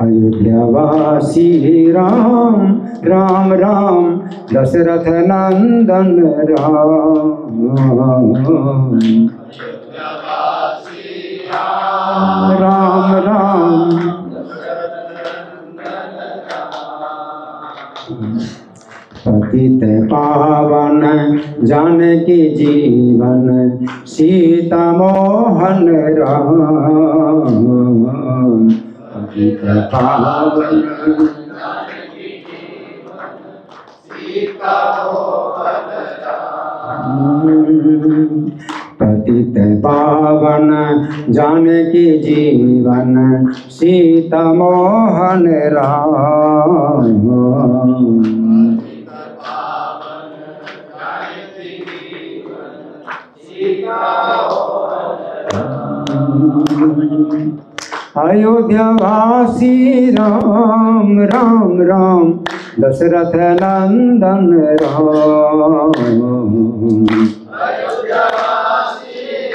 अयोध्यावासी राम राम राम दशरथ नंदन राम राम राम पतित पावन जानकी जीवन सीता मोहन राम पतित पावन पतित पावन जानकी जीवन सीता मोहन राम अयोध्यावासी राम राम राम दशरथ नंदन राम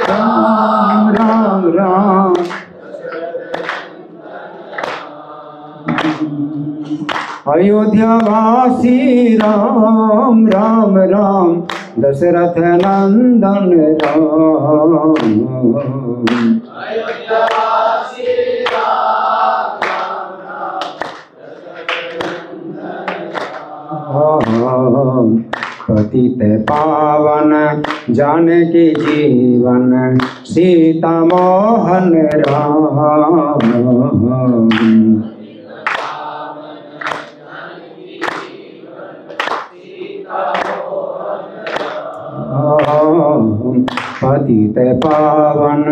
राम राम राम अयोध्यावासी राम राम राम दशरथ नंदन राम पतित पावन जानकी जीवन सीता मोहन राम पतित पावन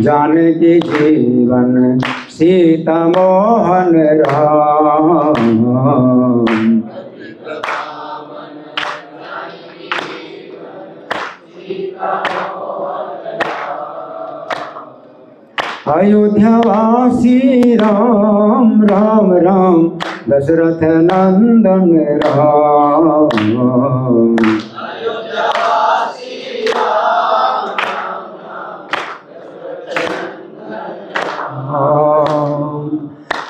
जानकी जीवन सीता मोहन राम अयोध्यावासी राम राम राम दशरथ नंदन राम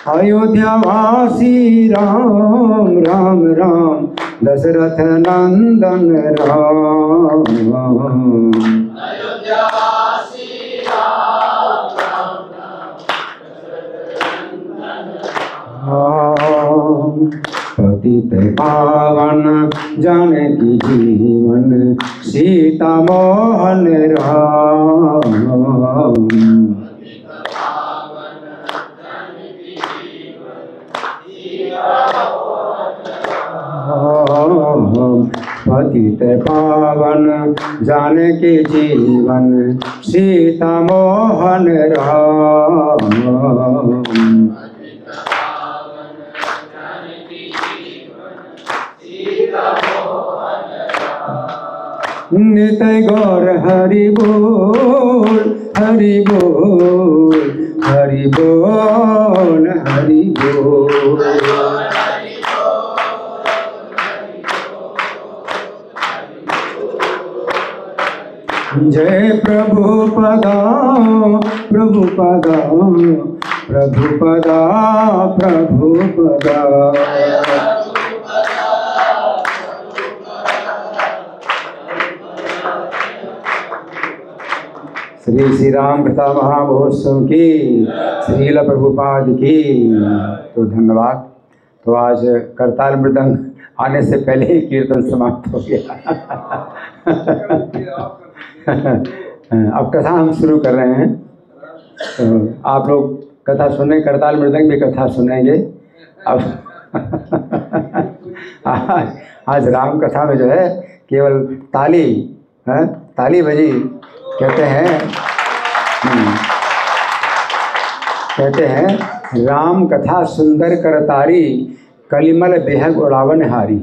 अयोध्यावासी राम राम राम दशरथ नंदन राम पतित पावन जानकी जीवन सीता मोहन राम पतित पावन जानकी जीवन सीता मोहन राम नित्य गौर हरि बोल हरि बोल हरि बोल हरि बोल जय प्रभुपदा प्रभुपदा प्रभुपदा प्रभुपदा श्री श्री राम कथा महामहोत्सव की श्रील प्रभुपाद की। तो धन्यवाद। तो आज करताल मृदंग आने से पहले ही कीर्तन समाप्त हो गया। अब कथा हम शुरू कर रहे हैं। तो आप लोग कथा सुने, करताल मृदंग भी कथा सुनेंगे। अब आज राम कथा में जो है केवल ताली ताली बजी। कहते हैं राम कथा सुंदर करतारी कलिमल बेहग उड़ावन हारी।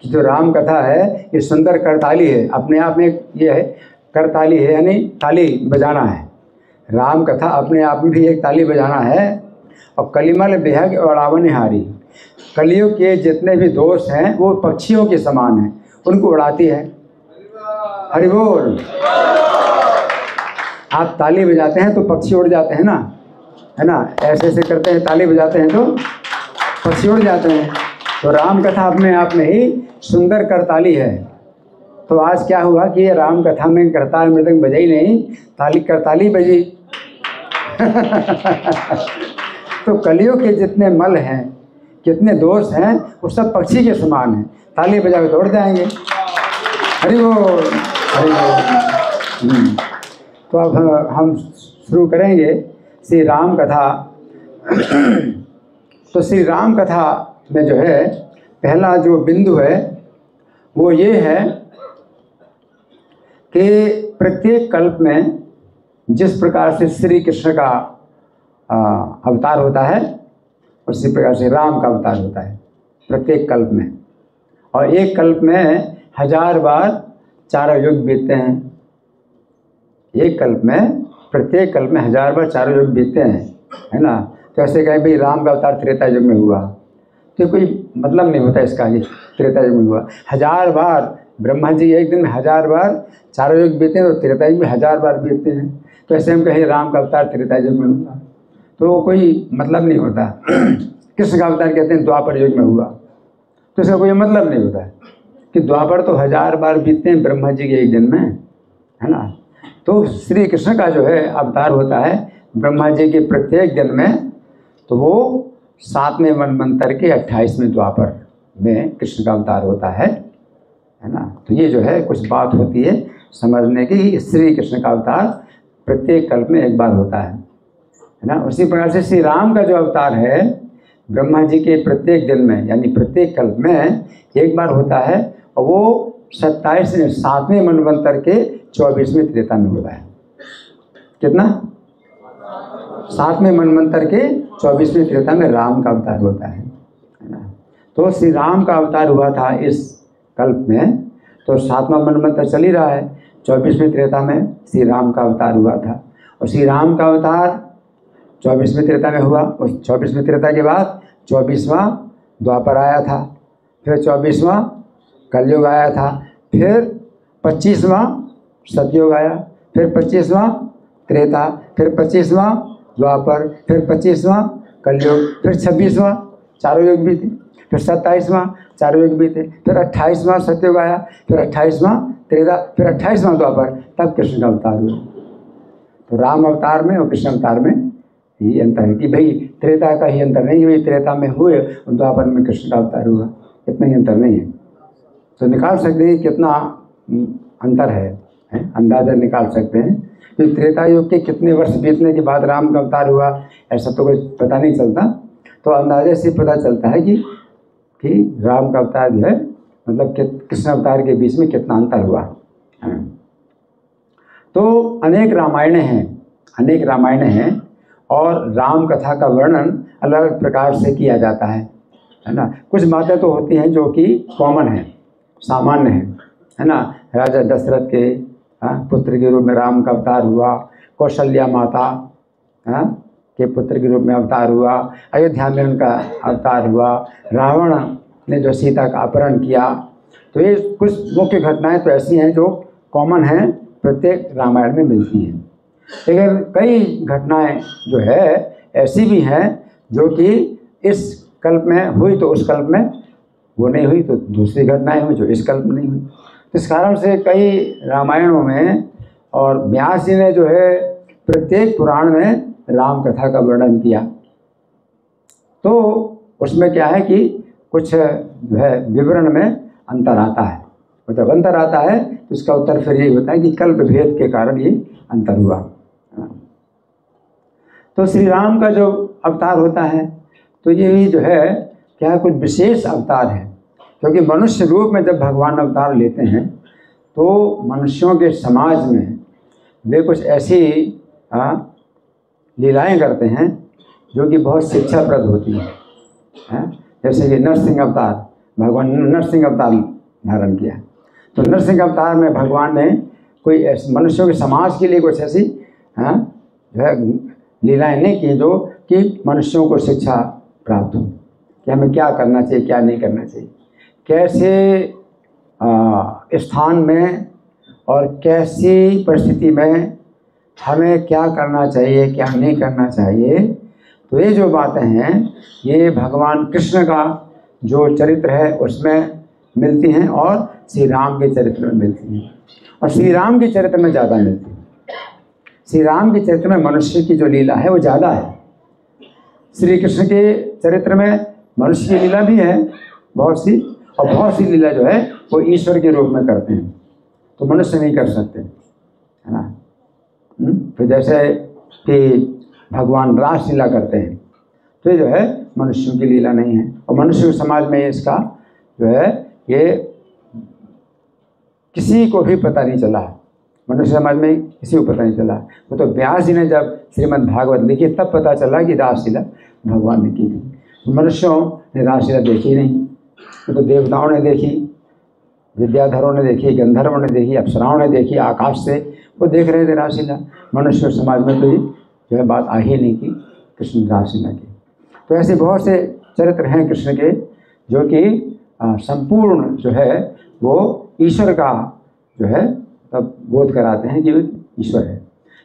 कि जो राम कथा है ये सुंदर करताली है, अपने आप में ये है करताली है, यानी ताली बजाना है। राम कथा अपने आप में भी एक ताली बजाना है। और कलिमल बेहग उड़ावन हारी, कलियुग के जितने भी दोस्त हैं वो पक्षियों के समान हैं, उनको उड़ाती है। हरि बोल। आप ताली बजाते हैं तो पक्षी उड़ जाते हैं ना, है ना, ऐसे ऐसे करते हैं, ताली बजाते हैं तो पक्षी उड़ जाते हैं। तो राम कथा अपने आप में ही सुंदर करताली है। तो आज क्या हुआ कि ये राम कथा में करताल मृदंग बजाई नहीं, ताली करताली बजी। तो कलियुग के जितने मल हैं, कितने दोष हैं, वो सब पक्षी के समान हैं, ताली बजा के दौड़ जाएंगे। हरि बोल, हरि बोल। तो अब हम शुरू करेंगे श्री राम कथा। तो श्री राम कथा में जो है पहला जो बिंदु है वो ये है कि प्रत्येक कल्प में जिस प्रकार से श्री कृष्ण का अवतार होता है, उसी प्रकार से राम का अवतार होता है प्रत्येक कल्प में। और एक कल्प में 1000 बार 4 युग बीतते हैं। एक कल्प में, प्रत्येक कल्प में 1000 बार 4 युग बीतते हैं, है ना। तो ऐसे कहें भाई राम का अवतार त्रेता युग में हुआ, तो कोई मतलब नहीं होता इसका कि त्रेता युग में हुआ। 1000 बार ब्रह्मा जी एक दिन में 1000 बार 4 युग बीते हैं, तो त्रेता युग में 1000 बार बीतते हैं। तो ऐसे हम कहें राम का अवतार त्रेता युग में हुआ, तो कोई मतलब नहीं होता। कृष्ण का अवतार कहते हैं द्वापर युग में हुआ, तो इसका कोई मतलब नहीं होता कि द्वापर तो 1000 बार बीतते हैं ब्रह्मा जी के एक दिन में, है ना। तो श्री कृष्ण का जो है अवतार होता है ब्रह्मा जी के प्रत्येक दिन में, तो वो 7वें मनवंतर के 28वें द्वापर में कृष्ण का अवतार होता है ना। तो ये जो है कुछ बात होती है समझने की, श्री कृष्ण का अवतार प्रत्येक कल्प में एक बार होता है ना। उसी प्रकार से श्री राम का जो अवतार है ब्रह्मा जी के प्रत्येक दिन में, यानी प्रत्येक कल्प में एक बार होता है, और वो 7वें मनवंतर के 24वें त्रेता में होता है। कितना? 7वें मनवंतर के 24वें त्रेता में राम का अवतार होता है ना। तो श्री राम का अवतार हुआ था इस कल्प में, तो 7वां मनवंतर चल ही रहा है, 24वें त्रेता में श्री राम का अवतार हुआ था। और श्री राम का अवतार 24वें त्रेता में हुआ। उस 24वें त्रेता के बाद 24वां द्वापर आया था, फिर 24वां कलयुग आया था, फिर 25वां सतयुग आया, फिर 25वां त्रेता, फिर 25वां द्वापर, फिर 25वां कलयुग, फिर 26वां 4 युग बीते, फिर 27वां 4 युग बीते, फिर 28वां सतयुग आया, फिर 28वां त्रेता, फिर 28वां द्वापर, तब कृष्ण का अवतार हुआ। तो राम अवतार में और कृष्ण अवतार में ये अंतर है कि भाई त्रेता का ही अंतर नहीं, भाई त्रेता में हुए और द्वापर में कृष्ण का अवतार हुआ, इतना ही अंतर नहीं है। तो निकाल सकते हैं कितना अंतर है, अंदाज़ा निकाल सकते हैं कि त्रेता युग के कितने वर्ष बीतने के बाद राम का अवतार हुआ, ऐसा तो कुछ पता नहीं चलता। तो अंदाजे से पता चलता है कि राम का अवतार जो है मतलब कि कृष्ण अवतार के बीच में कितना अंतर हुआ। तो अनेक रामायण हैं और राम कथा का वर्णन अलग अलग प्रकार से किया जाता है ना। कुछ बातें तो होती हैं जो कि कॉमन है, सामान्य है ना। राजा दशरथ के पुत्र के रूप में राम का अवतार हुआ, कौशल्या माता के पुत्र के रूप में अवतार हुआ, अयोध्या में उनका अवतार हुआ, रावण ने जो सीता का अपहरण किया। तो ये कुछ मुख्य घटनाएं तो ऐसी हैं जो कॉमन हैं, प्रत्येक रामायण में मिलती हैं। लेकिन कई घटनाएं जो है ऐसी भी हैं जो कि इस कल्प में हुई तो उस कल्प में वो नहीं हुई, तो दूसरी घटनाएं हुई जो इस कल्प में नहीं हुई। तो इस कारण से कई रामायणों में और व्यास जी ने जो है प्रत्येक पुराण में राम कथा का वर्णन किया। तो उसमें क्या है कि कुछ जो है विवरण में अंतर आता है, और जब अंतर आता है तो इसका उत्तर फिर यही होता है कि कल्प भेद के कारण ये अंतर हुआ। तो श्री राम का जो अवतार होता है तो ये भी जो है क्या है, कुछ विशेष अवतार है, क्योंकि मनुष्य रूप में जब भगवान अवतार लेते हैं तो मनुष्यों के समाज में वे कुछ ऐसी लीलाएं करते हैं जो कि बहुत शिक्षाप्रद होती हैं। जैसे कि नरसिंह अवतार, भगवान ने नरसिंह अवतार धारण किया। तो नरसिंह अवतार में भगवान ने कोई ऐसे मनुष्यों के समाज के लिए कुछ ऐसी जो है लीलाएं नहीं की जो कि मनुष्यों को शिक्षा प्राप्त हो कि हमें क्या करना चाहिए, क्या नहीं करना चाहिए, कैसे स्थान में और कैसी परिस्थिति में हमें क्या करना चाहिए, क्या नहीं करना चाहिए, तो ये जो बातें हैं ये भगवान कृष्ण का जो चरित्र है उसमें मिलती हैं और श्री राम के चरित्र में मिलती हैं, और श्री राम के चरित्र में ज़्यादा मिलती हैं। श्री राम के चरित्र में मनुष्य की जो लीला है वो ज़्यादा है। श्री कृष्ण के चरित्र में मनुष्य की लीला भी है बहुत सी, और बहुत सी लीला जो है वो ईश्वर के रूप में करते हैं, तो मनुष्य नहीं कर सकते, है ना। तो जैसे कि भगवान रासलीला करते हैं, तो ये जो है मनुष्यों की लीला नहीं है, और मनुष्य समाज में इसका जो है ये किसी को भी पता नहीं चला। मनुष्य समाज में किसी को पता नहीं चला। वो तो व्यास जी ने जब श्रीमद् भागवत लिखी तब पता चला कि रासलीला भगवान ने की थी। मनुष्यों ने रासलीला देखी नहीं, वो तो देवताओं ने देखी, विद्याधरों ने देखी, गंधर्वों ने देखी, अप्सराओं ने देखी, आकाश से वो देख रहे थे रासलीला। मनुष्य समाज में तो जो है बात आ ही नहीं की कृष्ण रासलीला की। तो ऐसे बहुत से चरित्र हैं कृष्ण के जो कि संपूर्ण जो है वो ईश्वर का जो है तब बोध कराते हैं कि ईश्वर है।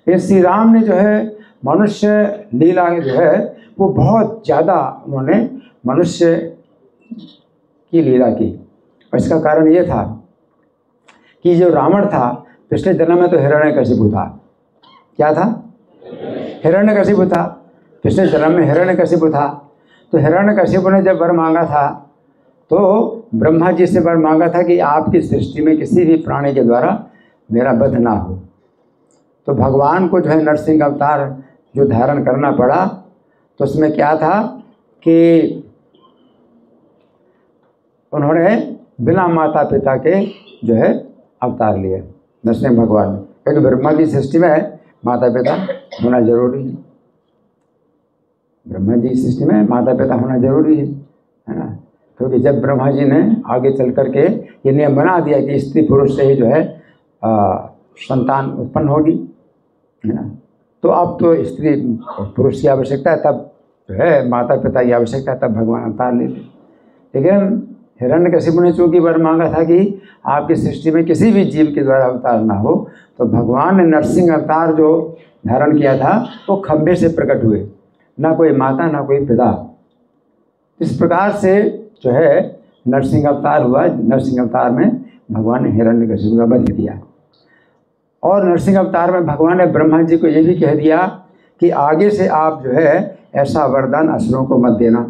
ये श्री राम ने जो है मनुष्य लीला जो है वो बहुत ज़्यादा उन्होंने मनुष्य की लीला की, और इसका कारण ये था कि जो रावण था पिछले जन्म में तो हिरण्यकशिपु था। क्या था? हिरण्यकशिपु था। पिछले जन्म में हिरण्यकशिपु था। तो हिरण्यकशिपु ने जब वर मांगा था तो ब्रह्मा जी से वर मांगा था कि आपकी सृष्टि में किसी भी प्राणी के द्वारा मेरा वध ना हो। तो भगवान को जो है नरसिंह अवतार जो धारण करना पड़ा, तो उसमें क्या था कि उन्होंने बिना माता पिता के जो है अवतार लिए नरसिंह भगवान ने, क्योंकि ब्रह्मा की सृष्टि में माता पिता होना जरूरी है। ब्रह्मा जी की सृष्टि में माता पिता होना जरूरी है ना। क्योंकि जब ब्रह्मा जी ने आगे चल कर के ये नियम बना दिया कि स्त्री पुरुष से ही जो है संतान उत्पन्न होगी, है ना, तो अब तो स्त्री पुरुष की आवश्यकता है, तब जो है माता पिता की आवश्यकता है, तब भगवान अवतार लेते। लेकिन हिरण्यकशिपु ने चूँकि वर मांगा था कि आपकी सृष्टि में किसी भी जीव के द्वारा अवतार ना हो, तो भगवान ने नरसिंह अवतार जो धारण किया था वो खंभे से प्रकट हुए, ना कोई माता ना कोई पिता। इस प्रकार से जो है नरसिंह अवतार हुआ। नरसिंह अवतार में भगवान ने हिरण्यकशिपु का वध किया, और नरसिंह अवतार में भगवान ने ब्रह्मा जी को ये भी कह दिया कि आगे से आप जो है ऐसा वरदान असुरों को मत देना,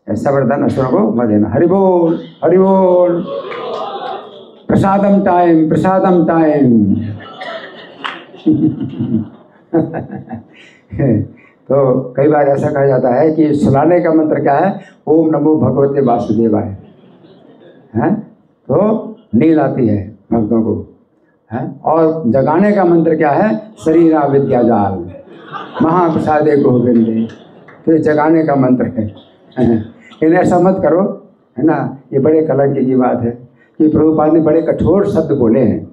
ऐसा वरदान असुरों को मत देना। हरि बोल हरि बोल। प्रसादम टाइम प्रसादम टाइम। तो कई बार ऐसा कहा जाता है कि सुलाने का मंत्र क्या है? ओम नमो भगवते वासुदेवाय है, तो नींद आती है भक्तों को है। और जगाने का मंत्र क्या है? शरीरा विद्या जाल महाप्रसादे गोविंदे, तो ये जगाने का मंत्र है। इन्हें ऐसा मत करो, है ना। ये बड़े कलंक की बात है कि प्रभुपाद ने बड़े कठोर शब्द बोले हैं।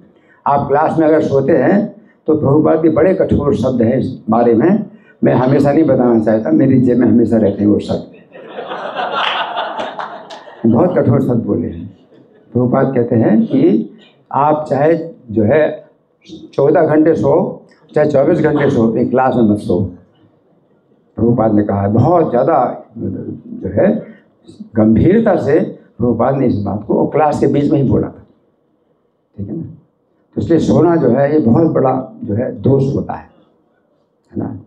आप क्लास में अगर सोते हैं तो प्रभुपाद के बड़े कठोर शब्द हैं इस बारे में। मैं हमेशा नहीं बताना चाहता, मेरी जेब में हमेशा रहते हैं वो शब्द। बहुत कठोर शब्द बोले हैं। प्रभुपाद कहते हैं कि आप चाहे जो है 14 घंटे सो, चाहे 24 घंटे सो, एक क्लास में मत सो। प्रभुपाद ने कहा है, बहुत ज़्यादा जो है गंभीरता से प्रभुपाद ने इस बात को क्लास के बीच में ही बोला था, ठीक है ना। तो इसलिए सोना जो है ये बहुत बड़ा जो है दोष होता है ना।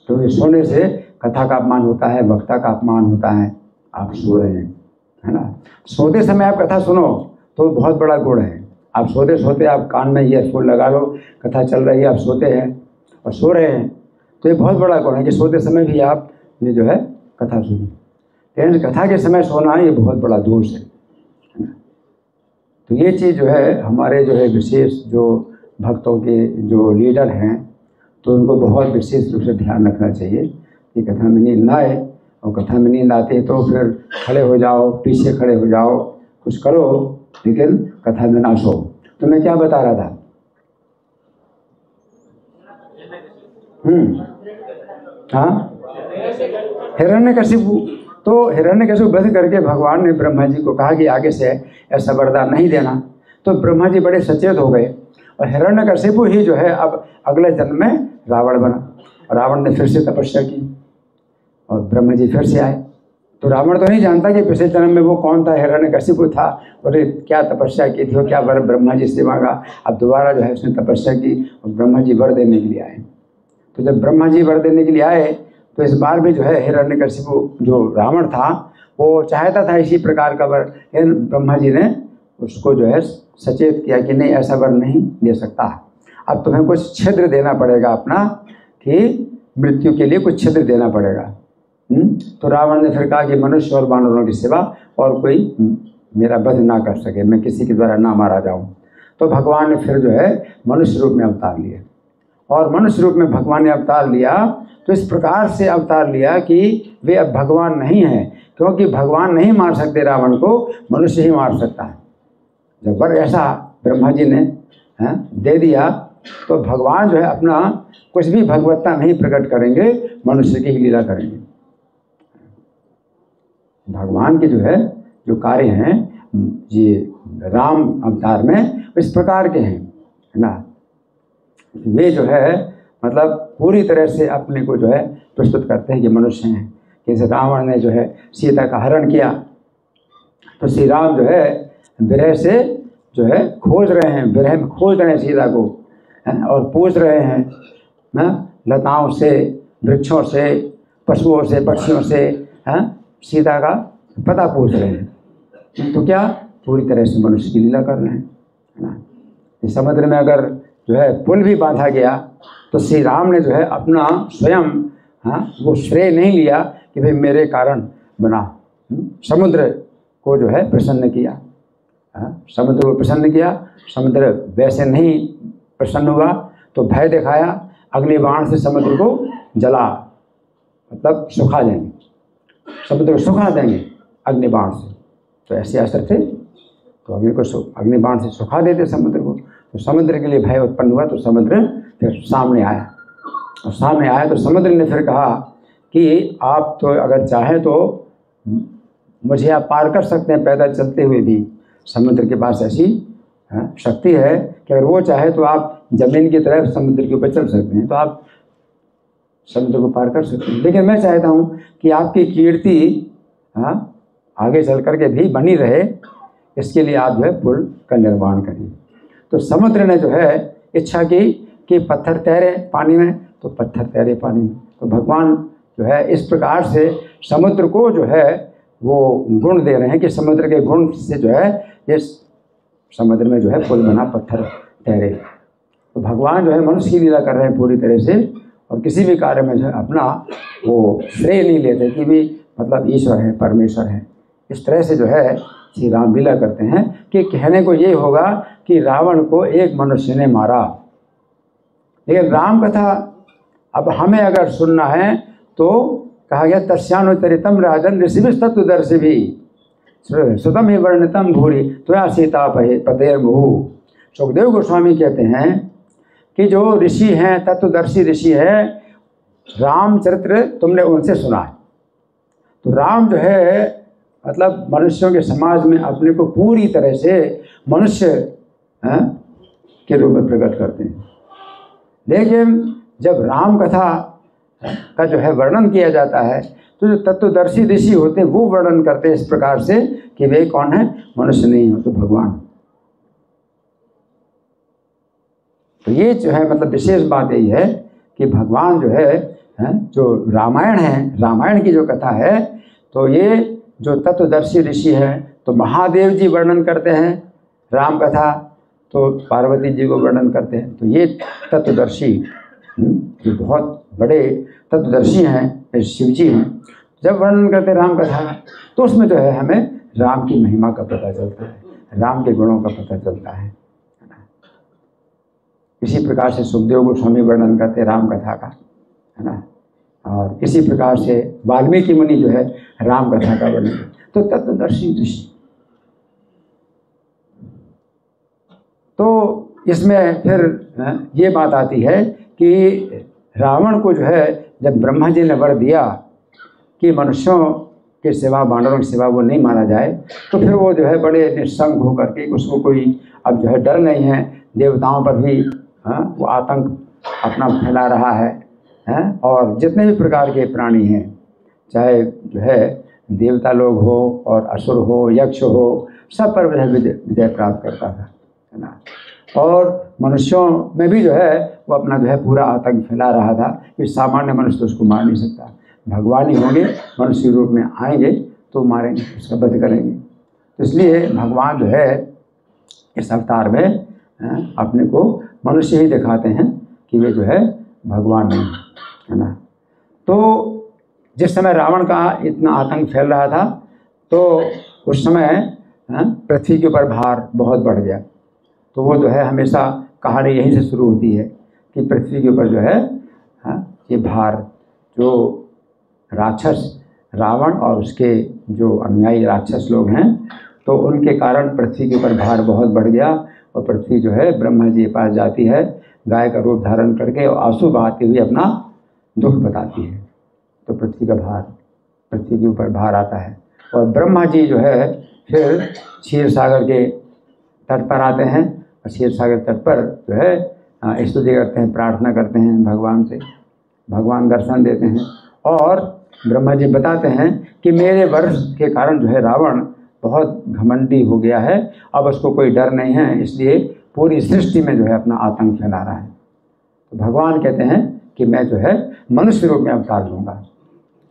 तो ये सोने से कथा का अपमान होता है, वक्ता का अपमान होता है। आप सो रहे हैं, है ना। सोते समय आप कथा सुनो तो बहुत बड़ा गुण है। आप सोते सोते आप कान में ईयरफोन लगा लो, कथा चल रही है, आप सोते हैं और सो रहे हैं, तो ये बहुत बड़ा गुण है कि सोते समय भी आप ने जो है कथा सुनी। लेकिन कथा के समय सोना ये बहुत बड़ा दोष है ना। तो ये चीज़ जो है हमारे जो है विशेष जो भक्तों के जो लीडर हैं, तो उनको बहुत विशेष रूप से ध्यान रखना चाहिए कि कथा में नींद ना आए। और कथा में नींद आती है तो फिर खड़े हो जाओ, पीछे खड़े हो जाओ, कुछ करो, लेकिन कथा में ना सो। तो मैं क्या बता रहा था? हाँ, हिरण्यकशिपु। तो हिरण्यकशिपु वध करके भगवान ने ब्रह्मा जी को कहा कि आगे से ऐसा वरदान नहीं देना। तो ब्रह्मा जी बड़े सचेत हो गए, और हिरण्यकशिपु ही जो है अब अगले जन्म में रावण बना। रावण ने फिर से तपस्या की और ब्रह्मा जी फिर से आए। तो रावण तो नहीं जानता कि पिछले जन्म में वो कौन था, हिरण्यकशिपु था, और क्या तपस्या की थी और क्या वर ब्रह्मा जी से मांगा। अब दोबारा जो है उसने तपस्या की और ब्रह्मा जी वर देने के लिए आए। तो जब ब्रह्मा जी वर देने के लिए आए तो इस बार भी जो है हिरण्यकशिपु जो रावण था वो चाहता था इसी प्रकार का वर, लेकिन ब्रह्मा जी ने उसको जो है सचेत किया कि नहीं, ऐसा वर नहीं दे सकता, अब तुम्हें कुछ छिद्र देना पड़ेगा अपना, कि मृत्यु के लिए कुछ छिद्र देना पड़ेगा। तो रावण ने फिर कहा कि मनुष्य और वानरों की सिवा और कोई मेरा वध ना कर सके, मैं किसी के द्वारा ना मारा जाऊं। तो भगवान ने फिर जो है मनुष्य रूप में अवतार लिया, और मनुष्य रूप में भगवान ने अवतार लिया तो इस प्रकार से अवतार लिया कि वे अब भगवान नहीं हैं, क्योंकि भगवान नहीं मार सकते रावण को, मनुष्य ही मार सकता है। जब वर ऐसा ब्रह्मा जी ने दे दिया तो भगवान जो है अपना कुछ भी भगवत्ता नहीं प्रकट करेंगे, मनुष्य की ही लीला करेंगे। भगवान के जो है जो कार्य हैं ये राम अवतार में इस प्रकार के हैं, है ना। वे जो है मतलब पूरी तरह से अपने को जो है प्रस्तुत करते हैं कि मनुष्य हैं। जैसे रावण ने जो है सीता का हरण किया तो श्री राम जो है विरह से जो है खोज रहे हैं, विरह में खोज रहे हैं सीता को, और पूछ रहे हैं लताओं से, वृक्षों से, पशुओं से, पक्षियों से सीता का पता पूछ रहे हैं। तो क्या पूरी तरह से मनुष्य की लीला कर रहे हैं, है ना। इस समुद्र में अगर जो है पुल भी बांधा गया तो श्री राम ने जो है अपना स्वयं वो श्रेय नहीं लिया कि भाई मेरे कारण बना, समुद्र को जो है प्रसन्न किया, समुद्र को प्रसन्न किया। समुद्र वैसे नहीं प्रसन्न हुआ तो भय दिखाया, अग्निबाण से समुद्र को जला, मतलब सुखा देंगे, समुद्र को सुखा देंगे अग्निबाण से। तो ऐसे अस्त्र थे तो अग्निबाण से सुखा देते समुद्र को। तो समुद्र के लिए भय उत्पन्न हुआ तो समुद्र फिर सामने आया, और सामने आया तो समुद्र ने फिर कहा कि आप तो अगर चाहें तो मुझे आप पार कर सकते हैं पैदल चलते हुए भी। समुद्र के पास ऐसी शक्ति है कि अगर वो चाहे तो आप जमीन की तरफ समुद्र के ऊपर चल सकते हैं, तो आप समुद्र को पार कर सकते हैं। लेकिन मैं चाहता हूँ कि आपकी कीर्ति आगे चल कर के भी बनी रहे, इसके लिए आप जो है पुल का निर्माण करिए। तो समुद्र ने जो है इच्छा की कि पत्थर तैरे पानी में, तो पत्थर तैरे पानी में। तो भगवान जो है इस प्रकार से समुद्र को जो है वो गुण दे रहे हैं कि समुद्र के गुण से जो है ये समुद्र में जो है पुल बना, पत्थर तैरे। तो भगवान जो है मनुष्य की लीला कर रहे हैं पूरी तरह से, और किसी भी कार्य में जो है अपना वो श्रेय नहीं लेते कि भी मतलब ईश्वर है, परमेश्वर है। इस तरह से जो है श्री राम लीला करते हैं कि कहने को ये होगा कि रावण को एक मनुष्य ने मारा। लेकिन राम कथा अब हमें अगर सुनना है तो कहा गया तस्यानुचरितम राजन ऋषिभिस्तत्त्वदर्शी भी सुतम ही वर्णितम भूरि त्वया सीता पतेर मुहु। सुखदेव गोस्वामी कहते हैं कि जो ऋषि हैं, तत्वदर्शी ऋषि है, रामचरित्र तुमने उनसे सुना है। तो राम जो है मतलब मनुष्यों के समाज में अपने को पूरी तरह से मनुष्य के रूप में प्रकट करते हैं। लेकिन जब राम कथा का जो है वर्णन किया जाता है तो जो तत्वदर्शी ऋषि होते हैं वो वर्णन करते हैं इस प्रकार से कि वे कौन है, मनुष्य नहीं हो तो भगवान। तो ये जो है मतलब विशेष बात यही है कि भगवान जो है जो रामायण है, रामायण की जो कथा है, तो ये जो तत्वदर्शी ऋषि है तो महादेव जी वर्णन करते हैं राम कथा, तो पार्वती जी को वर्णन करते हैं। तो ये तत्वदर्शी जो बहुत बड़े तत्वदर्शी हैं, शिव जी हैं, जब वर्णन करते हैं राम कथा तो उसमें जो है हमें राम की महिमा का पता चलता है, राम के गुणों का पता चलता है। इसी प्रकार से सुखदेव गोस्वामी वर्णन करते हैं राम कथा का, है ना। और इसी प्रकार से वाल्मीकि मुनि जो है राम कथा का वर्णन। तो तत्वदर्शी ऋषि, तो इसमें फिर ये बात आती है कि रावण को जो है जब ब्रह्मा जी ने वर दिया कि मनुष्यों के सिवा, वानरों के सिवा वो नहीं मारा जाए, तो फिर वो जो है बड़े निस्संग होकर के, उसको कोई अब जो है डर नहीं है, देवताओं पर भी वो आतंक अपना फैला रहा है, हैं, और जितने भी प्रकार के प्राणी हैं, चाहे जो है देवता लोग हो और असुर हो, यक्ष हो, सब पर वह विजय प्राप्त करता था, है ना। और मनुष्यों में भी जो है वो अपना जो है पूरा आतंक फैला रहा था कि सामान्य मनुष्य तो उसको मार नहीं सकता, भगवान ही होंगे, मनुष्य रूप में आएंगे तो मारेंगे, उसका वध करेंगे। तो इसलिए भगवान जो है इस अवतार में अपने को मनुष्य ही दिखाते हैं कि वे जो है भगवान नहीं, है ना। तो जिस समय रावण का इतना आतंक फैल रहा था तो उस समय पृथ्वी के ऊपर भार बहुत बढ़ गया। तो वो जो है हमेशा कहानी यहीं से शुरू होती है कि पृथ्वी के ऊपर जो है ये भार, जो राक्षस रावण और उसके जो अनुयायी राक्षस लोग हैं, तो उनके कारण पृथ्वी के ऊपर भार बहुत बढ़ गया और पृथ्वी जो है ब्रह्मा जी के पास जाती है, गाय का रूप धारण करके और आंसू बहाती हुई अपना दुख बताती है। तो पृथ्वी के ऊपर भार आता है और ब्रह्मा जी जो है फिर क्षीर सागर के तट पर आते हैं और क्षीर सागर तट पर जो है स्तुति करते हैं, प्रार्थना करते हैं भगवान से, भगवान दर्शन देते हैं और ब्रह्मा जी बताते हैं कि मेरे वर्ष के कारण जो है रावण बहुत घमंडी हो गया है, अब उसको कोई डर नहीं है, इसलिए पूरी सृष्टि में जो है अपना आतंक फैला रहा है। तो भगवान कहते हैं कि मैं जो है मनुष्य रूप में अवतार लूँगा।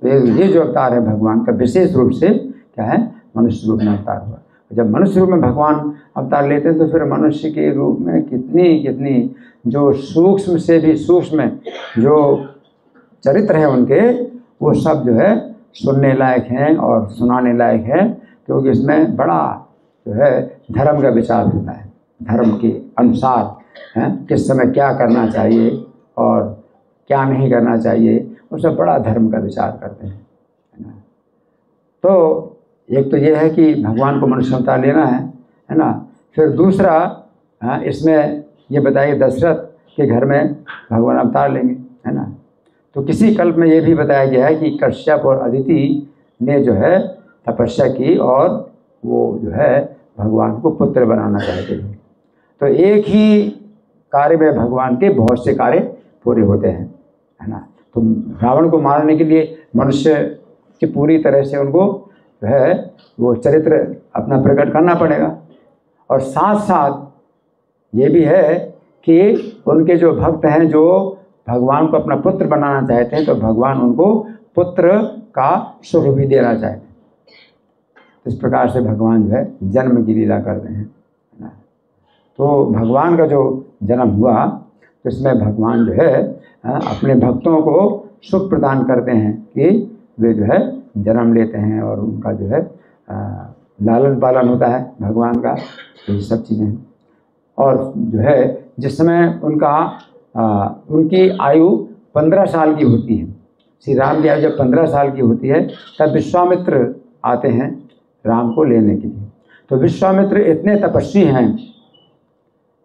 तो ये जो अवतार है भगवान का विशेष रूप से क्या है, मनुष्य रूप में अवतार हुआ। जब मनुष्य रूप में भगवान अवतार लेते हैं तो फिर मनुष्य के रूप में कितनी जो सूक्ष्म से भी सूक्ष्म जो चरित्र हैं उनके, वो सब जो है सुनने लायक हैं और सुनाने लायक हैं, क्योंकि इसमें बड़ा जो है धर्म का विचार होता है, धर्म के अनुसार किस समय क्या करना चाहिए और क्या नहीं करना चाहिए, उस सब बड़ा धर्म का विचार करते हैं, है ना। तो एक तो ये है कि भगवान को मनुष्य अवतार लेना है ना। फिर दूसरा इसमें ये बताइए दशरथ के घर में भगवान अवतार लेंगे, है ना। तो किसी कल्प में ये भी बताया गया है कि कश्यप और अदिति ने जो है तपस्या की और वो जो है भगवान को पुत्र बनाना चाहते थे। तो एक ही कार्य में भगवान के बहुत से कार्य पूरे होते हैं, है ना। तो रावण को मारने के लिए मनुष्य की पूरी तरह से उनको जो है वो चरित्र अपना प्रकट करना पड़ेगा, और साथ साथ ये भी है कि उनके जो भक्त हैं जो भगवान को अपना पुत्र बनाना चाहते हैं, तो भगवान उनको पुत्र का सुख भी देना चाहते हैं। इस प्रकार से भगवान जो है जन्म की लीला करते हैं, है ना। तो भगवान का जो जन्म हुआ तो इसमें भगवान जो है अपने भक्तों को सुख प्रदान करते हैं कि वे जो है जन्म लेते हैं और उनका जो है लालन पालन होता है भगवान का, ये सब चीज़ें हैं। और जो है जिस समय उनकी आयु 15 साल की होती है, श्री राम की आयु जब 15 साल की होती है तब विश्वामित्र आते हैं राम को लेने के लिए। तो विश्वामित्र इतने तपस्वी हैं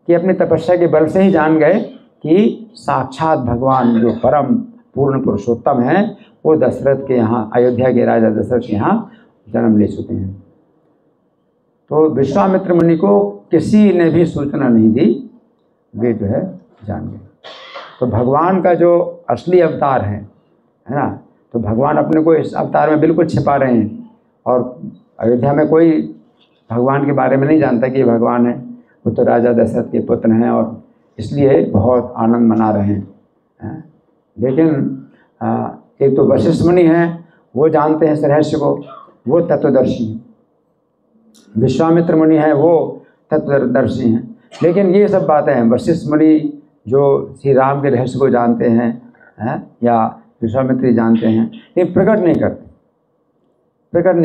कि अपनी तपस्या के बल से ही जान गए कि साक्षात भगवान जो परम पूर्ण पुरुषोत्तम हैं वो दशरथ के यहाँ, अयोध्या के राजा दशरथ के यहाँ जन्म ले चुके हैं। तो विश्वामित्र मुनि को किसी ने भी सूचना नहीं दी, वे जो है जान गए। तो भगवान का जो असली अवतार है ना, तो भगवान अपने को इस अवतार में बिल्कुल छिपा रहे हैं और अयोध्या में कोई भगवान के बारे में नहीं जानता कि ये भगवान है। वो तो राजा दशरथ के पुत्र हैं और इसलिए बहुत आनंद मना रहे हैं। लेकिन एक तो वशिष्ठ मुनि हैं, वो जानते हैं इस रहस्य को, वो तत्वदर्शी हैं। विश्वामित्र मुनि हैं, वो तत्वदर्शी हैं। लेकिन ये सब बातें हैं, वशिष्ठ मुनि जो श्री राम के रहस्य को जानते हैं या विश्वामित्र जानते हैं, ये प्रकट नहीं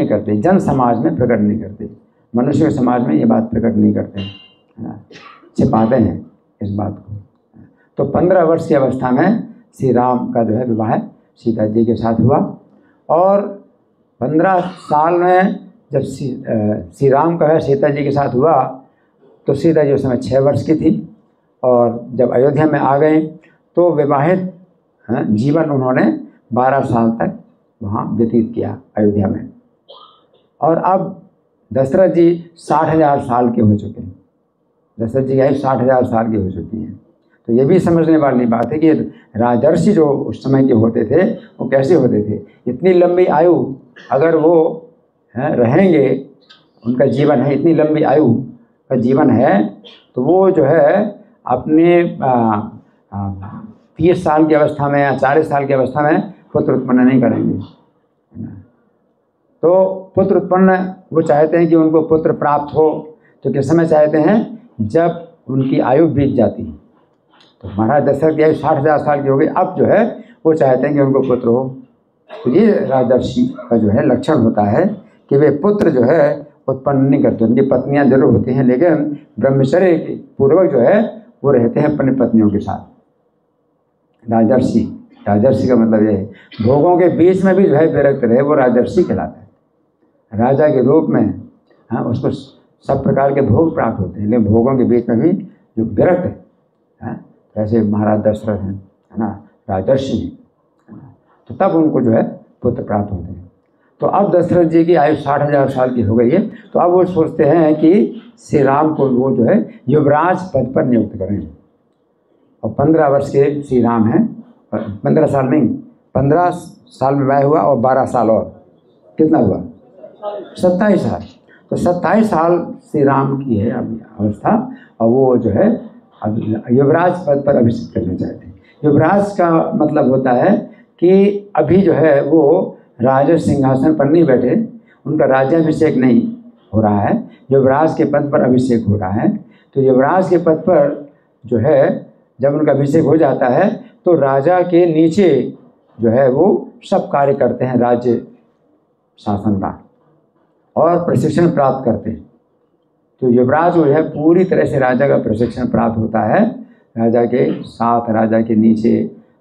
करते, जन समाज में प्रकट नहीं करते, मनुष्य के समाज में ये बात प्रकट नहीं करते हैं, है ना, छिपाते हैं इस बात को। तो 15 वर्ष की अवस्था में श्री राम का जो है विवाह सीता जी के साथ हुआ और 15 साल में जब श्री राम का है सीता जी के साथ हुआ तो सीता जी उस समय 6 वर्ष की थी और जब अयोध्या में आ गए तो विवाहित जीवन उन्होंने 12 साल तक वहाँ व्यतीत किया अयोध्या में। और अब दशरथ जी 60,000 साल के हो चुके हैं, दशरथ जी की आयु 60,000 साल की हो चुकी है। तो ये भी समझने वाली बात है कि राजर्षि जो उस समय के होते थे वो कैसे होते थे। इतनी लंबी आयु अगर वो रहेंगे, उनका जीवन है, इतनी लंबी आयु का जीवन है, तो वो जो है अपने 30 साल की अवस्था में या 40 साल की अवस्था में पुत्र उत्पन्न नहीं करेंगे। तो पुत्र उत्पन्न वो चाहते हैं कि उनको पुत्र प्राप्त हो, तो किस समय चाहते हैं, जब उनकी आयु बीत जाती है। तो महाराज दशरथ की आयु 60,000 साल की हो गई, अब जो है वो चाहते हैं कि उनको पुत्र हो। तो ये राजर्षि का जो है लक्षण होता है कि वे पुत्र जो है उत्पन्न नहीं करते। उनकी पत्नियां जरूर होती हैं, लेकिन ब्रह्मचर्य पूर्वक जो है वो रहते हैं अपनी पत्नियों के साथ। राजर्षि का मतलब ये है, भोगों के बीच में भी जो है विरक्त रहे, वो राजर्षि कहलाता है। राजा के रूप में उसको सब प्रकार के भोग प्राप्त होते हैं, लेकिन भोगों के बीच में भी जो विरक्त है, जैसे महाराज दशरथ हैं, है ना, राजर्षि हैं, तो तब उनको जो है पुत्र प्राप्त होते हैं। तो अब दशरथ जी की आयु 60,000 साल की हो गई है, तो अब वो सोचते हैं कि श्री राम को वो जो है युवराज पद पर नियुक्त करें। और 15 वर्ष के श्री राम हैं, 15 साल नहीं, 15 साल में विवाह हुआ और 12 साल और कितना हुआ, 27 साल। तो 27 साल श्री राम की है अभी अवस्था, और वो जो है अब युवराज पद पर अभिषेक करना चाहते हैं। युवराज का मतलब होता है कि अभी जो है वो राज सिंहासन पर नहीं बैठे, उनका राज्याभिषेक नहीं हो रहा है, युवराज के पद पर अभिषेक हो रहा है। तो युवराज के पद पर जो है जब उनका अभिषेक हो जाता है, तो राजा के नीचे जो है वो सब कार्य करते हैं राज्य शासन का, और प्रशिक्षण प्राप्त करते हैं। तो युवराज जो है पूरी तरह से राजा का प्रशिक्षण प्राप्त होता है, राजा के साथ, राजा के नीचे,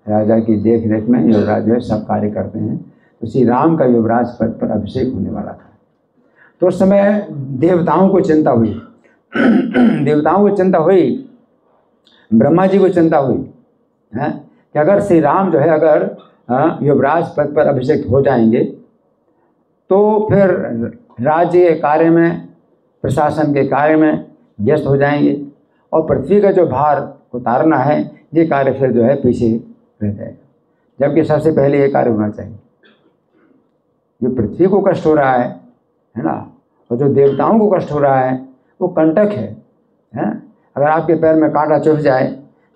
राजा की देख रेख में युवराज जो है सब कार्य करते हैं। तो श्री राम का युवराज पद पर अभिषेक होने वाला था। तो उस समय देवताओं को चिंता हुई देवताओं को चिंता हुई, ब्रह्मा जी को चिंता हुई है कि अगर श्री राम जो है अगर युवराज पद पर अभिषेक हो जाएंगे, तो फिर राज्य के कार्य में, प्रशासन के कार्य में व्यस्त हो जाएंगे, और पृथ्वी का जो भार उतारना है ये कार्य फिर जो है पीछे रह जाएगा। जबकि सबसे पहले ये कार्य होना चाहिए। जो पृथ्वी को कष्ट हो रहा है ना, और जो देवताओं को कष्ट हो रहा है वो कंटक है। अगर आपके पैर में कांटा चुभ जाए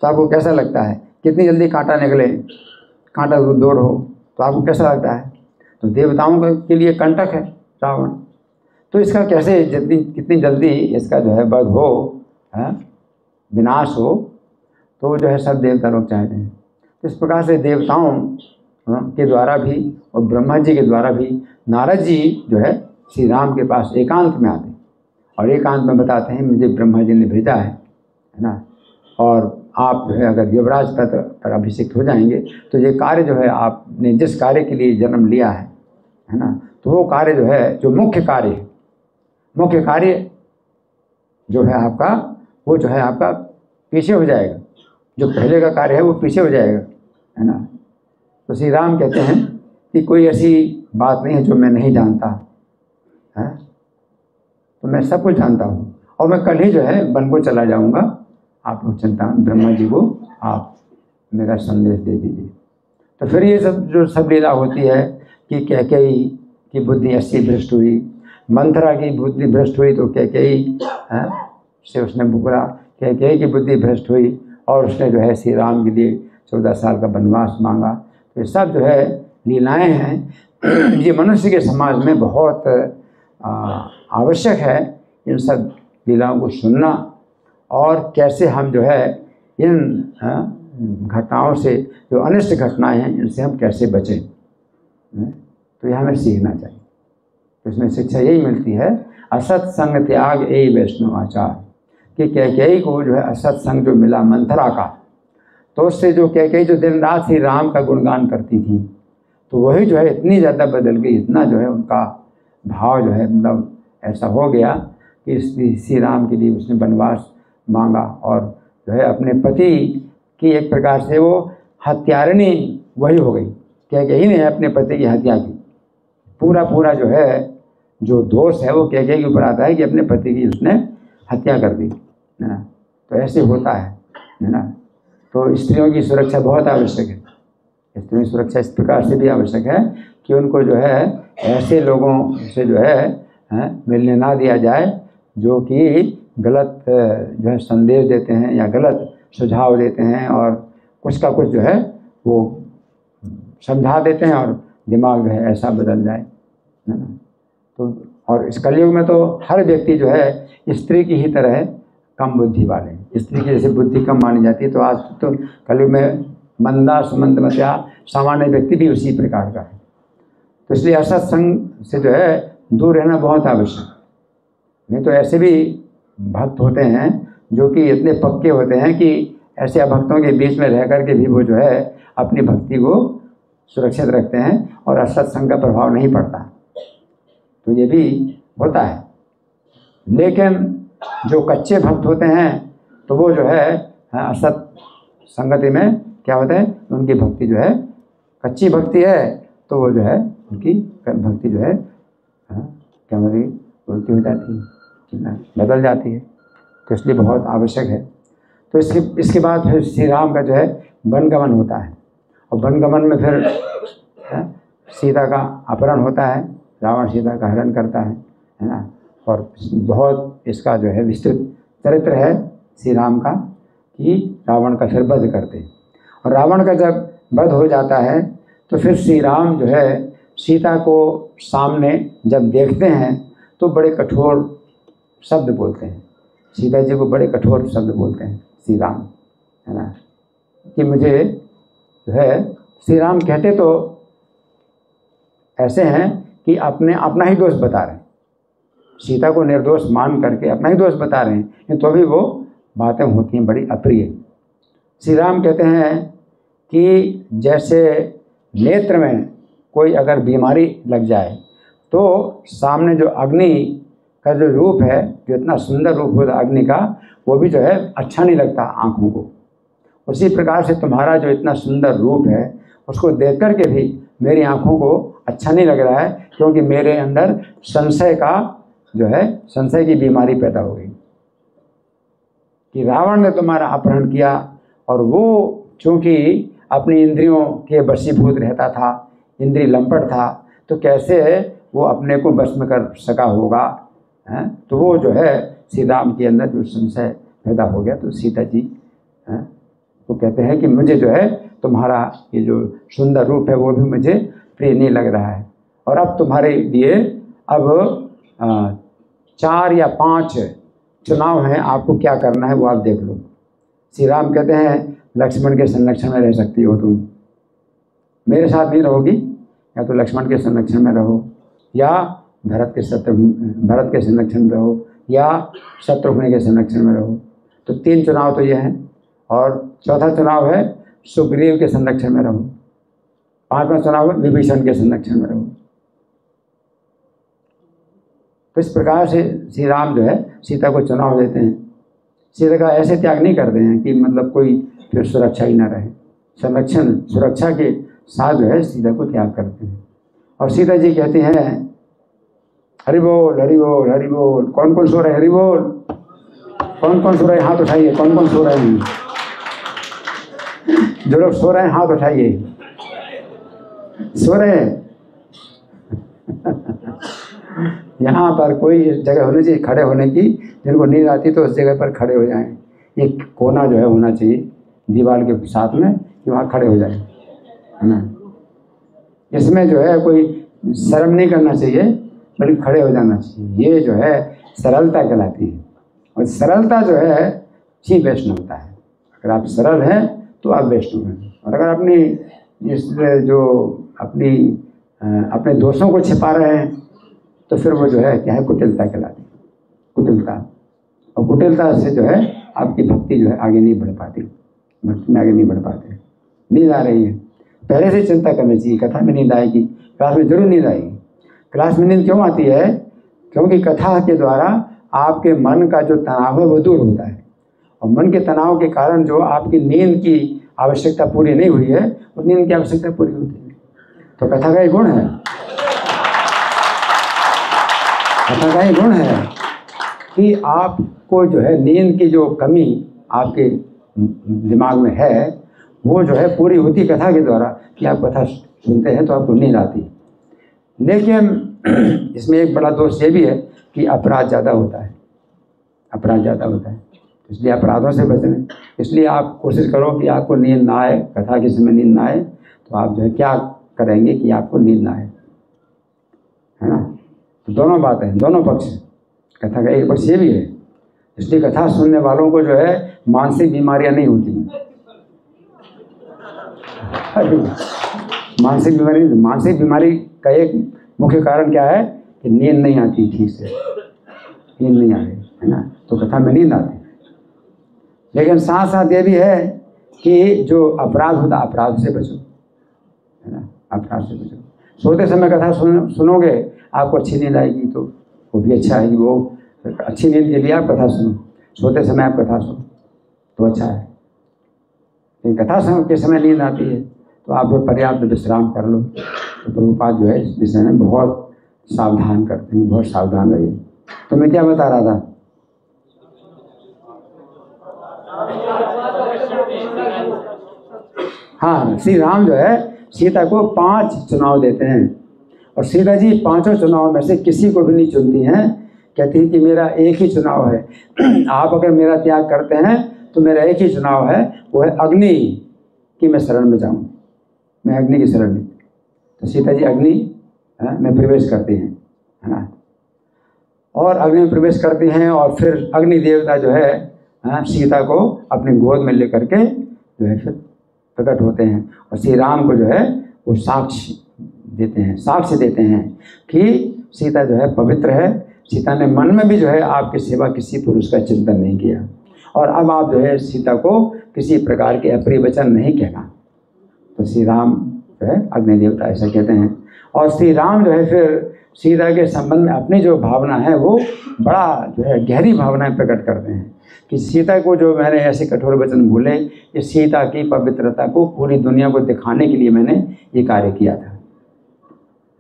तो आपको कैसा लगता है, कितनी जल्दी कांटा निकले, कांटा दूर हो तो आपको कैसा लगता है। तो देवताओं के लिए कंटक है रावण। तो इसका कैसे कितनी जल्दी इसका जो है वध हो, विनाश हो, तो जो है सब देवता लोग चाहते हैं। तो इस प्रकार से देवताओं के द्वारा भी और ब्रह्मा जी के द्वारा भी नारद जी जो है श्री राम के पास एकांत में आते हैं, और एकांत में बताते हैं मुझे ब्रह्मा जी ने भेजा है ना, और आप जो है अगर युवराज पद पर अभिषेक हो जाएंगे तो ये कार्य जो है आपने जिस कार्य के लिए जन्म लिया है ना, तो वो कार्य जो है, जो मुख्य कार्य जो है आपका, वो जो है आपका पीछे हो जाएगा। जो पहले का कार्य है वो पीछे हो जाएगा, है ना। तो श्री राम कहते हैं कि कोई ऐसी बात नहीं है जो मैं नहीं जानता है, तो मैं सब कुछ जानता हूँ, और मैं कल ही जो है वन को चला जाऊँगा। आप लोग चिंता, ब्रह्मा जी को आप मेरा संदेश दे दीजिए। तो फिर ये सब लीला होती है कि कैकेयी की बुद्धि ऐसी भ्रष्ट हुई, मंथरा की बुद्धि भ्रष्ट हुई, तो कैकेयी से उसने बोला, कैकेयी की बुद्धि भ्रष्ट हुई, और उसने जो है श्री राम के लिए 14 साल का वनवास मांगा। तो ये सब जो है लीलाएं हैं, ये मनुष्य के समाज में बहुत आवश्यक है इन सब लीलाओं को सुनना, और कैसे हम जो है इन घटनाओं से, जो अनिष्ट घटनाएं हैं, इनसे हम कैसे बचें। तो यह हमें सीखना चाहिए। तो इसमें शिक्षा यही मिलती है, असत संग त्याग ए वैष्णव आचार, कि कैकेयी को जो है असत संग जो मिला मंथरा का, तो उससे जो कैकेयी जो दिन रात श्री राम का गुणगान करती थी, तो वही जो है इतनी ज़्यादा बदल गई, इतना जो है उनका भाव जो है मतलब ऐसा हो गया कि श्री राम के लिए उसने वनवास मांगा, और जो है अपने पति की एक प्रकार से वो हत्यारिणी वही हो गई। कैकेयी ने अपने पति की हत्या की। पूरा जो है जो दोष है वो कैकेयी के ऊपर आता है कि अपने पति की उसने हत्या कर दी, है ना। तो ऐसे होता है ना। तो स्त्रियों की सुरक्षा बहुत आवश्यक है। स्त्रियों की सुरक्षा इस प्रकार से भी आवश्यक है कि उनको जो है ऐसे लोगों से जो है मिलने ना दिया जाए जो कि गलत जो है संदेश देते हैं या गलत सुझाव देते हैं और कुछ का कुछ जो है वो समझा देते हैं और दिमाग जो है ऐसा बदल जाए, है ना। तो और इस कलयुग में तो हर व्यक्ति जो है स्त्री की ही तरह कम बुद्धि वाले हैं। स्त्री की जैसे बुद्धि कम मानी जाती है तो आज तो कलयुग में मंदा सुमंदमत्या सामान्य व्यक्ति भी उसी प्रकार का है। तो इसलिए असत्संग से जो है दूर रहना बहुत आवश्यक। नहीं तो ऐसे भी भक्त होते हैं जो कि इतने पक्के होते हैं कि ऐसे अभक्तों के बीच में रह करके भी वो जो है अपनी भक्ति को सुरक्षित रखते हैं और असत्संग का प्रभाव नहीं पड़ता। तो ये भी होता है। लेकिन जो कच्चे भक्त होते हैं तो वो जो है असत संगति में क्या होता है, उनकी भक्ति जो है कच्ची भक्ति है तो वो जो है उनकी भक्ति जो है क्या होती है, उल्टी हो जाती है, बदल जाती है। तो इसलिए बहुत आवश्यक है। तो इसके बाद फिर श्री राम का जो है वनगमन होता है और वनगमन में फिर सीता का अपहरण होता है, रावण सीता का हरण करता है ना। और बहुत इसका जो है विस्तृत चरित्र है श्री राम का कि रावण का फिर वध करते हैं। और रावण का जब वध हो जाता है तो फिर श्री राम जो है सीता को सामने जब देखते हैं तो बड़े कठोर शब्द बोलते हैं। सीता जी को बड़े कठोर शब्द बोलते हैं श्री राम, है ना, कि मुझे जो है श्री राम कहते तो ऐसे हैं कि अपना ही दोष बता रहे हैं, सीता को निर्दोष मान करके अपना ही दोष बता रहे हैं, तो भी वो बातें होती हैं बड़ी अप्रिय। श्री राम कहते हैं कि जैसे नेत्र में कोई अगर बीमारी लग जाए तो सामने जो अग्नि का जो रूप है, जो इतना सुंदर रूप होता है अग्नि का, वो भी जो है अच्छा नहीं लगता आँखों को। उसी प्रकार से तुम्हारा जो इतना सुंदर रूप है उसको देख कर के भी मेरी आँखों को अच्छा नहीं लग रहा है, क्योंकि मेरे अंदर संशय का जो है संशय की बीमारी पैदा हो गई कि रावण ने तुम्हारा अपहरण किया और वो चूँकि अपनी इंद्रियों के वशीभूत रहता था, इंद्रिय लंपट था, तो कैसे वो अपने को वश में कर सका होगा, हैं। तो वो जो है श्री राम के अंदर जो संशय पैदा हो गया। तो सीता जी वो कहते हैं कि मुझे जो है तुम्हारा ये जो सुंदर रूप है वो भी मुझे प्रिय नहीं लग रहा है, और अब तुम्हारे लिए अब 4 या 5 चुनाव हैं, आपको क्या करना है वो आप देख लो। श्री राम कहते हैं लक्ष्मण के संरक्षण में रह सकती हो तुम, मेरे साथ नहीं रहोगी, या तो लक्ष्मण के संरक्षण में रहो, या भरत के संरक्षण में रहो, या शत्रुघ्न के संरक्षण में रहो। तो 3 चुनाव तो ये हैं, और चौथा चुनाव है सुग्रीव के संरक्षण में रहो, 5वां चुनाव है विभीषण के संरक्षण में रहो। तो इस प्रकार से श्री राम जो है सीता को चुनाव देते हैं। सीता का ऐसे त्याग नहीं करते हैं कि मतलब कोई फिर सुरक्षा ही ना रहे, सुरक्षा के साथ जो है सीता को त्याग करते हैं। और सीता जी कहती हैं हरि बोल हरि बोल हरि बोल। कौन कौन सो रहे हैं? हरि बोल। कौन कौन सो रहे हैं हाथ उठाइए। कौन कौन सो रहे हैं? जो लोग सो रहे हैं हाथ उठाइए। सो रहे हैं? यहाँ पर कोई जगह होनी चाहिए खड़े होने की, जिनको नींद आती तो उस जगह पर खड़े हो जाएं। एक कोना जो है होना चाहिए दीवार के साथ में कि वहाँ खड़े हो जाएं, है ना। इसमें जो है कोई शर्म नहीं करना चाहिए, बल्कि खड़े हो जाना चाहिए। ये जो है सरलता कहलाती है, और सरलता जो है ही वैष्णवता है। अगर आप सरल हैं तो आप वैष्णव हैं, और अगर अपने दोषों को छिपा रहे हैं तो फिर वो जो है क्या है, कुटिलता कहलाती है। कुटिलता, और कुटिलता से जो है आपकी भक्ति जो है आगे नहीं बढ़ पाती, भक्ति में आगे नहीं बढ़ पाते। नींद आ रही है, पहले से चिंता करनी चाहिए, कथा में नींद आएगी, क्लास में जरूर नींद आएगी। क्लास में नींद क्यों आती है? क्योंकि कथा के द्वारा आपके मन का जो तनाव है वो दूर होता है, और मन के तनाव के कारण जो आपकी नींद की आवश्यकता पूरी नहीं हुई है, उस नींद की आवश्यकता पूरी होती है। तो कथा का ही गुण है, कथा का ही गुण है कि आपको जो है नींद की जो कमी आपके दिमाग में है वो जो है पूरी होती कथा के द्वारा कि आप कथा सुनते हैं तो आपको नींद आती। लेकिन इसमें एक बड़ा दोष ये भी है कि अपराध ज़्यादा होता है, अपराध ज़्यादा होता है, इसलिए अपराधों से बचना। इसलिए आप कोशिश करो कि आपको नींद ना आए, कथा के समय नींद ना आए, तो आप जो है क्या करेंगे कि आपको नींद ना आए, है ना। तो दोनों बातें हैं, दोनों पक्ष। कथा का एक पक्ष ये भी है, इसलिए कथा सुनने वालों को जो है मानसिक बीमारियां नहीं होती हैं। मानसिक बीमारी का एक मुख्य कारण क्या है कि नींद नहीं आती, ठीक से नींद नहीं आ रही, है ना। तो कथा में नींद आती है। लेकिन साथ साथ ये भी है कि जो अपराध होता है अपराध से बचो, है ना, अपराध से बचो। सोते समय कथा सुनोगे आपको अच्छी नींद आएगी, तो वो भी अच्छा है कि वो अच्छी नींद के लिए आप कथा सुनो। सोते समय आप कथा सुनो तो अच्छा है, लेकिन कथा के समय नींद आती है तो आप जो पर्याप्त विश्राम कर लो। तो प्रभुपाद जो है इस विषय में बहुत सावधान करते हैं, बहुत सावधान रहिए। तो मैं क्या बता रहा था, हाँ, श्री राम जो है सीता को 5 चुनाव देते हैं और सीता जी 5 चुनाव में से किसी को भी नहीं चुनती हैं। कहती है कि मेरा एक ही चुनाव है, आप अगर मेरा त्याग करते हैं तो मेरा एक ही चुनाव है, वो है अग्नि की मैं शरण में जाऊँ, मैं अग्नि की शरण में। तो सीता जी अग्नि में प्रवेश करती हैं, है ना, और अग्नि में प्रवेश करती हैं और फिर अग्नि देवता जो है सीता को अपने गोद में लेकर के जो है फिर प्रकट होते हैं और श्री राम को जो है वो साक्ष्य देते हैं कि सीता जो है पवित्र है। सीता ने मन में भी जो है आपकी सेवा किसी पुरुष का चिंतन नहीं किया और अब आप जो है सीता को किसी प्रकार के अप्रिय वचन नहीं कहना। तो श्री राम जो है अग्नि देवता ऐसा कहते हैं और श्री राम जो है फिर सीता के संबंध में अपनी जो भावना है वो बड़ा जो है गहरी भावनाएं प्रकट करते हैं कि सीता को जो मैंने ऐसे कठोर वचन बोले, ये सीता की पवित्रता को पूरी दुनिया को दिखाने के लिए मैंने ये कार्य किया था।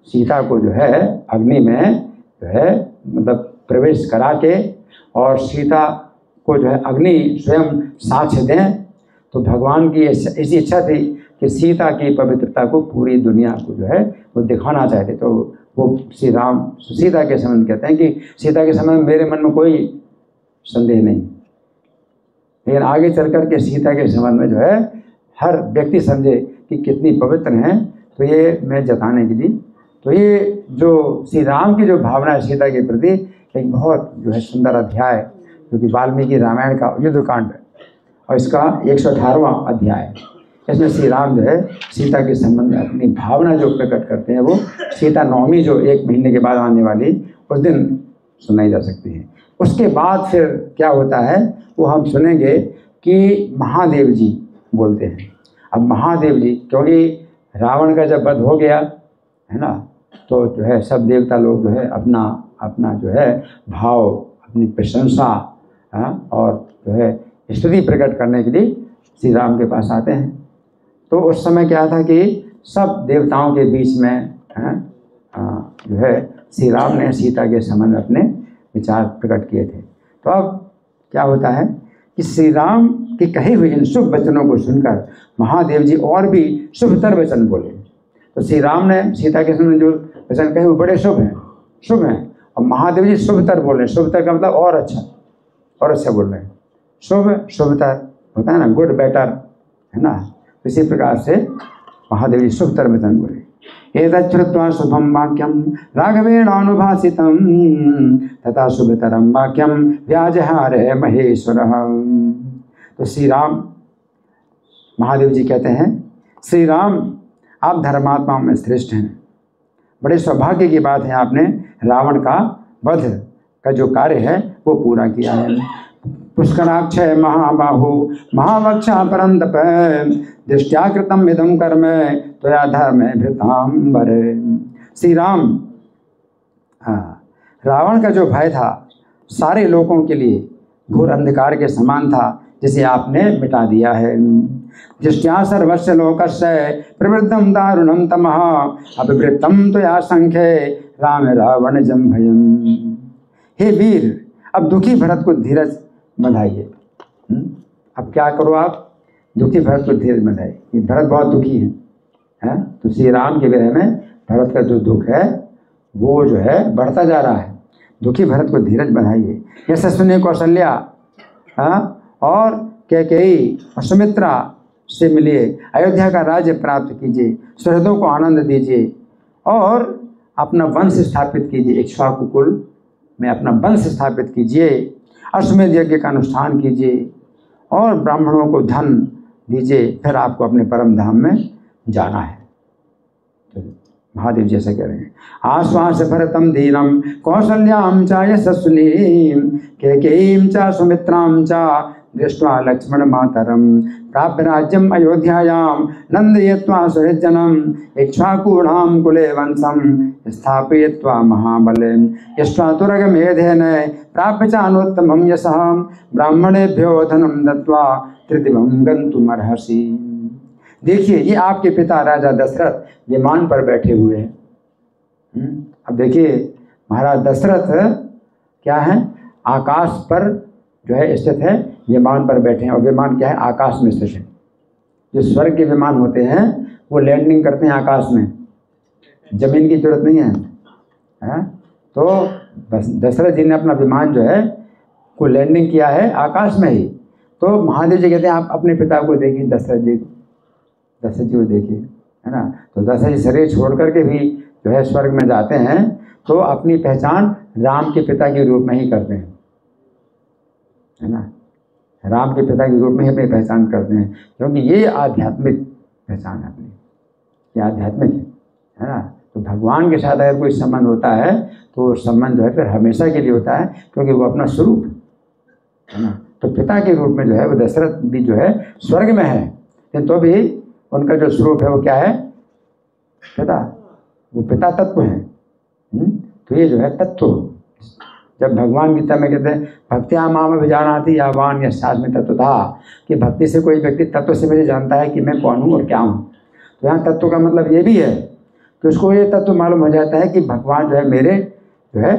सीता को जो है अग्नि में जो है मतलब प्रवेश करा के और सीता को जो है अग्नि स्वयं साक्ष्य दें। तो भगवान की ऐसी इच्छा थी कि सीता की पवित्रता को पूरी दुनिया को जो है वो दिखाना चाहते। तो वो श्री राम सीता के संबंध कहते हैं कि सीता के संबंध में मेरे मन में कोई संदेह नहीं, लेकिन आगे चल कर के सीता के संबंध में जो है हर व्यक्ति समझे कि कितनी पवित्र हैं। तो ये मैं जताने के लिए, तो ये जो श्री राम की जो भावना है सीता के प्रति एक बहुत जो है सुंदर अध्याय, क्योंकि वाल्मीकि रामायण का युद्धकांड और इसका 118वां अध्याय है। इसमें श्री राम जो है सीता के संबंध में अपनी भावना जो प्रकट करते हैं वो सीता नवमी जो 1 महीने के बाद आने वाली उस दिन सुनाई जा सकती है। उसके बाद फिर क्या होता है वो हम सुनेंगे कि महादेव जी बोलते हैं। अब महादेव जी, क्योंकि रावण का जब वध हो गया है ना, तो जो है सब देवता लोग जो है अपना जो है भाव, अपनी प्रशंसा और जो है स्तुति प्रकट करने के लिए श्री राम के पास आते हैं। तो उस समय क्या था कि सब देवताओं के बीच में जो है श्री राम ने सीता के संबंध में अपने विचार प्रकट किए थे। तो अब क्या होता है कि श्री राम की कही हुई इन शुभ वचनों को सुनकर महादेव जी और भी शुभतर वचन बोले। तो श्री राम ने सीता के संबंध जो वचन कहे वो बड़े शुभ हैं और महादेव जी शुभतर बोल रहे हैं। शुभतर का मतलब और अच्छा बोल रहे हैं। शुभतर होता है ना, गुड बेटर, है ना। इसी प्रकार से महादेव जी शुभतर वचन बोले। एतत् श्रुत्वा शुभम वाक्यम राघवेणानुभासितं तथा शुभतरम वाक्यम व्याजहारे महेश्वरः। तो श्री राम, महादेव जी कहते हैं, श्री राम आप धर्मात्माओं में श्रेष्ठ हैं। बड़े सौभाग्य की बात है, आपने रावण का वध का जो कार्य है वो पूरा किया है। पुष्कराक्षय महाबाहु महावक्षा परंतप दृष्टया कृतम इदं कर्म त्वया धर्मे भृतांबर। श्री राम, रावण का जो भय था सारे लोगों के लिए घोर अंधकार के समान था, जिसे आपने मिटा दिया है। दृष्टया सर्वस्य लोकस्य प्रवृद्धं दारुणं तमः अभिवृत्तं त्वया संख्ये राम रावणजं भयम्। हे वीर, अब दुखी भरत को धीरज बंधाइए। अब क्या करो आप, दुखी भरत को धीरज बनाए। ये भरत बहुत दुखी है, तो श्री राम के विरह में भरत का जो दुख है वो जो है बढ़ता जा रहा है। दुखी भरत को धीरज बनाइए। यह सुने कौशल्या और कैकेयी और सुमित्रा से मिलिए, अयोध्या का राज्य प्राप्त कीजिए, सुहृदों को आनंद दीजिए और अपना वंश स्थापित कीजिए। इक्ष्वाकु कुल में अपना वंश स्थापित कीजिए, अश्वमेध यज्ञ का अनुष्ठान कीजिए और ब्राह्मणों को धन दीजिए, फिर आपको अपने परम धाम में जाना है। तो महादेव जैसा कह रहे हैं, आश्वास भरतम धीरम कौशल्याम च यशस्विनीं कैकेयीं च सुमित्रां च दृष्ट्वा लक्ष्मण मातरम प्राप्य राज्यम अयोध्यायां नंदयित्वा सुहृज्जनम इक्ष्वाकूणां कुले वंशम स्थापयित्वा महाबले यष्ट्वा तुरगमेधेन प्राप्य च अनुत्तमं यशः ब्राह्मणेभ्यो धनं दत्त्वा तृतीयं गन्तुमर्हसि। देखिए, ये आपके पिता राजा दशरथ विमान पर बैठे हुए हैं। अब देखिए, महाराज दशरथ क्या है, आकाश पर जो है स्थित है, विमान पर बैठे हैं। और विमान क्या है, आकाश में स्थित है। जो स्वर्ग के विमान होते हैं वो लैंडिंग करते हैं आकाश में, जमीन की जरूरत नहीं है। तो बस दशरथ जी ने अपना विमान जो है को लैंडिंग किया है आकाश में ही। तो महादेव जी कहते हैं आप अपने पिता को देखिए, दशरथ जी को देखिए, है ना। तो दशरथ जी शरीर छोड़ करके भी जो है स्वर्ग में जाते हैं, तो अपनी पहचान राम के पिता के रूप में ही करते हैं, है ना। राम के पिता के रूप में ही अपनी पहचान करते हैं, क्योंकि ये आध्यात्मिक पहचान है अपनी, ये आध्यात्मिक है ना। तो भगवान के साथ अगर कोई संबंध होता है तो वो संबंध जो है फिर हमेशा के लिए होता है, क्योंकि वो अपना स्वरूप है ना। तो पिता के रूप में जो है वो दशरथ भी जो है स्वर्ग में है, लेकिन तो भी उनका जो स्वरूप है वो क्या है, पिता, वो पिता तत्व है। तो ये जो है तत्व, जब भगवान गीता में कहते हैं भक्त्या माम अभिजानाति यावान यस्यास्मि तत्वतः, कि भक्ति से कोई व्यक्ति तत्व से मुझे जानता है कि मैं कौन हूँ और क्या हूँ। तो यहाँ तत्व का मतलब ये भी है कि उसको ये तत्व मालूम हो जाता है कि भगवान जो है मेरे जो है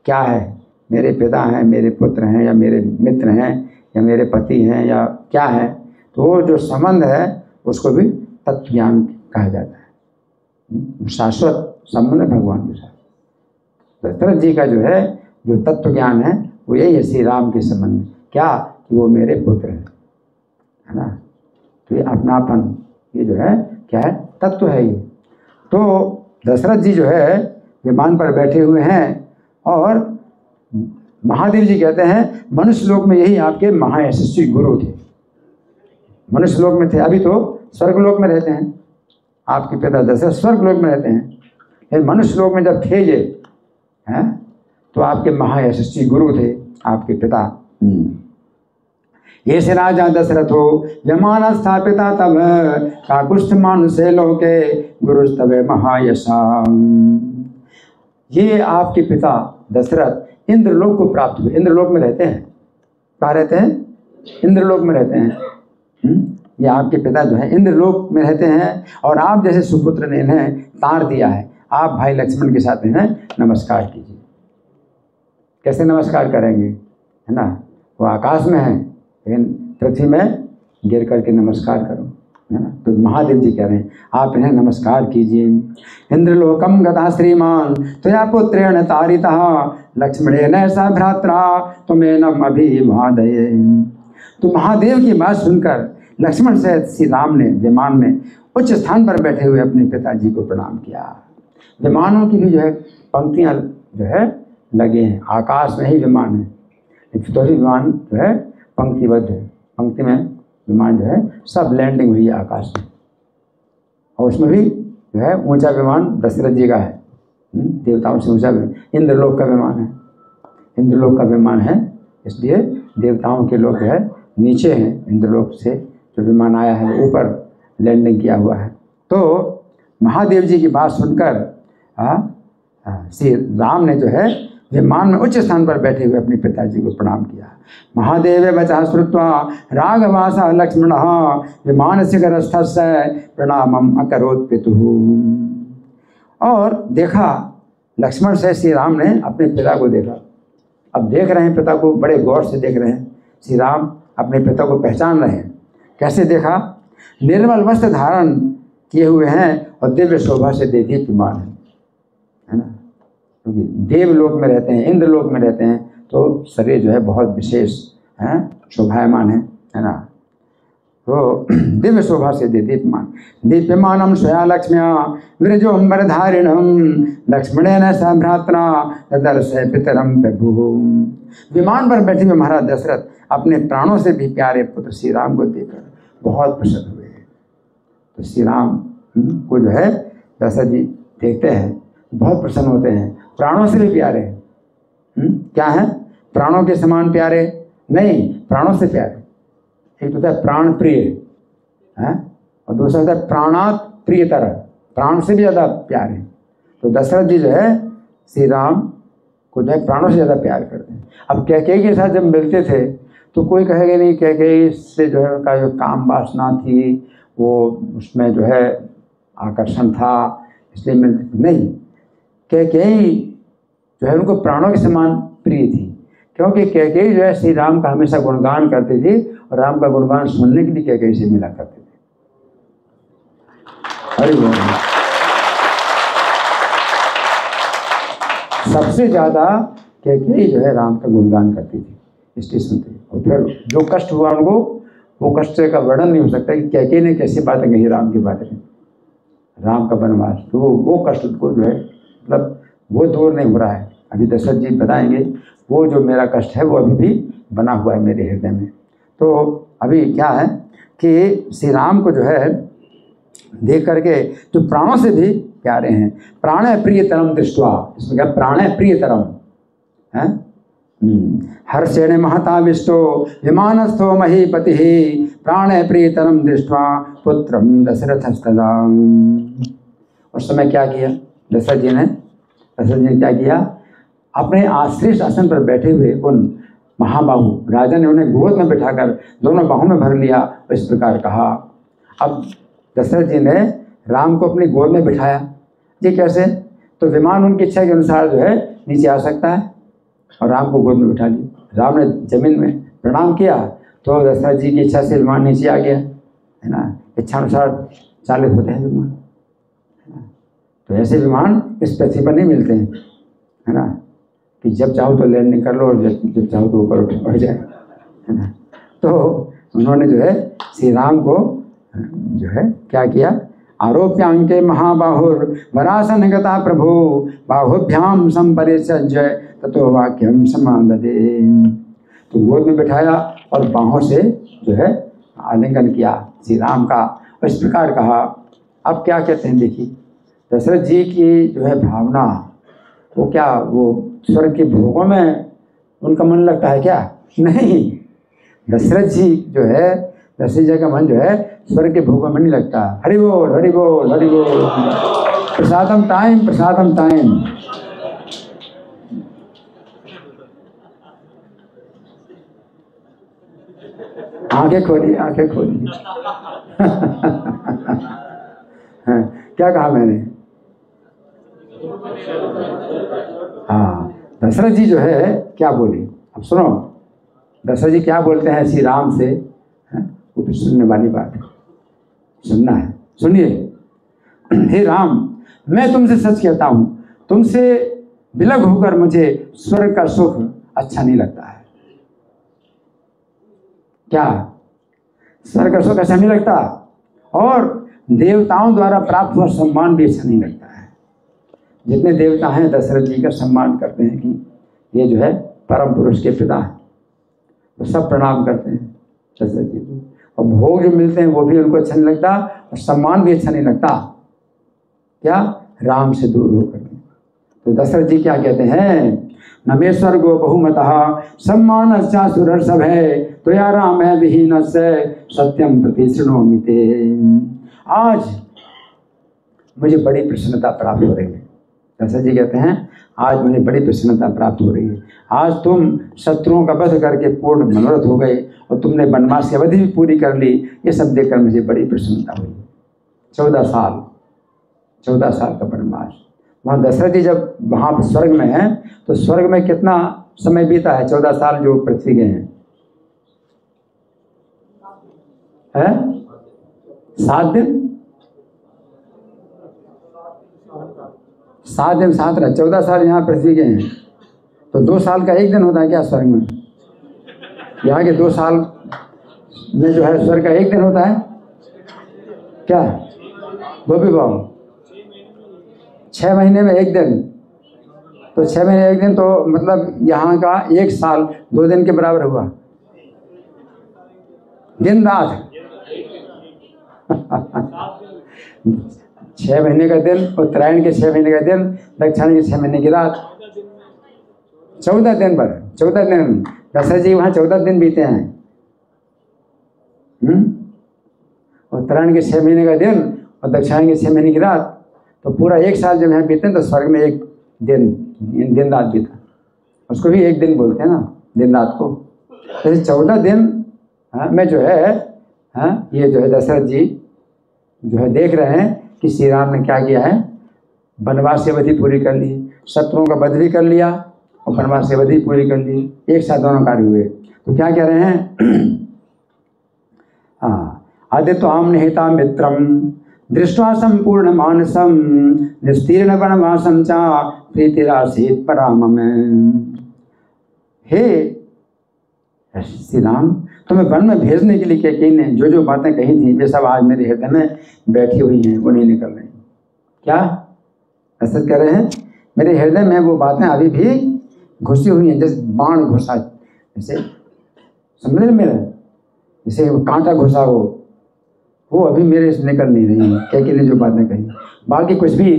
क्या है, मेरे पिता हैं, मेरे पुत्र हैं, या मेरे मित्र हैं, या मेरे पति हैं, या क्या है। तो वो जो संबंध है उसको भी तत्व ज्ञान कहा जाता है, शाश्वत संबंध है भगवान के साथ। दशरथ जी का जो है जो तत्व ज्ञान है वो यही है श्री राम के संबंध में, क्या कि वो मेरे पुत्र हैं, है ना। तो ये अपनापन, ये जो है क्या है, तत्व है ये। तो दशरथ जी जो है विमान पर बैठे हुए हैं और महादेव जी कहते हैं मनुष्य लोक में यही आपके महायशस्वी गुरु थे। मनुष्य लोक में थे, अभी तो स्वर्गलोक में रहते हैं, आपके पिता दशरथ स्वर्गलोक में रहते हैं, लेकिन मनुष्य लोक में जब थे ये हैं तो आपके महायशस्वी गुरु थे आपके पिता। ये से राजा दशरथो विमान स्थापिता तब काकुष्ठ मानुषे लोके गुरुस्तवे महायशा। ये आपके पिता दशरथ इंद्रलोक को प्राप्त हुए, इंद्रलोक में रहते हैं। कहाँ रहते हैं, इंद्रलोक में रहते हैं। ये आपके पिता जो है इंद्रलोक में रहते हैं, और आप जैसे सुपुत्र ने इन्हें तार दिया है। आप भाई लक्ष्मण के साथ इन्हें नमस्कार कीजिए। कैसे नमस्कार करेंगे, है ना, वो आकाश में है, लेकिन पृथ्वी में गिर करके नमस्कार करो, है ना। तो महादेव जी कह रहे हैं आप इन्हें नमस्कार कीजिए। इंद्रलोकम गता श्रीमान त्वया पुत्रेण तारितः लक्ष्मणेन स भ्रात्रा त्वमेनम अभिवादये। तो महादेव की बात सुनकर लक्ष्मण सहित श्री राम ने विमान में उच्च स्थान पर बैठे हुए अपने पिताजी को प्रणाम किया। विमानों की भी जो है पंक्तियाँ जो है लगे हैं, आकाश में ही विमान है, तो ही विमान जो है पंक्तिबद्ध है, पंक्ति में विमान जो है सब लैंडिंग हुई है आकाश में। और उसमें भी जो है ऊंचा विमान दशरथ जी का है, देवताओं से ऊंचा इंद्रलोक का विमान है। इंद्रलोक का विमान है इसलिए देवताओं के लोग जो है नीचे हैं, इंद्रलोक से जो विमान आया है वो ऊपर लैंडिंग किया हुआ है। तो महादेव जी की बात सुनकर श्री राम ने जो है विमान में उच्च स्थान पर बैठे हुए अपने पिताजी को प्रणाम किया। महादेव वचः श्रुत्वा राघवासः लक्ष्मणः विमान शिखरस्थस्य प्रणामम् अकरोत् पितुः। और देखा लक्ष्मण से श्री राम ने अपने पिता को देखा। अब देख रहे हैं पिता को, बड़े गौर से देख रहे हैं। श्री राम अपने पिता को पहचान रहे हैं। कैसे देखा? निर्मल वस्त्र धारण किए हुए हैं और दिव्य शोभा से दीप्यमान है ना, क्योंकि देवलोक में रहते हैं, इंद्रलोक में रहते हैं, तो शरीर जो है बहुत विशेष है, शोभायमान है ना। तो दिव्य शोभा से दीप्यमानम स्वया लक्ष्म्या विरजोम्बरधारिणम लक्ष्मणेन सह भ्रात्रा ददर्शय पितरम प्रभु। विमान पर बैठे हुए महाराज दशरथ अपने प्राणों से भी प्यारे पुत्र श्री राम को देखकर बहुत प्रसन्न हुए। तो श्री राम को जो है दशरथ जी देखते हैं, बहुत प्रसन्न होते हैं, प्राणों से भी प्यारे। क्या है? प्राणों के समान प्यारे नहीं, प्राणों से प्यारे। एक होता है प्राण प्रिय है और दूसरा होता है प्राणात प्रियतर, प्राण से भी ज़्यादा प्यार है। तो दशरथ जी जो है श्री राम को जो है प्राणों से ज़्यादा प्यार करते हैं। अब कैकेयी के साथ जब मिलते थे तो कोई कहेगा नहीं कैकेयी से जो है उनका जो काम वासना थी वो उसमें जो है आकर्षण था इसलिए मिलते नहीं। कैकेयी जो है उनको प्राणों के समान प्रिय थी, क्योंकि कैकेयी जो है श्री राम का हमेशा गुणगान करती थी और राम का गुणगान सुनने के लिए कैकेयी से मिला करते थे। हरि बोल। सबसे ज़्यादा कैकेयी जो है राम का गुणगान करती थी, इसलिए सुनते। और फिर जो कष्ट हुआ उनको, वो कष्ट का वर्णन नहीं हो सकता कि कैकेयी ने कैसी बातें कही राम के बारे में, राम का वनवास, तो वो कष्ट को जो है मतलब वो दूर नहीं हो रहा है। अभी दशरथ जी बताएंगे वो जो मेरा कष्ट है वो अभी भी बना हुआ है मेरे हृदय में। तो अभी क्या है कि श्री राम को जो है देख करके जो प्राणों से भी प्यारे हैं, प्राण प्रियतरम दृष्टवा, इसमें क्या प्राण प्रियतरम है। हर्षेण महताविष्टो विमानस्थो महीपति प्राण प्रियतरम दृष्टवा पुत्रम दशरथस्तदा। उस समय क्या किया दशरथ जी ने? दशरथ जी ने क्या किया? अपने आश्रित आसन पर बैठे हुए उन महाबाहु राजा ने उन्हें गोद में बिठाकर दोनों बाहों में भर लिया और इस प्रकार कहा। अब दशरथ जी ने राम को अपनी गोद में बिठाया। ये कैसे? तो विमान उनकी इच्छा के अनुसार जो है नीचे आ सकता है और राम को गोद में बिठा लिया। राम ने जमीन में प्रणाम किया तो दशरथ जी की इच्छा से विमान नीचे आ गया, है ना। इच्छा अनुसार चालित होते हैं विमान, है ना। तो ऐसे विमान इस पृथ्वी पर नहीं मिलते हैं, है ना, कि जब चाहो तो लैंडिंग कर लो और जब चाहो तो ऊपर उठ बढ़ जाए, है ना। तो उन्होंने जो है श्री राम को जो है क्या किया? आरोप्यांके महाबाहुर वरासन गता प्रभु बाहुभ्याम संपरिसज्य ततो वाक्यम समाददे। तो गोद में बिठाया और बाहों से जो है आलिंगन किया श्री राम का, और इस प्रकार कहा। अब क्या कहते हैं देखिए, दशरथ जी की जो है भावना वो क्या, वो स्वर्ग के भोगों में उनका मन लगता है क्या? नहीं, दशरथ जी जो है, दशरथ जी का मन जो है स्वर्ग के भोगों में नहीं लगता। हरि बोल हरि बोल हरि बोल। प्रसादम टाइम, प्रसादम टाइम। आंखें खोलिए, आंखें खोलिए। क्या कहा मैंने? हाँ, दशरथ जी जो है क्या बोले, अब सुनो दशरथ जी क्या बोलते हैं श्री राम से, वो भी सुनने वाली बात है, सुनना है। सुनिए। हे राम, मैं तुमसे सच कहता हूँ, तुमसे विलग होकर मुझे स्वर्ग का सुख अच्छा नहीं लगता है। क्या? स्वर्ग का सुख अच्छा नहीं लगता, और देवताओं द्वारा प्राप्त हुआ सम्मान भी अच्छा नहीं लगता है। जितने देवता हैं दशरथ जी का सम्मान करते हैं कि ये जो है परम पुरुष के पिता हैं, तो सब प्रणाम करते हैं दशरथ जी को, और भोग जो मिलते हैं वो भी उनको अच्छा नहीं लगता और सम्मान भी अच्छा नहीं लगता। क्या? राम से दूर होकर। तो दशरथ जी क्या कहते हैं? नमेश्वर गो बहुमतः सम्मान सुरर सब है तो या राम है विहीन से सत्यम प्रति शृणोमि ते। आज मुझे बड़ी प्रसन्नता प्राप्त हो रही है। दशरथ जी कहते हैं आज मुझे बड़ी प्रसन्नता प्राप्त हो रही है। आज तुम शत्रुओं का वध करके पूर्ण मनोरथ हो गए और तुमने वनवास की अवधि भी पूरी कर ली। ये सब देखकर मुझे बड़ी प्रसन्नता हुई। 14 साल का वनवास। वहाँ दशरथ जी जब वहाँ स्वर्ग में हैं तो स्वर्ग में कितना समय बीता है? 14 साल जो पृथ्वी गए हैं, है 7 दिन, 7 दिन 7 रात, 14 साल यहाँ पृथ्वी के हैं। तो 2 साल का 1 दिन होता है क्या स्वर्ग में? यहाँ के 2 साल में जो है स्वर्ग का 1 दिन होता है क्या? गोपी बाबू 6 महीने में 1 दिन, तो 6 महीने 1 दिन, तो मतलब यहाँ का 1 साल 2 दिन के बराबर हुआ, दिन रात 6 महीने का दिन, उत्तरायण के 6 महीने का दिन, दक्षिण के 6 महीने की रात, 14 दिन पर 14 दिन दशरथ जी वहाँ 14 दिन बीते हैं। उत्तरायण के 6 महीने का दिन और दक्षिण के 6 महीने की रात, तो पूरा 1 साल जब यहाँ बीते हैं तो स्वर्ग में 1 दिन रात बीता, उसको भी 1 दिन बोलते हैं ना, दिन रात को। जैसे 14 दिन में जो है ये जो है दशरथ जी जो है देख रहे हैं कि श्री राम ने क्या किया है, वनवास की अवधि पूरी कर ली, शत्रुओं का वध भी कर लिया और वनवास की अवधि पूरी कर ली, एक साथ दोनों कार्य हुए। तो क्या कह रहे हैं? आदित्य आम निहिता मित्रम दृष्ट्वा संपूर्ण मानसम निस्तीर्ण वनवासम चा प्रीतिरासीत पराम में। हे श्री राम, तुम्हें वन में भेजने के लिए कैकेयी ने जो जो बातें कही थी वे सब आज मेरे हृदय में बैठी हुई हैं, वो नहीं निकल रही। क्या ऐसा कह रहे हैं? मेरे हृदय में वो बातें अभी भी घुसी हुई हैं, जैसे बाण घुसा, जैसे समझ रहे मेरे, जैसे कांटा घुसा हो, वो अभी मेरे से निकल नहीं रही है कैकेयी ने जो बातें कही। बाकी कुछ भी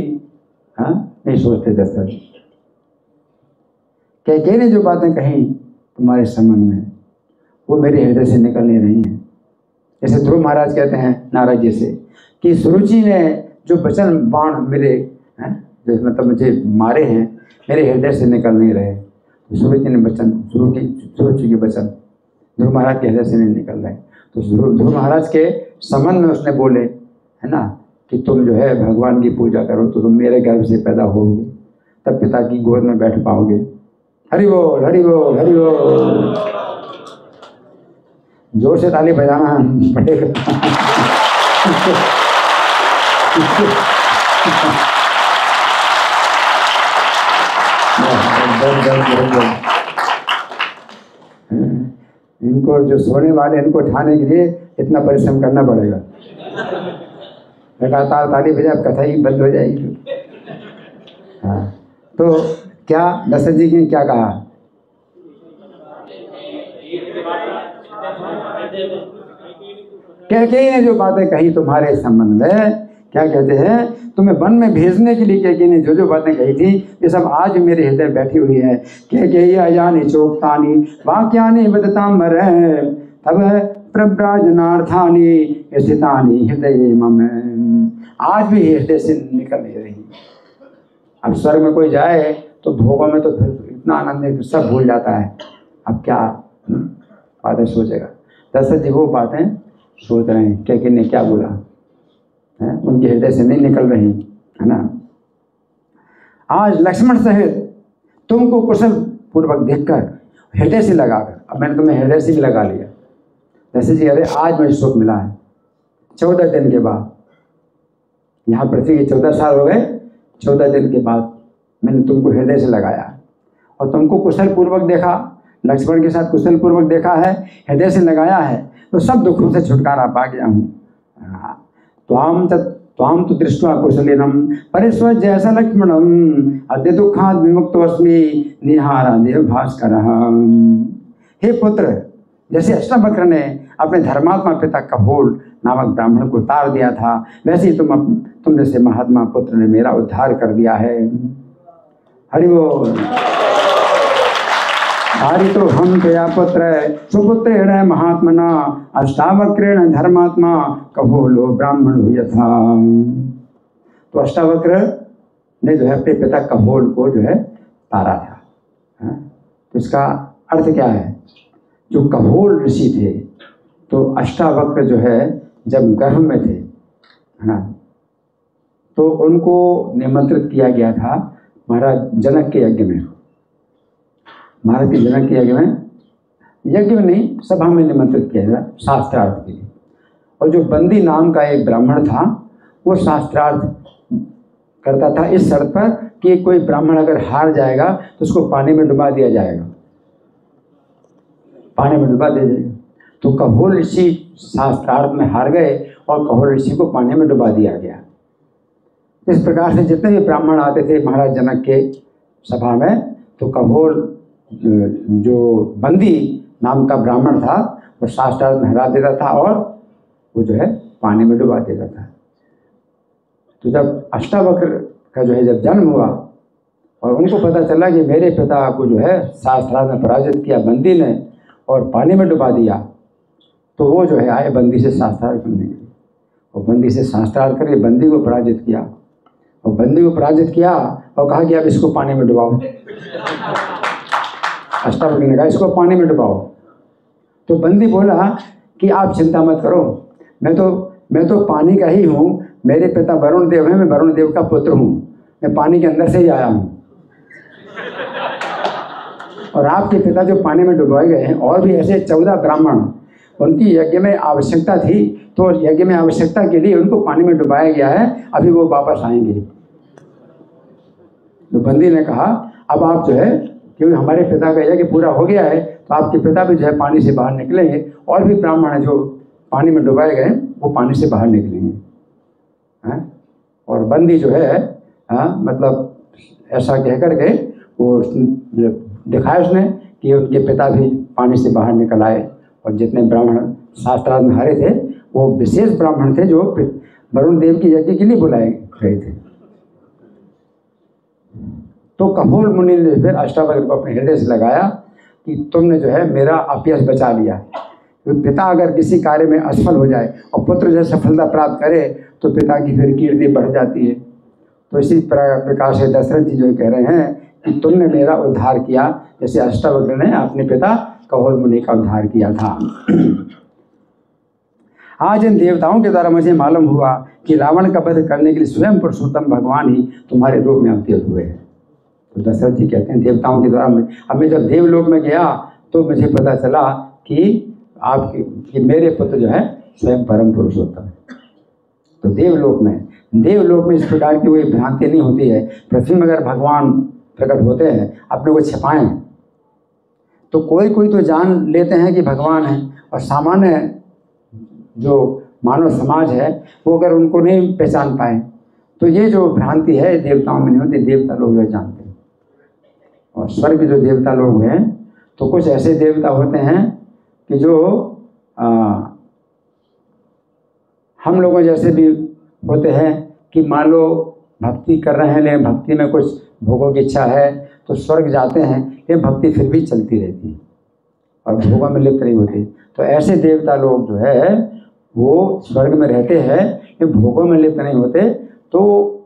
नहीं सोचते दशरथ। कैकेयी ने जो बातें कही तुम्हारे संबंध में वो मेरे हृदय से निकल नहीं रही हैं। जैसे ध्रुव महाराज कहते हैं नारद जी से कि सुरुचि ने जो वचन बाण मेरे मतलब मुझे मारे हैं, मेरे हृदय से निकल नहीं रहे। तो सुरुचि ने वचन, सुरुचि के वचन ध्रुव महाराज के हृदय से नहीं निकल रहे। तो ध्रुव महाराज के संबंध में उसने बोले है ना कि तुम जो है भगवान की पूजा करो तो तुम मेरे गर्भ से पैदा होगे, तब पिता की गोद में बैठ पाओगे। हरि बोल हरि बोल हरि बोल। जोर से ताली बजाना पड़ेगा। इनको जो सोने वाले इनको उठाने के लिए इतना परिश्रम करना पड़ेगा। लगातार ताली बजा, कथा ही बंद हो जाएगी। हाँ, तो क्या दशरथ जी ने क्या कहा? कैकेयी ने जो बातें कही तुम्हारे संबंध में, क्या कहते हैं, तुम्हें वन में भेजने के लिए कैकेयी ने जो जो बातें कही थी ये सब आज मेरे हृदय बैठी हुई है। कैकेयी अजानि चोक्तानि वाक्यानि वदताम्बर तब प्रव्रजनार्थानि स्थितानि हृदये मम। आज भी हृदय से निकल नहीं रही। अब स्वर्ग में कोई जाए तो भोगों में तो इतना आनंद है कि सब भूल जाता है। अब क्या बातें सोचेगा? दशरथ जी वो बातें सोच रहे हैं कैकेयी ने क्या बोला है, उनके हृदय से नहीं निकल रही है ना। आज लक्ष्मण सहित तुमको कुशल पूर्वक देखकर हृदय से लगाकर, अब मैंने तुम्हें हृदय से भी लगा लिया। दशरथ जी अरे आज मुझे सुख मिला है 14 दिन के बाद। यहाँ पृथ्वी के 14 साल हो गए, 14 दिन के बाद मैंने तुमको हृदय से लगाया और तुमको कुशल पूर्वक देखा, लक्ष्मण के साथ कुशल पूर्वक देखा है, हृदय से लगाया है, तो सब दुखों से छुटकारा पा गया हूँ। त्वाम तो दृष्ट्वा कुशलिनम परिस्व जैसा लक्ष्मणम अद्य दुखाद विमुक्तोऽस्मि निहारा देव भास्कर। हे पुत्र, जैसे अष्टावक्र ने अपने धर्मात्मा पिता कहोल नामक ब्राह्मण को उतार दिया था, वैसे ही तुम जैसे महात्मा पुत्र ने मेरा उद्धार कर दिया है। हरि बोल। तो हम तया पुत्र सुपुत्रेण महात्मना अष्टावक्रेण धर्मात्मा कहोलो ब्राह्मण हुआ था। तो अष्टावक्र ने जो है अपने पिता कहोल को जो है तारा था। तो इसका अर्थ क्या है? जो कहोल ऋषि थे तो अष्टावक्र जो है जब गर्भ में थे है ना, तो उनको निमंत्रित किया गया था महाराज जनक के यज्ञ में। महाराज के जनक के यज्ञ में नहीं, सभा में निमंत्रित किया था शास्त्रार्थ के लिए। और जो बंदी नाम का एक ब्राह्मण था वो शास्त्रार्थ करता था इस शर्त पर कि कोई ब्राह्मण अगर हार जाएगा तो उसको पानी में डुबा दिया जाएगा, पानी में डुबा दिया जाएगा। तो कहोल ऋषि शास्त्रार्थ में हार गए और कहोल ऋषि को पानी में डुबा दिया गया। इस प्रकार से जितने भी ब्राह्मण आते थे महाराज जनक के सभा में, तो कहोल जो बंदी नाम का ब्राह्मण था वो शास्त्रार्थ में हरा देता था और वो जो है पानी में डुबा देता था। तो जब अष्टावक्र का जो है जब जन्म हुआ और उनको पता चला कि मेरे पिता को जो है शास्त्रार्थ में पराजित किया बंदी ने और पानी में डुबा दिया, तो वो जो है आए बंदी से शास्त्रार्थ करने के लिए। और बंदी से शास्त्रार्थ करके बंदी को पराजित किया और बंदी को पराजित किया और कहा कि अब इसको पानी में डुबाओ। अष्टावक्र ने कहा इसको पानी में डुबाओ। तो बंदी बोला कि आप चिंता मत करो, मैं तो पानी का ही हूँ, मेरे पिता वरुण देव हैं, मैं वरुण देव का पुत्र हूँ, मैं पानी के अंदर से ही आया हूँ। और आपके पिता जो पानी में डुबाए गए हैं और भी ऐसे 14 ब्राह्मण, उनकी यज्ञ में आवश्यकता थी, तो यज्ञ में आवश्यकता के लिए उनको पानी में डुबाया गया है, अभी वो वापस आएंगे। तो बंदी ने कहा अब आप जो है, क्योंकि हमारे पिता का यज्ञ पूरा हो गया है, तो आपके पिता भी जो है पानी से बाहर निकलेंगे और भी ब्राह्मण हैं जो पानी में डुबाए गए वो पानी से बाहर निकलेंगे। और बंदी जो है मतलब ऐसा कह करके वो दिखाया उसने कि उनके पिता भी पानी से बाहर निकल आए और जितने ब्राह्मण शास्त्रार्थ में हारे थे वो विशेष ब्राह्मण थे जो वरुण देव की यज्ञ के लिए बुलाए गए थे। तो कहोल मुनि ने फिर अष्टावक्र को अपने हृदय से लगाया कि तुमने जो है मेरा अपयश बचा लिया। पिता अगर किसी कार्य में असफल हो जाए और पुत्र जो सफलता प्राप्त करे तो पिता की फिर कीर्ति बढ़ जाती है। तो इसी प्रकार से दशरथ जी जो कह रहे हैं कि तुमने मेरा उद्धार किया, जैसे अष्टावक्र ने अपने पिता कहोल मुनि का उद्धार किया था। आज इन देवताओं के द्वारा मुझे मालूम हुआ कि रावण का वध करने के लिए स्वयं पुरुषोत्तम भगवान ही तुम्हारे रूप में अवतीर्ण हुए हैं। तो दशरथ जी कहते हैं देवताओं के द्वारा अब मैं जब देवलोक में गया तो मुझे पता चला कि मेरे पुत्र जो है स्वयं परम पुरुषोत्तम है। तो देवलोक में इस प्रकार की कोई भ्रांति नहीं होती है। पृथ्वी में अगर भगवान प्रकट होते हैं अपने को छिपाएं तो कोई तो जान लेते हैं कि भगवान है, और सामान्य जो मानव समाज है वो अगर उनको नहीं पहचान पाए तो ये जो भ्रांति है देवताओं में नहीं होती, देवता लोग जो जानते हैं। और स्वर्ग जो देवता लोग हैं तो कुछ ऐसे देवता होते हैं कि जो हम लोगों जैसे भी होते हैं कि मान लो भक्ति कर रहे हैं लेकिन भक्ति में कुछ भोगों की इच्छा है तो स्वर्ग जाते हैं, लेकिन भक्ति फिर भी चलती रहती है और भोगों में लिप्त नहीं होती। तो ऐसे देवता लोग जो है वो स्वर्ग में रहते हैं लेकिन भोगों में लिप्त नहीं होते। तो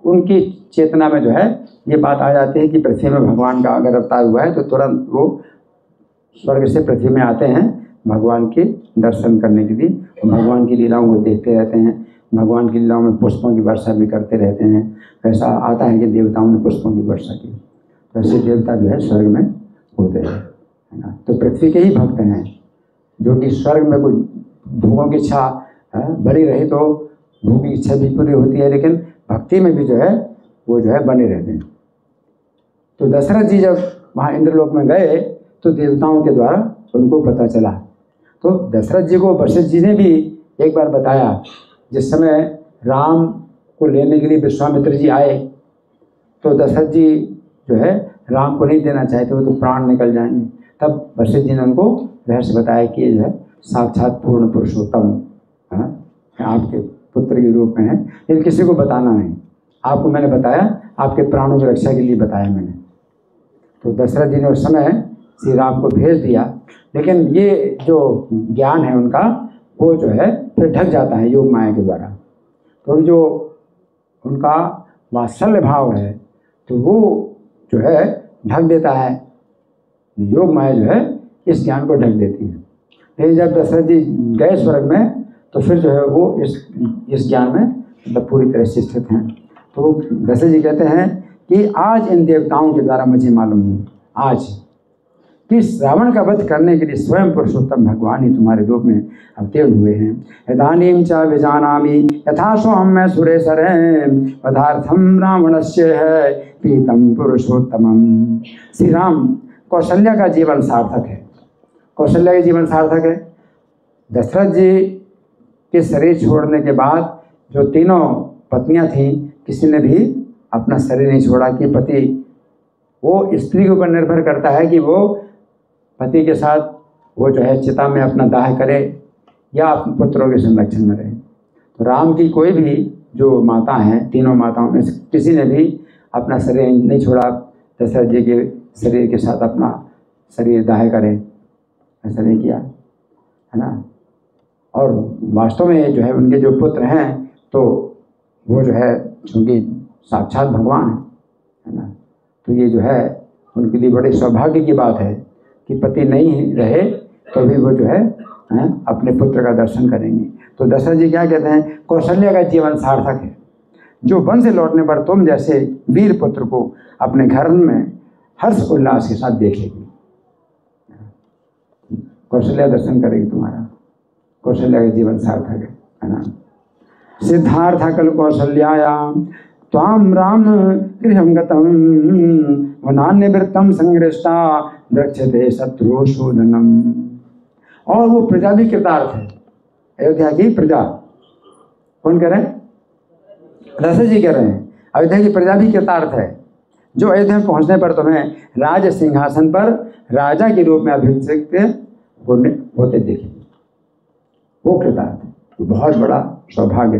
उनकी चेतना में जो है ये बात आ जाती है कि पृथ्वी में भगवान का अगर अवतार हुआ है तो तुरंत वो स्वर्ग से पृथ्वी में आते हैं भगवान के दर्शन करने के लिए, भगवान की लीलाओं को देखते रहते हैं, भगवान की लीलाओं में पुष्पों की वर्षा भी करते रहते हैं। ऐसा आता है कि देवताओं ने पुष्पों की वर्षा की, तो ऐसे देवता जो है स्वर्ग में होते हैं, है ना। तो पृथ्वी के ही भक्त हैं जो कि स्वर्ग में कोई भोगों की इच्छा बड़ी रही तो भोग की इच्छा भी पूरी होती है, लेकिन भक्ति में भी जो है वो जो है बने रहते हैं। तो दशरथ जी जब वहाँ इंद्रलोक में गए तो देवताओं के द्वारा उनको पता चला। तो दशरथ जी को वशिष्ठ जी ने भी एक बार बताया, जिस समय राम को लेने के लिए विश्वामित्र जी आए तो दशरथ जी जो है राम को नहीं देना चाहते, वो तो प्राण निकल जाएंगे। तब वशिष्ठ जी ने उनको रहस्य बताया कि ये जो है साक्षात पूर्ण पुरुषोत्तम आपके पुत्र के रूप में है, लेकिन किसी को बताना नहीं, आपको मैंने बताया, आपके प्राणों की रक्षा के लिए बताया मैंने। तो दशरथ जी ने उस समय श्री राम को भेज दिया, लेकिन ये जो ज्ञान है उनका वो जो है फिर ढक जाता है योग माया के द्वारा। तो जो उनका वात्सल्य भाव है तो वो जो है ढक देता है, योग माया जो है इस ज्ञान को ढक देती है। लेकिन जब दशरथ जी गए स्वर्ग में तो फिर जो है वो इस ज्ञान में मतलब पूरी तरह से स्थित हैं। तो दशरथ जी कहते हैं कि आज इन देवताओं के द्वारा मुझे मालूम है आज कि इस रावण का वध करने के लिए स्वयं पुरुषोत्तम भगवान ही तुम्हारे रूप में अवतीर्ण हुए हैं। इदानीं च विजानामि यथा स्वहं मैं सुरेशरे पदार्थम रावणस्य है पीतम पुरुषोत्तमम। श्री राम कौशल्या का जीवन सार्थक है। कौशल्या का जीवन सार्थक है। दशरथ जी के शरीर छोड़ने के बाद जो तीनों पत्नियां थीं, किसी ने भी अपना शरीर नहीं छोड़ा कि पति, वो स्त्री के ऊपर निर्भर करता है कि वो पति के साथ वो जो है चिता में अपना दाह करे या अपने पुत्रों के संरक्षण में रहे। तो राम की कोई भी जो माता हैं, तीनों माताओं में किसी ने भी अपना शरीर नहीं छोड़ा दशरथ जी के शरीर के साथ अपना शरीर दाह करे, ऐसा नहीं किया, है ना। और वास्तव में जो है उनके जो पुत्र हैं तो वो जो है चूँकि साक्षात भगवान है ना, तो ये जो है उनके लिए बड़े सौभाग्य की बात है कि पति नहीं रहे तो भी वो जो है अपने पुत्र का दर्शन करेंगे। तो दशरथ जी क्या कहते हैं, कौशल्या का जीवन सार्थक है जो वन से लौटने पर तुम जैसे वीर पुत्र को अपने घर में हर्ष उल्लास के साथ देखेगी। कौशल्या दर्शन करेगी तुम्हारा, कौशल्या का जीवन सार्थक है ना। सिद्धार्थ कल कौशल्यायां त्वां राम गृहं गतं वनान्यवृत्तं संगृष्टा द्रक्ष्यते शत्रुशोधनम। और वो प्रजा भी कृतार्थ है, अयोध्या की प्रजा। कौन कह रहे हैं? दशरथ जी कह रहे हैं अयोध्या की प्रजा भी कृतार्थ है जो अयोध्या में पहुंचने पर तुम्हें राज सिंहासन पर राजा के रूप में अभिषिक्त होते देखेंगे। वो कृतार्थ है, बहुत बड़ा सौभाग्य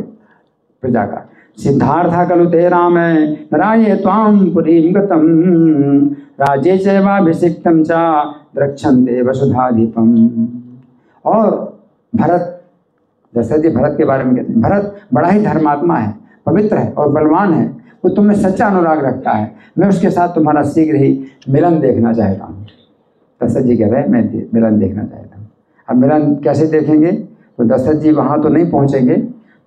प्रजा का। सिद्धार्था खलु ते राम राये त्वां पुरीं गतं राज्ये चैवाभिषिक्तं च द्रक्ष्यन्ते वसुधाधिपम्। और भरत, दशरथ जी भरत के बारे में कहते हैं, भरत बड़ा ही धर्मात्मा है, पवित्र है और बलवान है, वो तुम्हें सच्चा अनुराग रखता है, मैं उसके साथ तुम्हारा शीघ्र ही मिलन देखना चाहता हूँ। दशरथ जी कह रहे हैं मैं मिलन देखना चाहता हूँ। अब मिलन कैसे देखेंगे? तो दशरथ जी वहाँ तो नहीं पहुँचेंगे,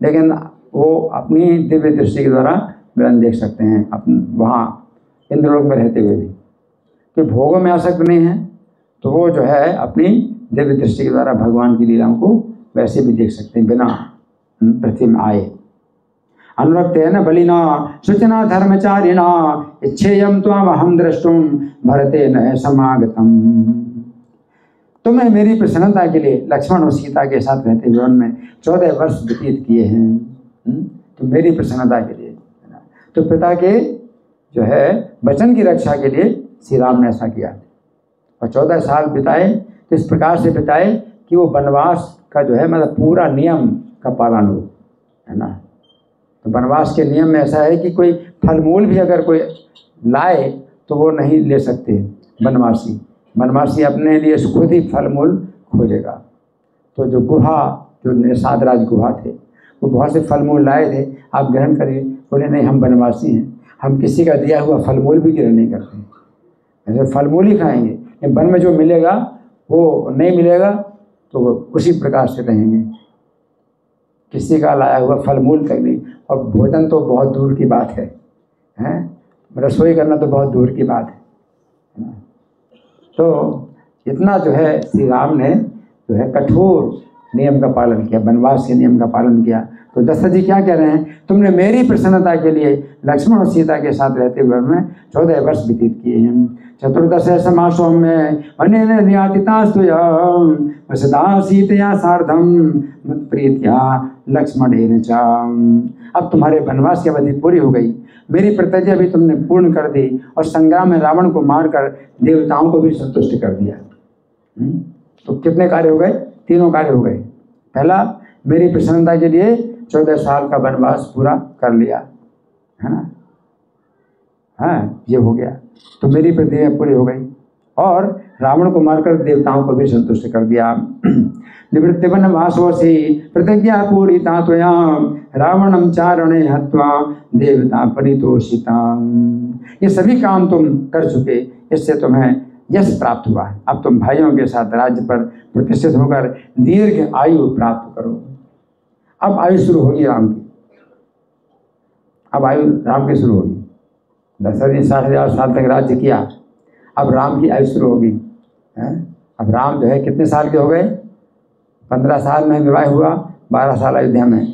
लेकिन वो अपनी दिव्य दृष्टि के द्वारा मिलन देख सकते हैं वहाँ इंद्रलोक में रहते हुए भी। कि भोगों में आसक्त नहीं है तो वो जो है अपनी दिव्य दृष्टि के द्वारा भगवान की लीलाओं को वैसे भी देख सकते हैं बिना पृथ्वी में आए। अनुरक्तेन बलिना शुचिना धर्मचारिणा इच्छेयं त्वामहं द्रष्टुं भरतेन समागतम्। तुम्हें मेरी प्रसन्नता के लिए लक्ष्मण और सीता के साथ रहते हुए उनमें 14 वर्ष व्यतीत किए हैं, तो मेरी प्रसन्नता के लिए। तो पिता के जो है वचन की रक्षा के लिए श्री राम ने ऐसा किया और 14 साल बिताए। तो इस प्रकार से बिताए कि वो वनवास का जो है मतलब पूरा नियम का पालन हो, है ना। तो वनवास के नियम में ऐसा है कि कोई फल मूल भी अगर कोई लाए तो वो नहीं ले सकते वनवासी। वनवासी अपने लिए खुद ही फल मूल खोजेगा। तो जो गुहा, जो निषाद राज गुहा थे, वो बहुत से फल मूल लाए थे, आप ग्रहण करिए। बोले नहीं हम वनवासी हैं, हम किसी का दिया हुआ फल मूल भी ग्रहण नहीं करते, ऐसे फल मूल ही खाएंगे। वन में जो मिलेगा वो नहीं मिलेगा तो वो उसी प्रकार से रहेंगे, किसी का लाया हुआ फल मूल तक नहीं। और भोजन तो बहुत दूर की बात है, रसोई करना तो बहुत दूर की बात है। तो इतना जो है श्री राम ने जो है कठोर नियम का पालन किया, वनवास के नियम का पालन किया। तो दशरथ जी क्या कह रहे हैं, तुमने मेरी प्रसन्नता के लिए लक्ष्मण और सीता के साथ रहते हुए में 14 वर्ष व्यतीत किए हैं। चतुर्दश समासों में वनेन नियातितास्तुयं वसुधा सीतया सार्धं मत्प्रीत्या लक्ष्मणेन च। अब तुम्हारे वनवास की अवधि पूरी हो गई, मेरी प्रतिज्ञा भी तुमने पूर्ण कर दी और संग्राम में रावण को मारकर देवताओं को भी संतुष्ट कर दिया। तो कितने कार्य हो गए? 3 कार्य हो गए। पहला, मेरी प्रसन्नता के लिए 14 साल का वनवास पूरा कर लिया, है ना। हाँ, ये हो गया। तो मेरी प्रतिज्ञा पूरी हो गई और रावण को मारकर देवताओं को भी संतुष्ट कर दिया। निवृत्ति वनवासोऽसि प्रतिज्ञा पूरिता त्वया रावणं चारणे हत्वा देवता परितोषिता। ये सभी काम तुम कर चुके, इससे तुम्हें यश प्राप्त हुआ है। अब तुम भाइयों के साथ राज्य पर प्रतिष्ठित होकर दीर्घ आयु प्राप्त करो। अब आयु शुरू होगी राम की, अब आयु राम की शुरू होगी। दशरथ ने 60,000 साल तक राज्य किया, अब राम की आयु शुरू होगी। हैं? अब राम जो है कितने साल के हो गए? 15 साल में विवाह हुआ, 12 साल अयोध्या में,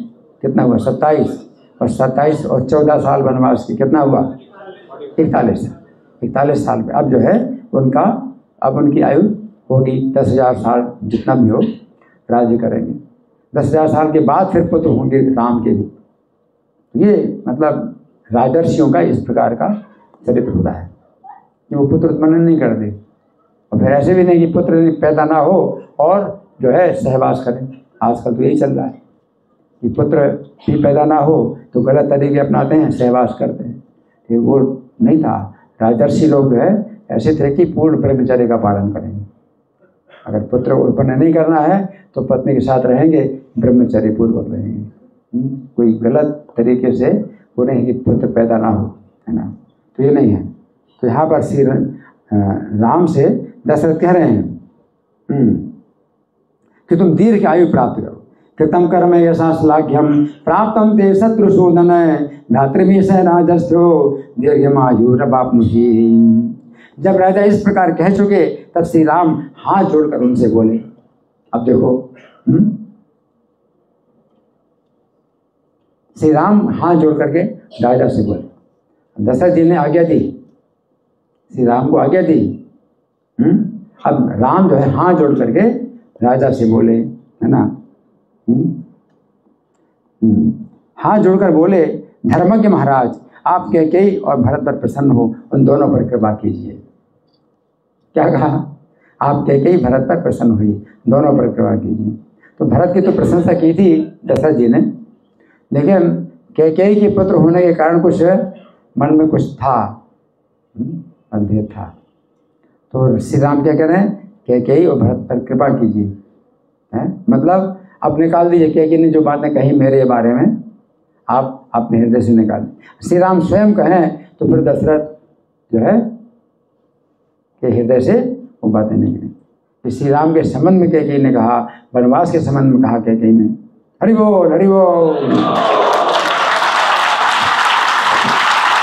कितना हुआ? 27, और 27 और 14 साल वनवास की, कितना हुआ? 41 साल पे अब जो है उनका, अब उनकी आयु होगी 10,000 साल, जितना भी हो राज्य करेंगे। 10,000 साल के बाद फिर पुत्र होंगे राम के भी। ये मतलब राजर्षियों का इस प्रकार का चरित्र होता है कि वो पुत्र उत्पन्न नहीं करते, और फिर ऐसे भी नहीं कि पुत्र पैदा ना हो और जो है सहवास करें। आजकल तो यही चल रहा है कि पुत्र भी पैदा ना हो तो गलत तरीके अपनाते हैं, सहवास करते हैं। ये वो नहीं था। राजर्षि लोग जो है ऐसे थे कि पूर्ण ब्रह्मचर्य का पालन करेंगे। अगर पुत्र उत्पन्न नहीं करना है तो पत्नी के साथ रहेंगे, ब्रह्मचर्य पूर्वक रहेंगे। कोई गलत तरीके से वो नहीं कि पुत्र पैदा ना हो, है ना, तो ये नहीं है। तो यहाँ पर श्री राम से दशरथ कह रहे हैं कि तुम दीर्घ आयु प्राप्त करो। कृतम कर्म यशा श्लाघ्यम प्राप्तम ते शत्रुशोधन भ्रातृमेष राजस्थो दीर्घमायुरवाप्नुहि। जब राजा इस प्रकार कह चुके तब श्री राम हाथ जोड़कर उनसे बोले। अब देखो, श्री राम हाथ जोड़ करके राजा से बोले। दशरथ जी ने आज्ञा दी, श्री राम को आज्ञा दी। अब राम जो है हाथ जोड़ करके राजा से बोले, है ना। हाथ जोड़कर बोले, धर्मज्ञ महाराज, आप कैकेयी और भरत पर प्रसन्न हो, उन दोनों पर कृपा कीजिए। क्या कहा? आप कैकेयी भरत पर प्रसन्न हुई, दोनों पर कृपा कीजिए। तो भरत की तो प्रशंसा की थी दशरथ जी ने, लेकिन कैकेयी के पुत्र होने के कारण कुछ मन में कुछ था, मतभेद था। तो श्री राम क्या कह रहे हैं? कैकेयी और भरत पर कृपा कीजिए, है मतलब अब निकाल दीजिए। कैकेयी ने जो बातें कही मेरे बारे में, आप अपने हृदय से निकाल दीजिए। श्री राम स्वयं कहें तो फिर दशरथ जो है के हृदय से वो बातें निकली। श्री राम के संबंध में कैकेयी ने कहा, वनवास के संबंध में कहा कैकेयी ने। हरि बोल, हरि बोल।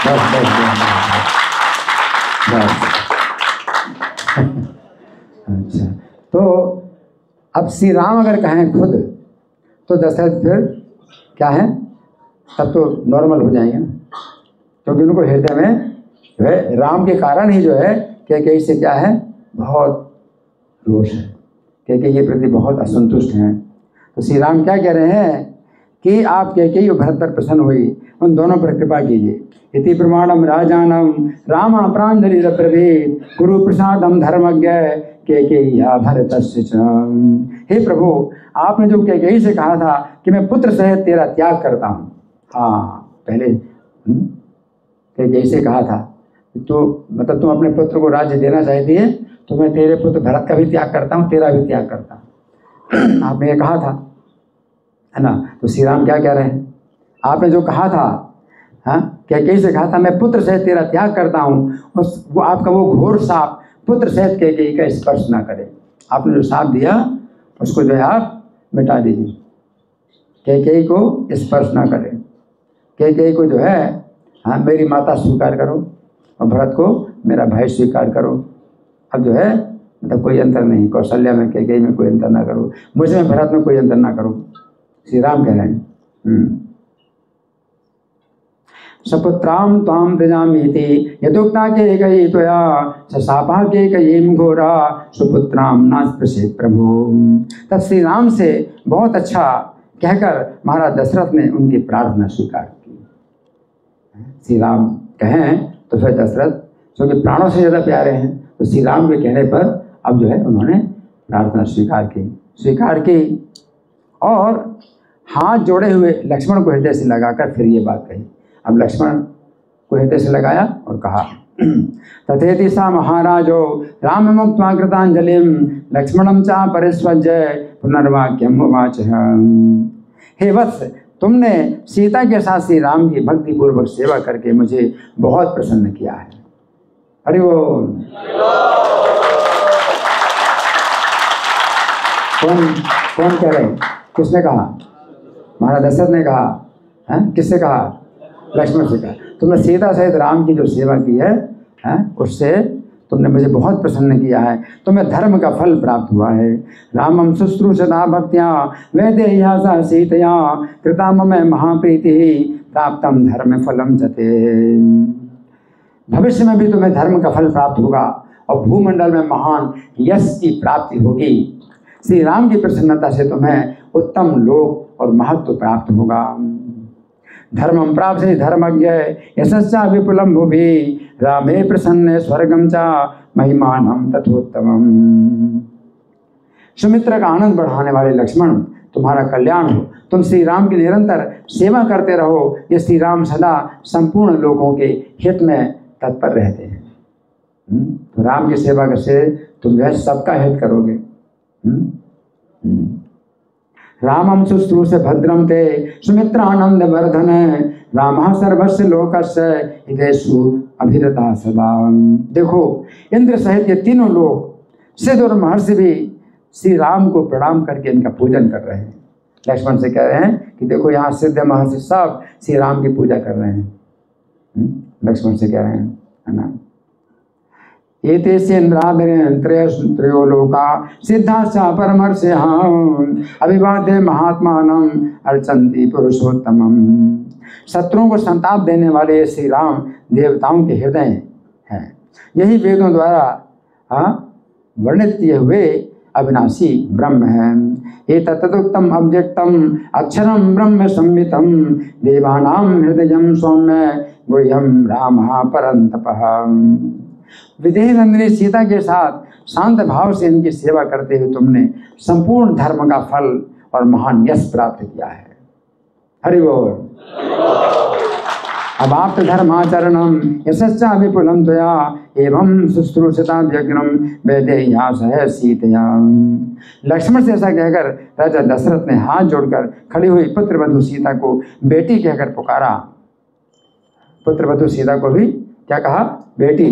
बस बस बस। अच्छा, तो अब श्री राम अगर कहें खुद तो दशरथ फिर क्या है, तब तो नॉर्मल हो जाएंगे, क्योंकि उनको हृदय में जो है राम के कारण ही जो है कैकेयी से क्या है, बहुत रोष है, कैकेयी के प्रति बहुत असंतुष्ट हैं। तो श्री राम क्या कह रहे हैं कि आप कैकेयी और भरत पर प्रसन्न हुई, उन दोनों पर कृपा कीजिए। इति प्रमाणम राजानम राम प्रांजलि प्रभेद गुरु प्रसादम धर्मज्ञ कैकेयी भरतस्य च। हे प्रभु, आपने जो कैकेयी से कहा था कि मैं पुत्र सहित तेरा त्याग करता हूँ, हाँ पहले कैकेयी से कहा था तो मतलब तुम अपने पुत्र को राज्य देना चाहती है तो मैं तेरे पुत्र भरत का भी त्याग करता हूँ, तेरा भी त्याग करता हूँ, आपने ये कहा था, है ना। तो श्री राम क्या कह रहे हैं? आपने जो कहा था, हाँ कैकेयी से कहा था मैं पुत्र सहित तेरा त्याग करता हूँ, उस वो आपका वो घोर साप पुत्र सहित कैकेयी का स्पर्श ना करे। आपने जो साप दिया उसको जो है आप मिटा दीजिए, कैकेयी को स्पर्श ना करें। कैकेयी को जो है हाँ मेरी माता स्वीकार करो और भरत को मेरा भाई स्वीकार करो। अब जो है मतलब कोई अंतर नहीं, कौशल्या में कैकेयी में कोई अंतर ना करो, मुझे में भरत में कोई अंतर ना करो, श्री राम कह रहे हैं। सपुत्राम ताम त्यजामीति यदुक्ता कैकेयी त्वया सशापा कैकेयीं घोरा सुपुत्राम नास्पृशेत् प्रभु। तब श्री राम से बहुत अच्छा कहकर महाराज दशरथ ने उनकी प्रार्थना स्वीकार की। श्री राम कहें तो फिर दशरथ क्योंकि प्राणों से ज़्यादा प्यारे हैं, तो श्री राम के कहने पर अब जो है उन्होंने प्रार्थना स्वीकार की और हाथ जोड़े हुए लक्ष्मण को हृदय से लगाकर फिर ये बात कही। अब लक्ष्मण को हृदय से लगाया और कहा, तथेति सा महाराजो राम मुक्त्वा कृतांजलिम लक्ष्मणम चा परिस्वज्य पुनर्वाक्यम उवाच। हे वत्स, तुमने सीता के साथ श्री राम की भक्ति पूर्वक सेवा करके मुझे बहुत प्रसन्न किया है। हरि बोल। कौन कह रहे? किसने कहा? महाराज दशरथ ने कहा। हैं? किससे कहा? लक्ष्मण से कहा। तुमने सीता सहित राम की जो सेवा की है, उससे तुमने मुझे बहुत प्रसन्न किया है, तुम्हें धर्म का फल प्राप्त हुआ है। रामम शुश्रूषता भक्त्या वैदेह्या सा सीतया कृता मम महाप्रीति प्राप्तम धर्म फलम चते। भविष्य में भी तुम्हें धर्म का फल प्राप्त होगा और भूमंडल में महान यश की प्राप्ति होगी। श्री राम की प्रसन्नता से तुम्हें उत्तम लोक और महत्व प्राप्त होगा। धर्मम प्राप्त धर्मज्ञ यशस्या विपुलम भुवि रामे प्रसन्न स्वर्गम चा महिमानम तथोत्तमम। सुमित्रा का आनंद बढ़ाने वाले लक्ष्मण, तुम्हारा कल्याण हो। तुम श्री राम की निरंतर सेवा करते रहो। ये श्री राम सदा संपूर्ण लोगों के हित में तत्पर रहते हैं। तो राम की सेवा से तुम जो है सबका हित करोगे। रामम शुश्रूष भद्रम ते सुमित्रानंद वर्धन राम सर्वस्व लोकस्य हितेषु अभिरता सदा। देखो, इंद्र सहित ये तीनों लोग सिद्ध और महर्षि भी श्री राम को प्रणाम करके इनका पूजन कर रहे हैं। लक्ष्मण से कह रहे हैं कि देखो यहाँ सिद्ध महर्षि सब श्री राम की पूजा कर रहे हैं। लक्ष्मण से कह रहे हैं, है ना। एते से त्रयो लोका सिद्धाश्चा परमर्षयाम् अभिवाद्य महात्मानं अर्चन्ति पुरुषोत्तमम्। शत्रुओं को संताप देने वाले श्री राम देवताओं के हृदय हैं। यही वेदों द्वारा वर्णित किए हुए अविनाशी ब्रह्म है। एतत्तदुक्तम अव्यक्तम अक्षरम ब्रह्म संहितम देवानां हृदयं सौम्य गुह्यं रामः परन्तपः। विदेह नंदिनी सीता के साथ शांत भाव से इनकी सेवा करते हुए तुमने संपूर्ण धर्म का फल और महान यश प्राप्त किया है। हरि बोल। अब आप धर्माचरणम यशस्या विपुलम त्वया एवं शुश्रूषता व्यग्रम वैदेह्या सह सीतया। लक्ष्मण से ऐसा कहकर राजा दशरथ ने हाथ जोड़कर खड़ी हुई पुत्रवधू सीता को बेटी कहकर पुकारा। पुत्रवधू सीता को भी क्या कहा? बेटी,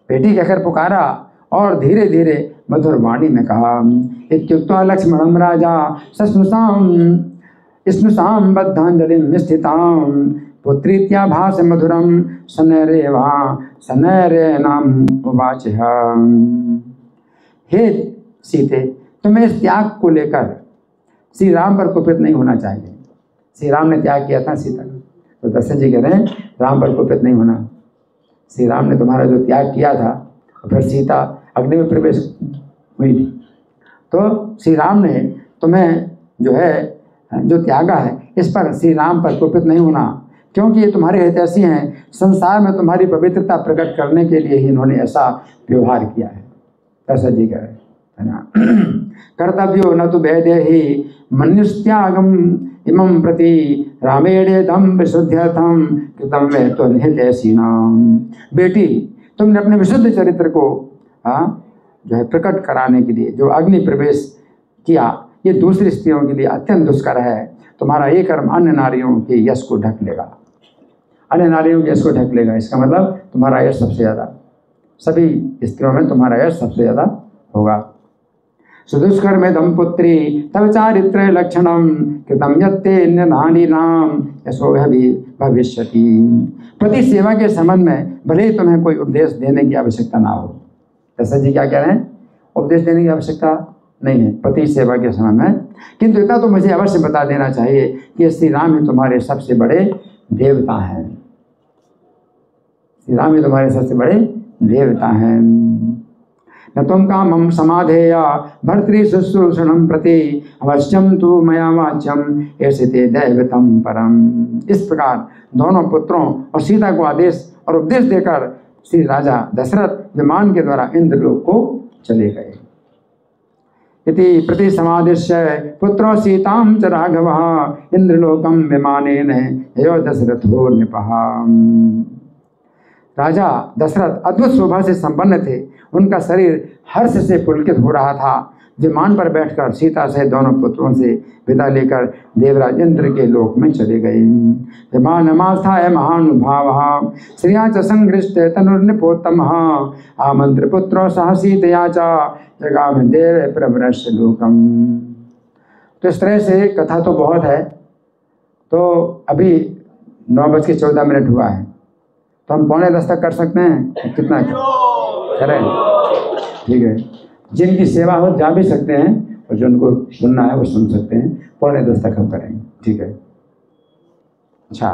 बेटी कहकर पुकारा और धीरे धीरे मधुर वाणी में कहा। इत्युक्त्वा लक्ष्मणं राजा स्नुषां बद्धांजलिं स्थितां पुत्रीत्याभास मधुरं सनैरेणाम् उवाचः। हे सीते, तुम्हें इस त्याग को लेकर श्री राम पर कुपित नहीं होना चाहिए। श्री राम ने त्याग किया था सीता का, तो दशरथ जी कह रहे हैं राम पर कुपित नहीं होना। श्री राम ने तुम्हारा जो त्याग किया था और फिर सीता अग्नि में प्रवेश हुई थी, तो श्री राम ने तुम्हें जो है जो त्यागा है इस पर श्री राम पर कुपित नहीं होना, क्योंकि ये तुम्हारे हितैषी हैं। संसार में तुम्हारी पवित्रता प्रकट करने के लिए ही इन्होंने ऐसा व्यवहार किया है। दशरथ जी कह रहे है ना। कर्तव्यो न तो वैदेही मनुष्यागम इमं प्रति रामेणेदं विशुद्ध्यर्थं कृतं वे त्वहितैषिणाम्। बेटी, तुमने अपने विशुद्ध चरित्र को जो है प्रकट कराने के लिए जो अग्नि प्रवेश किया, ये दूसरी स्त्रियों के लिए अत्यंत दुष्कर है। तुम्हारा ये कर्म अन्य नारियों के यश को ढक लेगा, अन्य नारियों के यश को ढक लेगा। इसका मतलब तुम्हारा यश सबसे ज़्यादा, सभी स्त्रियों में तुम्हारा यश सबसे ज़्यादा होगा। सुदुष्कर्मेदं पुत्री तव चारित्र्य लक्षणं कृतं यत्ते नानीनां यशो भविष्यति। पति सेवा के संबंध में भले ही तुम्हें कोई उपदेश देने की आवश्यकता ना हो। दशरथ जी क्या कह रहे हैं? उपदेश देने की आवश्यकता नहीं है पति सेवा के संबंध में, किंतु इतना तो मुझे अवश्य बता देना चाहिए कि श्री राम ही तुम्हारे सबसे बड़े देवता हैं। श्री राम ही तुम्हारे सबसे बड़े देवता हैं। न तुम कामं समाधेया भर्तृ शुश्रूषणं प्रति अवश्यम तु मया वाच्यम ऐसे ते दैवतम परम। इस प्रकार दोनों पुत्रों और सीता को आदेश और उपदेश देकर श्री राजा दशरथ विमान के द्वारा इंद्रलोक को चले गए। इति प्रति समादिश्य पुत्रो सीतां च राघवः इंद्रलोकम विमानेन यो दशरथो नृपः। राजा दशरथ अद्भुत शोभा से संपन्न थे। उनका शरीर हर्ष से पुलकित हो रहा था। विमान पर बैठकर सीता से दोनों पुत्रों से विदा लेकर देवराज इंद्र के लोक में चले गए। विमानमास्थाय महानुभावः श्रिया च संघृष्ट तनुर्निपोत्तमः आमंत्र पुत्रो सह सीतया च जगाम देव प्रभरस्य लोकम। तो इस तरह से कथा तो बहुत है। तो अभी 9:14 हुआ है, तो हम 9:45 तक कर सकते हैं। कितना करें, ठीक है। जिनकी सेवा हो जा भी सकते हैं और जो उनको सुनना है वो सुन सकते हैं। 9:45 तक हम करेंगे, ठीक है। अच्छा,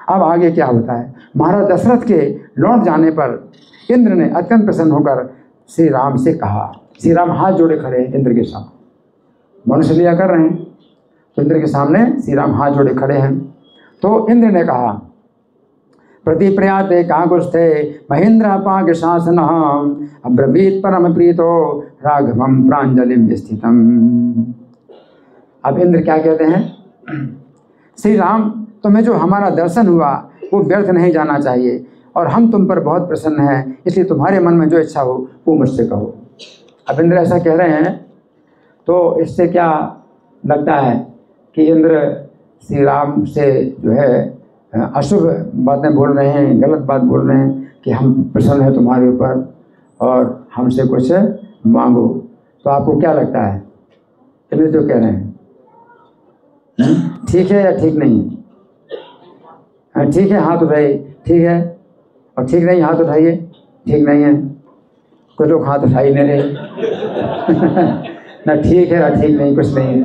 अब आगे क्या होता है। महाराज दशरथ के लौट जाने पर इंद्र ने अत्यंत प्रसन्न होकर श्री राम से कहा। श्री राम हाथ जोड़े खड़े हैं इंद्र के सामने, मनुष्य लिया कर रहे हैं, तो इंद्र के सामने श्री राम हाथ जोड़े खड़े हैं। तो इंद्र ने कहा, प्रति प्रयाते काकुस्थे महेंद्र पाक शासन अब्रवीत परम प्रीतो राघवम प्रांजलिम स्थितम। अब इंद्र क्या कहते हैं, श्री राम तुम्हें जो हमारा दर्शन हुआ वो व्यर्थ नहीं जाना चाहिए और हम तुम पर बहुत प्रसन्न हैं, इसलिए तुम्हारे मन में जो इच्छा हो वो मुझसे कहो। अब इंद्र ऐसा कह रहे हैं, तो इससे क्या लगता है कि इंद्र श्री राम से जो है अशुभ बातें बोल रहे हैं, गलत बात बोल रहे हैं कि हम प्रसन्न हैं तुम्हारे ऊपर और हमसे कुछ मांगो। तो आपको क्या लगता है, इंद्र जो कह रहे हैं ठीक है या ठीक नहीं है? ठीक है हाथ उठाइए, ठीक है, और ठीक नहीं हाथ उठाइए, ठीक नहीं है। कुछ लोग हाथ उठाई नहीं रहे ना ठीक है ना ठीक नहीं, कुछ नहीं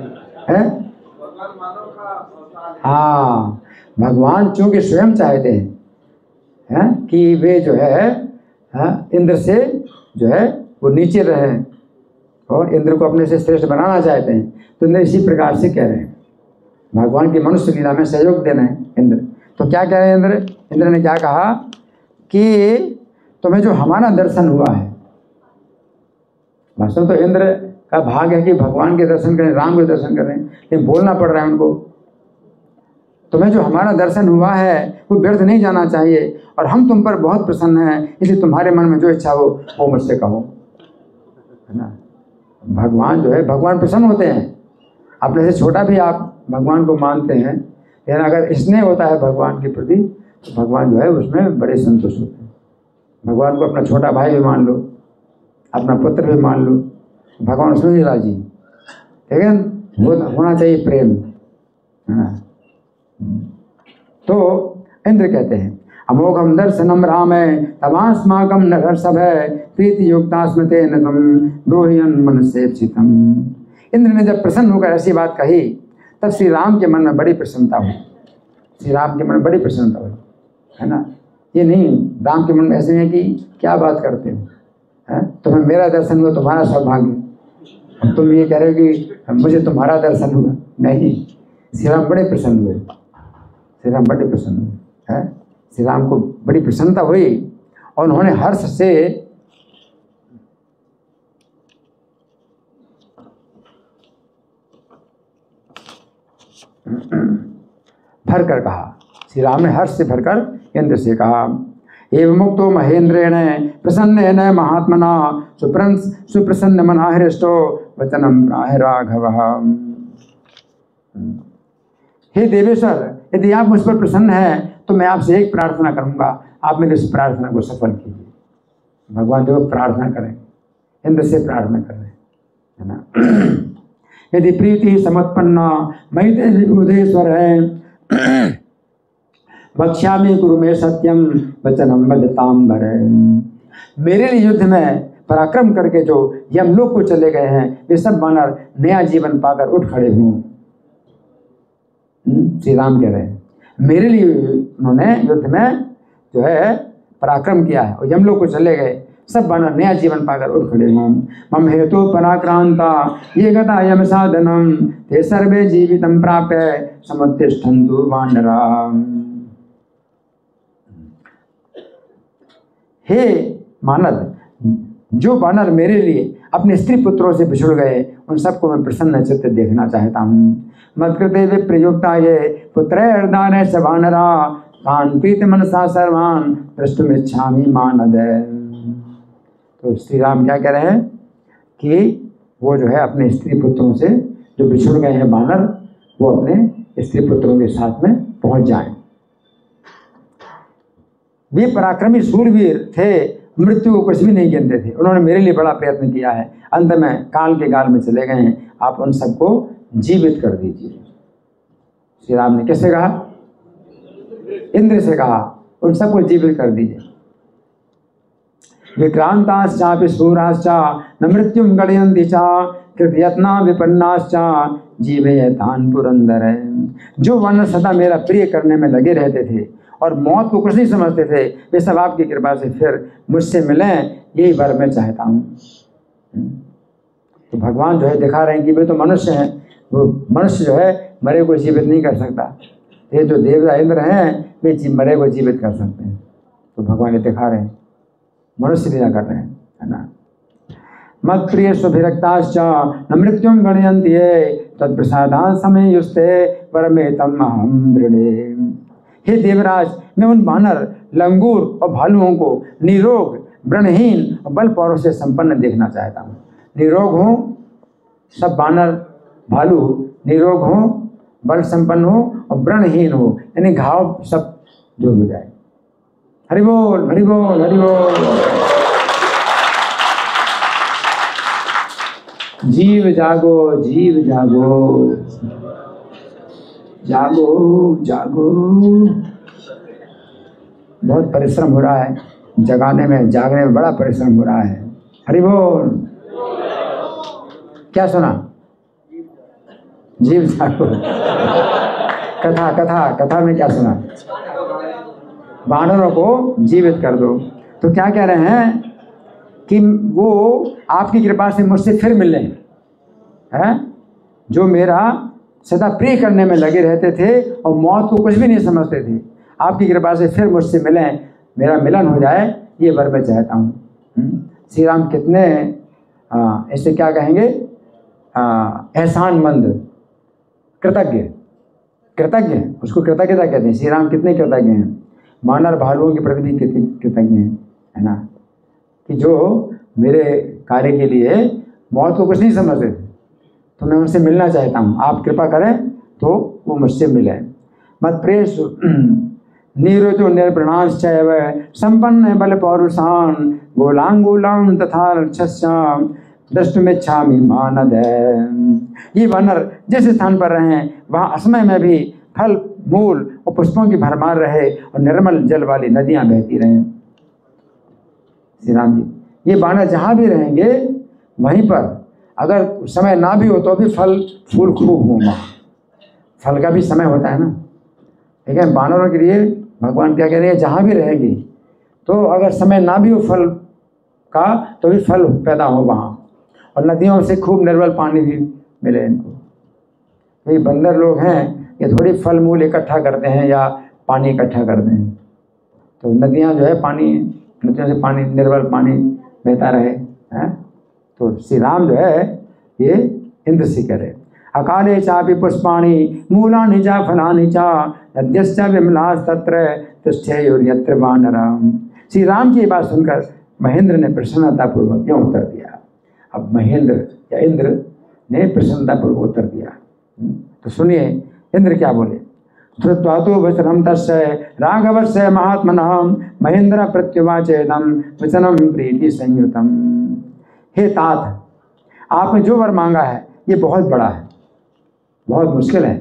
है। हाँ, भगवान चूंकि स्वयं चाहते हैं कि वे जो है इंद्र से जो है वो नीचे रहें और इंद्र को अपने से श्रेष्ठ बनाना चाहते हैं, तो इंद्र इसी प्रकार से कह रहे हैं, भगवान की मनुष्य लीला में सहयोग देना है इंद्र। तो क्या कह रहे हैं इंद्र, इंद्र ने क्या कहा कि तुम्हें जो हमारा दर्शन हुआ है, वास्तव तो इंद्र का भाग है कि भगवान के दर्शन करें, राम के दर्शन करें, लेकिन बोलना पड़ रहा है उनको, तुम्हें जो हमारा दर्शन हुआ है वो व्यर्थ नहीं जाना चाहिए और हम तुम पर बहुत प्रसन्न हैं, इसलिए तुम्हारे मन में जो इच्छा हो वो मुझसे कहो, है ना। भगवान जो है, भगवान प्रसन्न होते हैं। अपने से छोटा भी आप भगवान को मानते हैं, लेकिन अगर स्नेह होता है भगवान के प्रति तो भगवान जो है उसमें बड़े संतुष्ट होते हैं। भगवान को अपना छोटा भाई भी मान लो, अपना पुत्र भी मान लो, भगवान उसमें भी राजी, लेकिन होना चाहिए प्रेम, है ना। तो इंद्र कहते हैं, अमोघम दर्शनम राम तवास्माकम नरसभ प्रीति युक्ता स्मृते नतम ब्रूहियन मन से चितम। इंद्र ने जब प्रसन्न होकर ऐसी बात कही तब श्री राम के मन में बड़ी प्रसन्नता हुई, श्री राम के मन में बड़ी प्रसन्नता हुई, है ना। ये नहीं राम के मन में ऐसे है कि क्या बात करते हो, है तुम्हें मेरा दर्शन हुआ तुम्हारा सौभाग्य, तुम ये कह रहे हो कि मुझे तुम्हारा दर्शन हुआ, नहीं। श्री राम बड़े प्रसन्न हुए, श्री राम बड़े प्रसन्न हुए, है श्री राम को बड़ी प्रसन्नता हुई और उन्होंने हर्ष से भरकर कहा, श्री राम ने हर्ष से भरकर इंद्र से कहा, एवं मुक्तो महेंद्रेण प्रसन्नेन महात्मना सुप्रसन्न मना हृष्टो वचनम प्राह राघव। हे देवेश्वर, यदि आप मुझ पर प्रसन्न हैं तो मैं आपसे एक प्रार्थना करूंगा, आप मेरी इस प्रार्थना को सफल कीजिए। भगवान जो प्रार्थना करें, इंद्र से प्रार्थना कर रहे हैं, है ना। यदि प्रीति समुत्पन्ना मयि ते विबुधेश्वर है वक्ष्यामि कुरु मे सत्यम वचनम वदताम भरे। मेरे लिए युद्ध में पराक्रम करके जो यमलोक को चले गए हैं वे सब वानर नया जीवन पाकर उठ खड़े हों। श्री राम कह रहे हैं मेरे लिए उन्होंने युद्ध में जो है पराक्रम किया है और यमलोक को चले गए, सब वानर नया जीवन पाकर उठ खड़े हों। मम हेतु पराक्रांता ये गता यम साधनम ते सर्वे जीवितम प्राप्य समुत्तिष्ठन्तु वानरा। हे मानद, जो वानर मेरे लिए अपने स्त्री पुत्रों से बिछुड़ गए उन सबको मैं प्रसन्न चित्त देखना चाहता हूँ। मत्कृते विप्रयुक्ता ये पुत्रैर्दाने स वानरा तान् प्रीति मनसा सर्वान् द्रष्टुमिच्छामि मानद। तो श्री राम क्या कह रहे हैं कि वो जो है अपने स्त्री पुत्रों से जो बिछुड़ गए हैं वानर, वो अपने स्त्री पुत्रों के साथ में पहुंच जाएं। वे पराक्रमी सूरवीर थे, मृत्यु को कुछ भी नहीं गिनते थे, उन्होंने मेरे लिए बड़ा प्रयत्न किया है, अंत में काल के गाल में चले गए हैं, आप उन सबको जीवित कर दीजिए। श्री राम ने किससे कहा? इंद्र से कहा, उन सबको जीवित कर दीजिए। विक्रांताश्चापि शूराश्च न मृत्युम गणयन्ति च कृतयत्ना विपन्नाश्च जीवयतान पुरंदर। जो वानर सदा मेरा प्रिय करने में लगे रहते थे और मौत को कुछ नहीं समझते थे, वे सब आपकी कृपा से फिर मुझसे मिलें, यही वर मैं चाहता हूँ। तो भगवान जो है दिखा रहे हैं कि वे तो मनुष्य हैं, वो मनुष्य जो है मरे को जीवित नहीं कर सकता। ये जो देवता इंद्र हैं वे मरे को जीवित कर सकते हैं। तो भगवान ये दिखा रहे हैं, मनुष्य लीला कर रहे हैं, है ना। मत प्रिय सुभिरक्ताश्च न मृत्युम गणयन्ति तत्प्रसादान समय युस्ते परमेतम अहम दृढ़े। हे देवराज, मैं उन वानर, लंगूर और भालुओं को निरोग, व्रणहीन और बल पौरों से संपन्न देखना चाहता हूँ। निरोग हो सब वानर भालू, निरोग हो, बल संपन्न हो और व्रणहीन हो, यानी घाव सब दूर हो जाए। हरि बोल हरि बोल हरि बोल। जीव जागो जीव जागो, जागो जागो। बहुत परिश्रम हो रहा है जगाने में, जागने में बड़ा परिश्रम हो रहा है। हरि बोल। क्या सुना? जीव जागो। कथा कथा कथा में क्या सुना? वानरों को जीवित कर दो। तो क्या कह रहे हैं कि वो आपकी कृपा से मुझसे फिर मिल लें, हैं जो मेरा सदा प्रिय करने में लगे रहते थे और मौत को कुछ भी नहीं समझते थे, आपकी कृपा से फिर मुझसे मिलें, मेरा मिलन हो जाए, ये वर मैं चाहता हूँ। श्री राम कितने इसे क्या कहेंगे, एहसानमंद, कृतज्ञ, कृतज्ञ, उसको कृतज्ञता कहते हैं। श्री राम कितने कृतज्ञ हैं, वानर भालुओं के प्रति भी कितने कृतज्ञ हैं, है ना, कि जो मेरे कार्य के लिए मौत को कुछ नहीं समझते थे, तो मैं उनसे मिलना चाहता हूँ। आप कृपा करें तो वो मुझसे मिले। मत प्रेस नीरुतो निर्प्रणाश्चैव संपन्न बल पौरुषान गोलांगूलां तथा रक्षस्याम दृष्टुमिच्छामि मानद। ये वानर जिस स्थान पर रहे वहाँ असमय में भी फल मूल और पुष्पों की भरमार रहे और निर्मल जल वाली नदियाँ बहती रहें। श्री राम जी, ये वानर जहाँ भी रहेंगे वहीं पर अगर समय ना भी हो तो भी फल फूल खूब होगा। फल का भी समय होता है ना, ठीक है। वानरों के लिए भगवान क्या कह रहे हैं, जहाँ भी रहेंगे तो अगर समय ना भी हो फल का तो भी फल पैदा हो वहाँ, और नदियों से खूब निर्मल पानी भी मिले इनको। ये बंदर लोग हैं, ये थोड़ी फल मूल इकट्ठा करते हैं या पानी इकट्ठा करते हैं। तो नदियाँ जो है पानी, नदियों से पानी, निर्मल पानी बहता रहे, हैं। तो श्री राम जो है ये इंद्र से कह रहे, अकाले चापि पुष्पाणि मूलानि च फलानि च नद्यश्च विमलास्तत्र तुष्ठेयुर्यत्र वानरम्। श्री राम की बात सुनकर महेंद्र ने प्रसन्नतापूर्वक क्यों उत्तर दिया। अब महेंद्र या इंद्र ने प्रसन्नतापूर्वक उत्तर दिया। तो सुनिए इंद्र क्या बोले। श्रुत्वा तु वचनं तस्य राघवस्य महात्मनः महेंद्र प्रत्युवाचेदं वचनं प्रीति संयुतम्। हे तात, आपने जो वर मांगा है ये बहुत बड़ा है, बहुत मुश्किल है।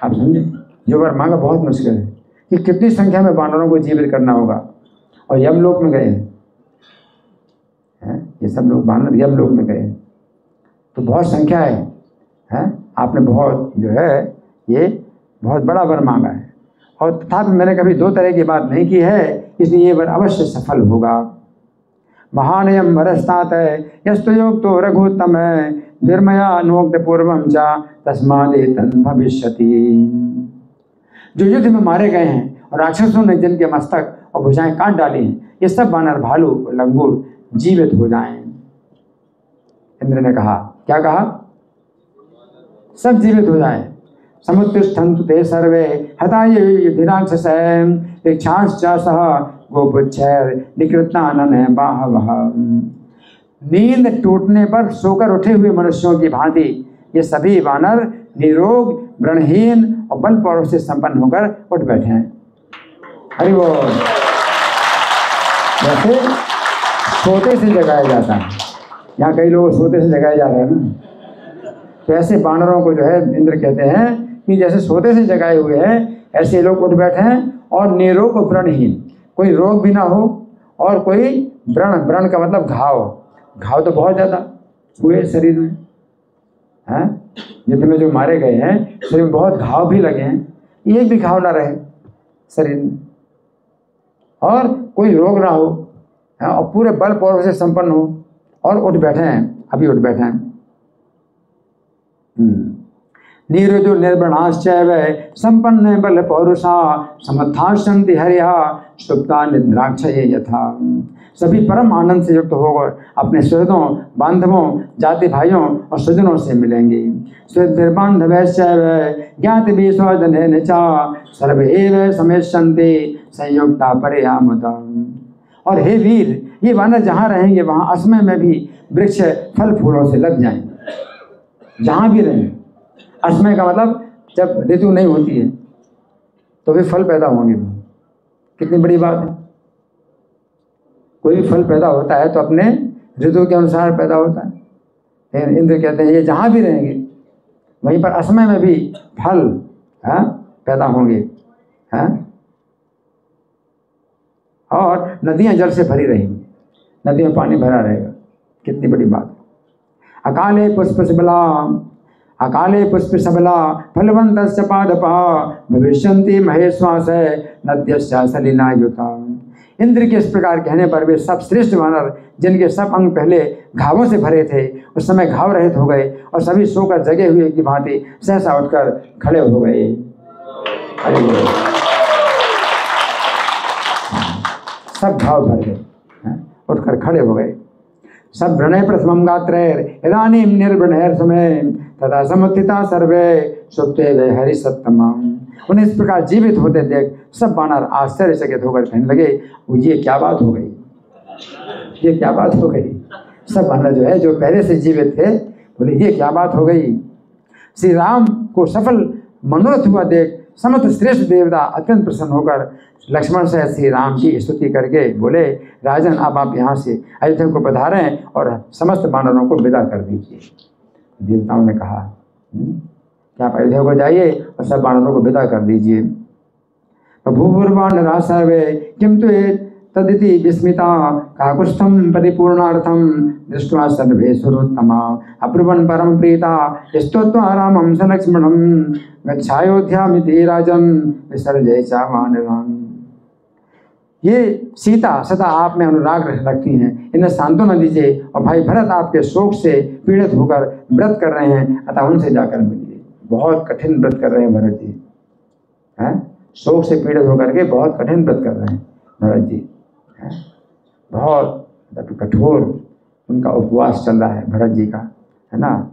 आप समझे, जो वर मांगा बहुत मुश्किल है कि कितनी संख्या में वानरों को जीवित करना होगा, और यमलोक में गए हैं, ये सब लोग वानर यमलोक में गए, तो बहुत संख्या है। आपने बहुत जो है ये बहुत बड़ा वर मांगा है, और तथापि मैंने कभी दो तरह की बात नहीं की है, इसलिए ये वर अवश्य सफल होगा। महानयम वरस्तात यस्तयोग तो रघुत्तम निर्मया नोक्त पूर्वम चा तस्मादेतन भविष्यति। जो युद्ध में मारे गए हैं और राक्षसों ने जिनके मस्तक और भुजाएं काट डाली हैं, ये सब वानर भालू लंगूर जीवित हो जाएं। इंद्र ने कहा, क्या कहा, सब जीवित हो जाएं। समुत्तिष्ठन्तु ते सर्वे हताय युधिराक्षसः इच्छांश्च सह गोपुच्छैर निकृत्तानन बाहवः। नींद टूटने पर सोकर उठे हुए मनुष्यों की भांति ये सभी वानर निरोग, व्रणहीन और बल पौरों से संपन्न होकर उठ बैठे हैं। हरि बोल। वैसे सोते से जगाया जाता है, यहाँ कई लोग सोते से जगाए जा रहे हैं ना, तो ऐसे वानरों को जो है इंद्र कहते हैं कि जैसे सोते से जगाए हुए हैं ऐसे लोग उठ बैठे हैं, और निरोग और व्रणहीन, कोई रोग भी ना हो और कोई व्रण, व्रण का मतलब घाव, घाव तो बहुत ज़्यादा हुए शरीर में हैं, युद्ध में जो मारे गए हैं शरीर में बहुत घाव भी लगे हैं, एक भी घाव ना रहे शरीर में, और कोई रोग ना हो, और पूरे बल पौर से संपन्न हो, और उठ बैठे हैं, अभी उठ बैठे हैं। नीरजो निर्वणाश्चैव संपन्न बल पौरुषा समर्थाश्चन्ति हरिया सुप्ता निद्राक्षये यथा। सभी परम आनंद से युक्त होकर अपने सुहृदों, बांधवों, जाति भाइयों और स्वजनों से मिलेंगे। सुहृद्भिर्बान्धवैश्चैव ज्ञातिभिः स्वजनेन च सर्वे समेष्यन्ते संयुक्ता परयामता। और हे वीर, ये वानर जहाँ रहेंगे वहाँ असमय में भी वृक्ष फल फूलों से लग जाएंगे, जहाँ भी रहें। असमय का मतलब जब ऋतु नहीं होती है तो भी फल पैदा होंगे। कितनी बड़ी बात है। कोई भी फल पैदा होता है तो अपने ऋतु के अनुसार पैदा होता है। इंद्र कहते हैं ये जहाँ भी रहेंगे वहीं पर असमय में भी फल पैदा होंगे, और नदियाँ जल से भरी रहेंगी, नदियों में पानी भरा रहेगा। कितनी बड़ी बात है। अकाले पुष्प सबला, अकाले पुष्प सबला फलवंतस्य पादपः भविष्यन्ति महेश्वास नद्यस्य सलिलायुता। इंद्र के इस प्रकार कहने पर वे सब श्रेष्ठ वानर, जिनके सब अंग पहले घावों से भरे थे, उस समय घाव रहित हो गए और सभी सोकर जगे हुए की भांति सहसा उठकर खड़े हो गए। सब घाव भर गए, उठकर खड़े हो गए। सब व्रणय प्रथमं गात्रैर इदानीं निर्व्रणैर समय तथा समुत्थिता सर्वे सुप्ते वे हरि सत्तमा। उन्हें इस प्रकार जीवित होते देख सब वानर आश्चर्यचकित होकर कहने लगे, ये क्या बात हो गई, ये क्या बात हो गई। सब वानर जो है, जो पहले से जीवित थे, बोले ये क्या बात हो गई। श्री राम को सफल मनोरथ हुआ देख समस्त श्रेष्ठ देवता अत्यंत प्रसन्न होकर लक्ष्मण से श्री राम की स्तुति करके बोले, राजन अब आप यहाँ से अयोध्या को पधारें और समस्त वानरों को विदा कर दीजिए। देवताओं ने कहा कि आप अयोध्या को जाइए और सब वानरों को विदा कर दीजिए। भूभुर्वानरा सर्वे किंतु तदिति विस्मिता काकुत्स्थं परिपूर्णार्थं दृष्ट्वा सर्वे सुरोत्तमा अब्रुवन् परम प्रीता स्तुत्वा रामं स लक्ष्मणं गच्छायोध्यामिति राजन् विसर्जय च वानरान्। ये सीता सदा आप में अनुराग रखती हैं, इन्हें सांत्वना दीजिए। और भाई भरत आपके शोक से पीड़ित होकर व्रत कर रहे हैं, अतः उनसे जाकर मिलिए। बहुत कठिन व्रत कर रहे हैं भरत जी, हैं, शोक से पीड़ित होकर के बहुत कठिन व्रत कर रहे हैं भरत जी, बहुत कठोर उनका उपवास चल रहा है भरत जी का, है ना।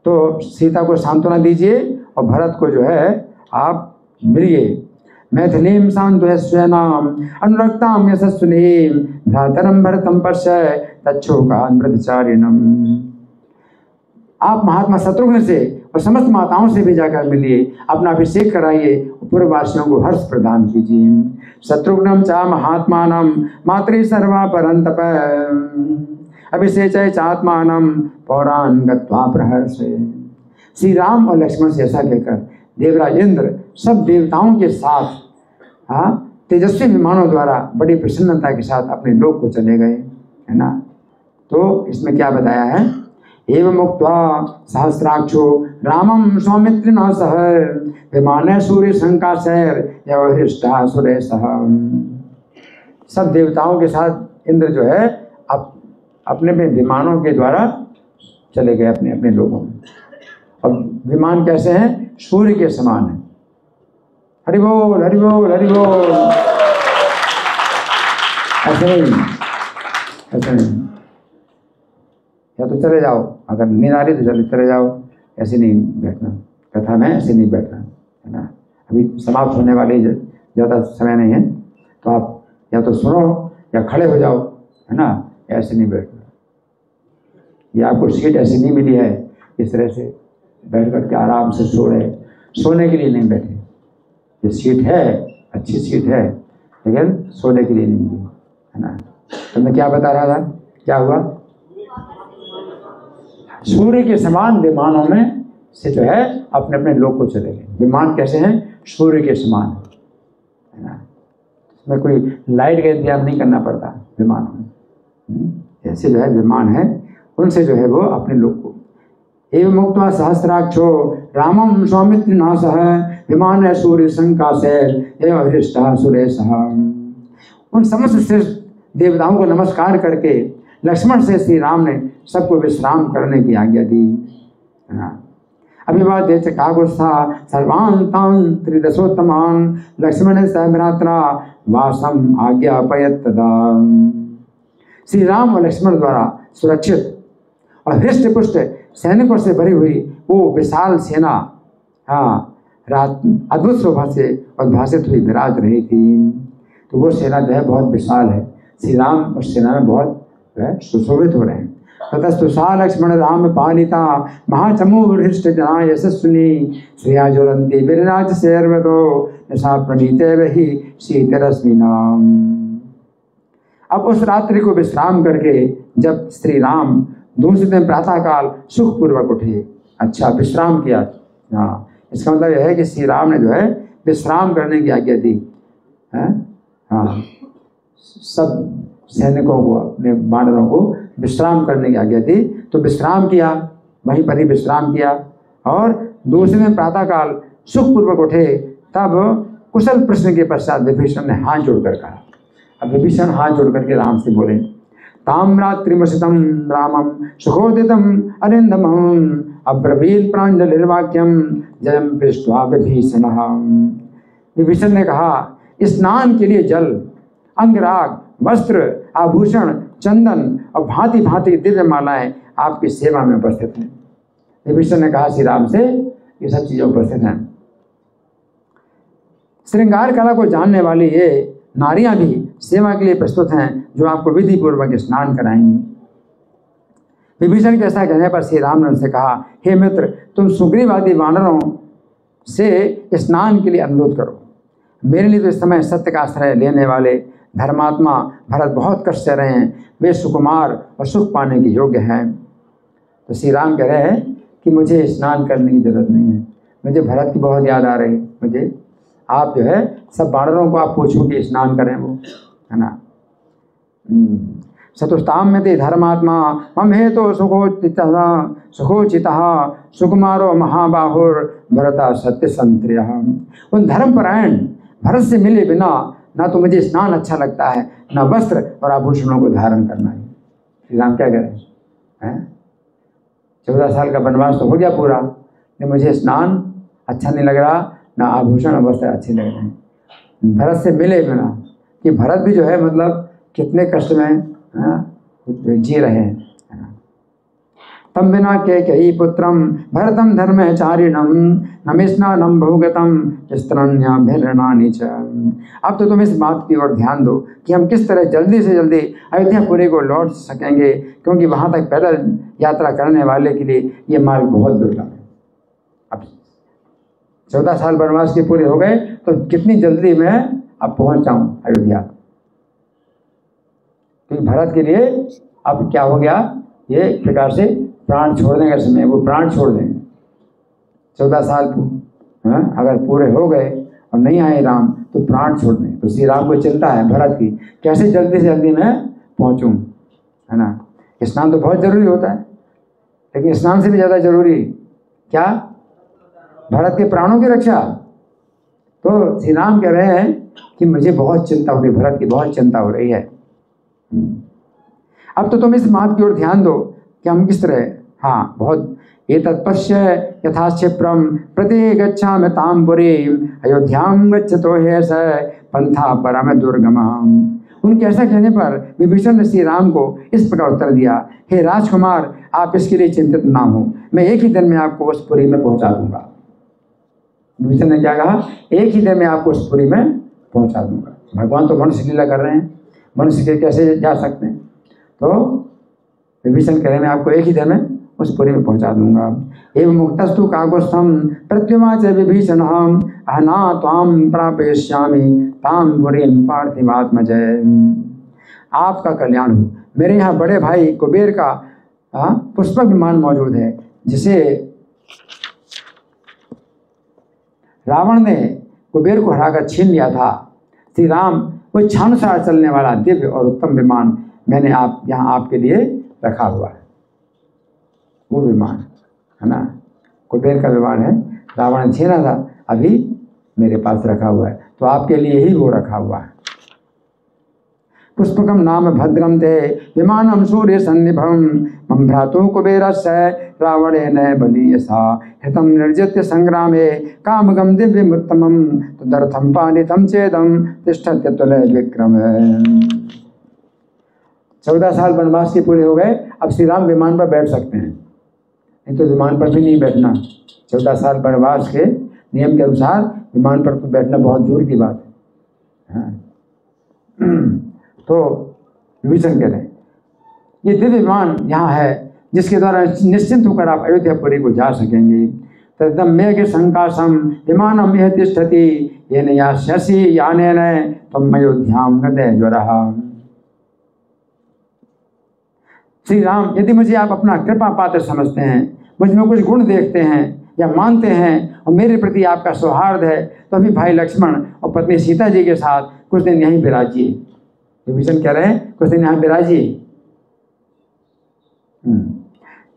तो सीता को सांत्वना दीजिए और भरत को जो है आप मिलिए। मैथिलीं सांत्वयस्वेनाम अनुरक्ताम यशस्विनीं भ्रातरं भरतं पश्य तच्छोकान्मृतचारिणम्। आप महात्मा शत्रुघ्न से और समस्त माताओं से भी जाकर मिलिए, अपना अभिषेक कराइए, पूर्ववासियों को हर्ष प्रदान कीजिए। शत्रुघ्नं च महात्मानं मातृ सर्वा परन्तप अभिषेचय चात्मानं पौरान् गत्वा प्रहर्षे। श्री राम और लक्ष्मण से ऐसा कहकर देवराज इंद्र सब देवताओं के साथ तेजस्वी विमानों द्वारा बड़ी प्रसन्नता के साथ अपने लोक को चले गए, है ना। तो इसमें क्या बताया है, एवं उक्त्वा सहस्राक्षो रामं सौमित्रिणा सह विमाने सूर्य संकाशैर यवहृष्टा सुरे सह। सब देवताओं के साथ इंद्र जो है अपने विमानों के द्वारा चले गए अपने अपने लोगों में। और विमान कैसे हैं, सूर्य के समान है। हरि बोल हरि बोल हरि बोल। ऐसे नहीं, ऐसे नहीं, या तो चले जाओ, अगर नींद आ रही तो चले जाओ, ऐसे नहीं बैठना कथा में, ऐसे नहीं बैठना, है ना। अभी समाप्त होने वाली ज़्यादा समय नहीं है, तो आप या तो सुनो या खड़े हो जाओ, है ना। ऐसे नहीं बैठना। ये आपको सीट ऐसी नहीं मिली है इस तरह से बैठ करके आराम से सो रहे, सोने के लिए नहीं बैठे। ये सीट है, अच्छी सीट है, लेकिन सोने के लिए नहीं मिली, है ना। तो मैं क्या बता रहा था, क्या हुआ, सूर्य के समान विमानों में से जो है अपने अपने लोक को चले गए। विमान कैसे हैं, सूर्य के समान, है ना। इसमें कोई लाइट का इंतजाम नहीं करना पड़ता विमानों में, ऐसे जो है विमान है, उनसे जो है वो अपने लोग को एवं मुक्त्वा सहस्राक्षो रामम सौमित्र नासः विमान सूर्य संकाशैल एवं हृष्टः सुरेशः। उन समस्त श्रेष्ठ देवताओं को नमस्कार करके लक्ष्मण से श्री राम ने सबको विश्राम करने की आज्ञा दी। अभिवाद्य च काकुत्स्था सर्वान् तान् त्रिदशोत्तमान् लक्ष्मण सह भ्रात्रा वासम आज्ञापयत् तदा। श्री राम और लक्ष्मण द्वारा सुरक्षित और हृष्ट पुष्ट सैनिकों से भरी हुई वो विशाल सेना रात अद्भुत शोभा से उद्भासित हुई विराज रही थी। तो वो सेना जो है बहुत विशाल है। श्री राम उस सेना में बहुत सुशोभित हो रहे हैं। ततस्तु सा लक्ष्मण राम पालिता महाचमूर हृष्ट जना यशस्विनी श्रिया ज्वलंती विराज शैर्वतो यशा प्रणीते वही शीतरश्मिनाम। अब उस रात्रि को विश्राम करके जब श्री राम दूसरे दिन प्रातःकाल सुखपूर्वक उठे, अच्छा विश्राम किया। इसका मतलब यह है कि श्री राम ने जो है विश्राम करने की आज्ञा दी। सब सैनिकों को, अपने वानरों को विश्राम करने की आज्ञा दी। तो विश्राम किया, वहीं पर ही विश्राम किया और दूसरे दिन प्रातःकाल सुखपूर्वक उठे। तब कुशल प्रश्न के पश्चात विभीषण ने हाथ जोड़कर कहा। अब विभीषण हाथ जोड़ करके राम से बोले, ताम्रात्रिमसितं रामं सुखोदितं अरिन्दमं अब्रवीत प्राञ्जलिर्वाक्यं जयं पृष्ट्वा विभीषणः। विभीषण ने कहा, स्नान के लिए जल, अंगराग, वस्त्र, आभूषण, चंदन और भांति भांति दिव्य मालाएं आपकी सेवा में उपस्थित हैं। विभीषण ने कहा श्री राम से, ये सब चीजें उपस्थित हैं। श्रृंगार कला को जानने वाली ये नारियां भी सेवा के लिए प्रस्तुत हैं, जो आपको विधि पूर्वक स्नान कराएंगी। विभीषण के ऐसा कहने पर श्री राम ने उनसे कहा, हे मित्र, तुम सुग्रीवादी वानरों से स्नान के लिए अनुरोध करो। मेरे लिए तो इस समय सत्य का आश्रय लेने वाले धर्मात्मा भरत बहुत कष्ट से रहे हैं, वे सुकुमार और सुख पाने के योग्य हैं। तो श्री राम कह रहे हैं कि मुझे स्नान करने की जरूरत नहीं है, मुझे भरत की बहुत याद आ रही, मुझे आप जो है सब वानरों को आप पूछो कि स्नान करें, वो है ना। सतुस्ताम में ते धर्मात्मा मम हे तो सुखोचितः सुकुमारो महाबाहुर भरता सत्य संत्रिय। उन धर्मपरायण भरत से मिले बिना ना तो मुझे स्नान अच्छा लगता है, ना वस्त्र और आभूषणों को धारण करना है। श्री राम क्या करें, 14 साल का वनवास तो हो गया पूरा, लेकिन मुझे स्नान अच्छा नहीं लग रहा, ना आभूषण और वस्त्र अच्छे लग रहे हैं। भरत से मिले बिना, कि भरत भी जो है मतलब कितने कष्ट में जी रहे हैं। तम बिना के कई पुत्रम भरतम धर्मचारिणम नमिस्नानम भोगतम स्तरण्याभिरणानि च। अब तो तुम इस बात की ओर ध्यान दो कि हम किस तरह जल्दी से जल्दी अयोध्यापुरी को लौट सकेंगे, क्योंकि वहाँ तक पैदल यात्रा करने वाले के लिए ये मार्ग बहुत दुर्गम है। अब 14 साल वनवास के पूरे हो गए, तो कितनी जल्दी मैं अब पहुँच जाऊँ अयोध्या। क्योंकि भरत के लिए अब क्या हो गया, ये एक प्रकार से प्राण छोड़ने का समय, वो प्राण छोड़ देंगे। 14 साल अगर पूरे हो गए और नहीं आए राम, तो प्राण छोड़ दें। तो श्री राम को चिंता है भरत की, कैसे जल्दी से जल्दी मैं पहुँचूँ, है ना। स्नान तो बहुत जरूरी होता है, लेकिन स्नान से भी ज़्यादा जरूरी क्या, भरत के प्राणों की रक्षा। तो श्री राम कह रहे हैं कि मुझे बहुत चिंता हो रही, भरत की बहुत चिंता हो रही है। अब तो तुम इस बात की ओर ध्यान दो कि हम किस तरह, बहुत ये तत्पश्य यथा क्षिप्रम प्रति गच्छामि ताम्बुरी अयोध्याम गच्छतो ह्यस पंथा परम दुर्गम। उनके ऐसा कहने पर विभीषण ने श्री राम को इस प्रकार उत्तर दिया, हे राजकुमार, आप इसके लिए चिंतित ना हो, मैं एक ही दिन में आपको उस पुरी में पहुंचा दूंगा। विभीषण ने क्या कहा, एक ही दिन में आपको उस पुरी में पहुंचा दूंगा। भगवान तो मनुष्य लीला कर रहे हैं, मनुष्य के कैसे जा सकते हैं। तो विभीषण कह रहे मैं आपको एक ही दिन में उस पुरी में पहुंचा दूंगा। एवं मुक्तस्तु काकुत्स्थं प्रत्युवाच विभीषण अहना त्वां प्रापयिष्यामि तां पुरीं पार्थिवात्मजय। आपका कल्याण हो, मेरे यहाँ बड़े भाई कुबेर का पुष्पक विमान मौजूद है, जिसे रावण ने कुबेर को हराकर छीन लिया था। श्री राम वो क्षणानुसार चलने वाला दिव्य और उत्तम विमान मैंने आप यहाँ आपके लिए रखा हुआ है। वो विमान है ना, कुबेर का विमान है, रावण ने छीना था, अभी मेरे पास रखा हुआ है, तो आपके लिए ही वो रखा हुआ है। पुष्पकम नाम भद्रम ते विमानम सूर्य सन्निभम मम भ्रातु कुबेरस्य रावणेन बलीयसा हितम निर्जित्य संग्रामे कामगम दिव्यमुत्तमम तदर्थम पालितम चेदम तिष्ठत्य तुलय विक्रम। 14 साल वनवास के पूरे हो गए, अब श्री राम विमान पर बैठ सकते हैं, नहीं तो विमान पर भी नहीं बैठना। 14 साल वनवास के नियम के अनुसार विमान पर तो बैठना बहुत दूर की बात है। हाँ। तो विभीषण कह रहे हैं ये दिव्य विमान यहाँ है जिसके द्वारा निश्चिंत होकर आप अयोध्यापुरी को जा सकेंगे। तदम मेघ संकाशम विमानम यह तिष्ठति येन यास्यसि यानेन तम अयोध्याम गते ज्वरः। श्री राम, यदि मुझे आप अपना कृपा पात्र समझते हैं, मुझ में कुछ गुण देखते हैं या मानते हैं और मेरे प्रति आपका सौहार्द है, तो अभी भाई लक्ष्मण और पत्नी सीता जी के साथ कुछ दिन यहीं विराजिए। विभीषण कह रहे हैं कुछ दिन यहाँ विराजिए।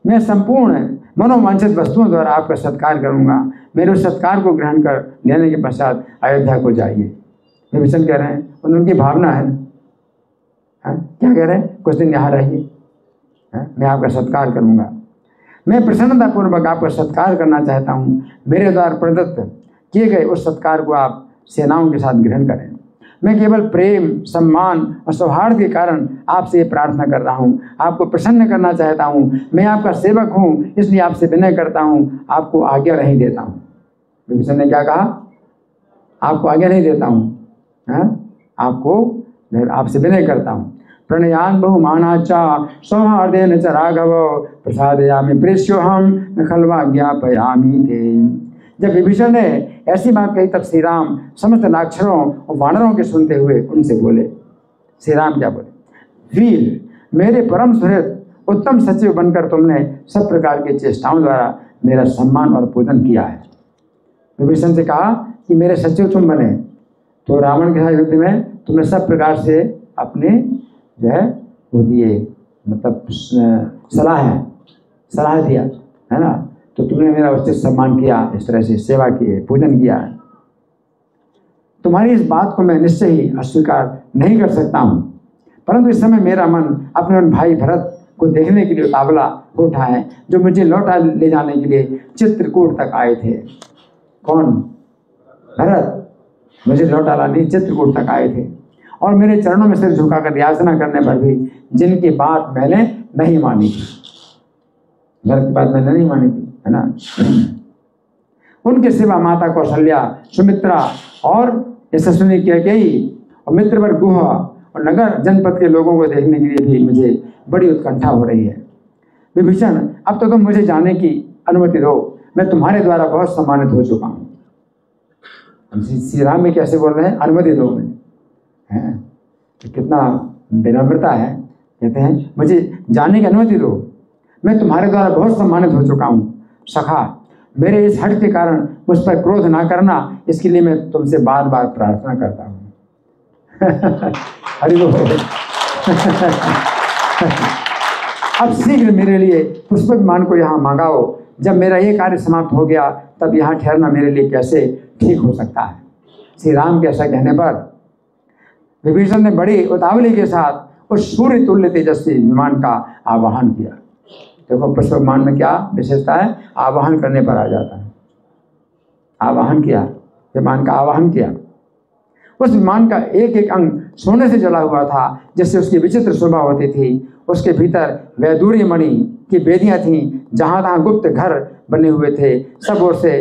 मैं संपूर्ण मनोवांछित वस्तुओं द्वारा आपका सत्कार करूंगा, मेरे उस सत्कार को ग्रहण कर लेने के पश्चात अयोध्या को जाइए। विभीषण कह रहे हैं, उनकी भावना है। क्या कह रहे हैं, कुछ दिन यहाँ रहिए, मैं आपका सत्कार करूंगा। मैं प्रसन्नतापूर्वक आपका सत्कार करना चाहता हूँ, मेरे द्वारा प्रदत्त किए गए उस सत्कार को आप सेनाओं के साथ ग्रहण करें। मैं केवल प्रेम, सम्मान और सौहार्द के कारण आपसे ये प्रार्थना कर रहा हूँ, आपको प्रसन्न करना चाहता हूँ। मैं आपका सेवक हूँ, इसलिए आपसे विनय करता हूँ, आपको आज्ञा नहीं देता हूँ। विभीषण ने क्या कहा, आपको आज्ञा नहीं देता हूँ, आपको आपसे विनय करता हूँ। प्रणयान बहुमानाचा सौहार्देन च राघव प्रसादयामि प्रेष्योहम न खलवा ज्ञापयामि ते। जब विभीषण ने ऐसी बात कही तब श्री राम समस्त राक्षसों और वानरों के सुनते हुए उनसे बोले। श्री राम क्या बोले, वीर, मेरे परम सुहृद उत्तम सचिव बनकर तुमने सब प्रकार की चेष्टाओं द्वारा मेरा सम्मान और पूजन किया है। विभीषण से कहा कि मेरे सचिव तुम बने, तो रावण के साथ युद्ध में तुमने सब प्रकार से अपने जो है वो दिए, मतलब सलाह दिया है ना, तो तुमने मेरा उचित सम्मान किया, इस तरह से सेवा की, पूजन किया है। तुम्हारी इस बात को मैं निश्चय ही अस्वीकार नहीं कर सकता हूँ, परंतु इस समय मेरा मन अपने उन भाई भरत को देखने के लिए उतावला हो उठा है, जो मुझे लौटा ले जाने के लिए चित्रकूट तक आए थे। कौन? भरत मुझे लौटा लाने चित्रकूट तक आए थे और मेरे चरणों में सिर झुकाकर याचना करने पर भी जिनकी बात मैंने नहीं मानी थी, भरत की बात मैंने नहीं मानी थी, है ना, उनके सिवा माता कौशल्या, सुमित्रा और यशस्विनी कैकेयी और मित्रवर गुहा और नगर जनपद के लोगों को देखने के लिए भी मुझे बड़ी उत्कंठा हो रही है। विभीषण, अब तो तुम मुझे जाने की अनुमति दो, मैं तुम्हारे द्वारा बहुत सम्मानित हो चुका हूँ। श्री राम में कैसे बोल रहे हैं, अनुमति दो मुझे, है तो कितना विनम्रता है। कहते हैं मुझे जाने की अनुमति दो, मैं तुम्हारे द्वारा बहुत सम्मानित हो चुका हूँ। सखा, मेरे इस हट के कारण मुझ पर क्रोध ना करना, इसके लिए मैं तुमसे बार बार प्रार्थना करता हूँ। हरि बोल। अब शीघ्र मेरे लिए पुष्पक विमान को यहाँ मंगाओ, जब मेरा ये कार्य समाप्त हो गया तब यहाँ ठहरना मेरे लिए कैसे ठीक हो सकता है। श्री राम के ऐसा कहने पर विभीषण ने बड़ी उतावली के साथ उस सूर्य तुल्य तेजस्वी विमान का आवाहन किया। देखो पुष्पक विमान में क्या विशेषता है, आवाहन करने पर आ जाता है। आवाहन किया, विमान का आवाहन किया। उस विमान का एक एक अंग सोने से जला हुआ था, जिससे उसकी विचित्र शोभा होती थी। उसके भीतर वैदूर्य मणि की बेदियां थीं, जहाँ तहाँ गुप्त घर बने हुए थे, सब ओर से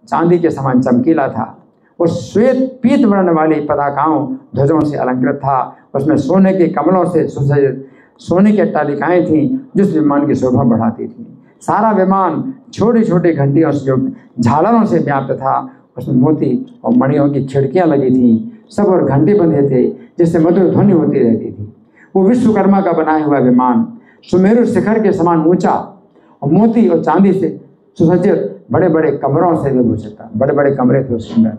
चांदी के समान चमकीला था। उस श्वेत पीत वर्ण वाली पताकाओं ध्वजों से अलंकृत था। उसमें सोने के कमलों से सुसज्जित सोने की अट्टालिकाएं थीं, जिस विमान की शोभा बढ़ाती थी। सारा विमान छोटी छोटी घंटियों से युक्त झालरों से व्याप्त था। उसमें मोती और मणियों की खिड़कियां लगी थीं, सब और घंटे बंधे थे, जिससे मधुर ध्वनि होती रहती थी। वो विश्वकर्मा का बनाया हुआ विमान सुमेरु शिखर के समान ऊंचा और मोती और चांदी से सुसज्जित बड़े बड़े कमरों से विभूषित था। बड़े बड़े कमरे थे उसके अंदर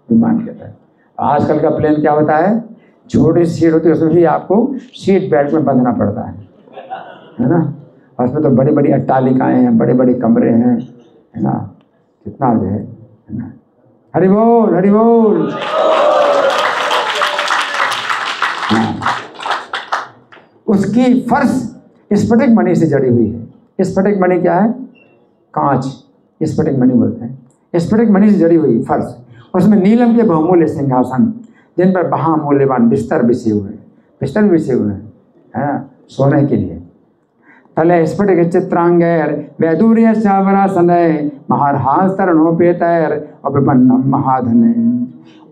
विमान के अंदर। आजकल का प्लेन क्या होता है, छोटी सी सीट होती है, उसमें भी आपको सीट बेल्ट में बंधना पड़ता है ना। और उसमें तो बड़ी बड़ी अट्टालिकाएँ हैं, बड़े बड़े कमरे हैं, है ना, कितना जो है ना। हरि बोल, हरि बोल। उसकी फर्श स्फटिक मणि से जड़ी हुई है। स्फटिक मणि क्या है? कांच, स्फटिक मणि बोलते हैं। स्फटिक मणि से जड़ी हुई फर्श, उसमें नीलम के बहुमूल्य सिंहासन, जिन पर महामूल्यवान बिस्तर बिछे हुए हैं, बिस्तर बिछे हुए हैं, है ना, सोने के लिए। तले स्फटिक चित्रांगैर वैदूर्य चावरासनय महारहास तरणोपेतैर और विपन्नम महाधनय।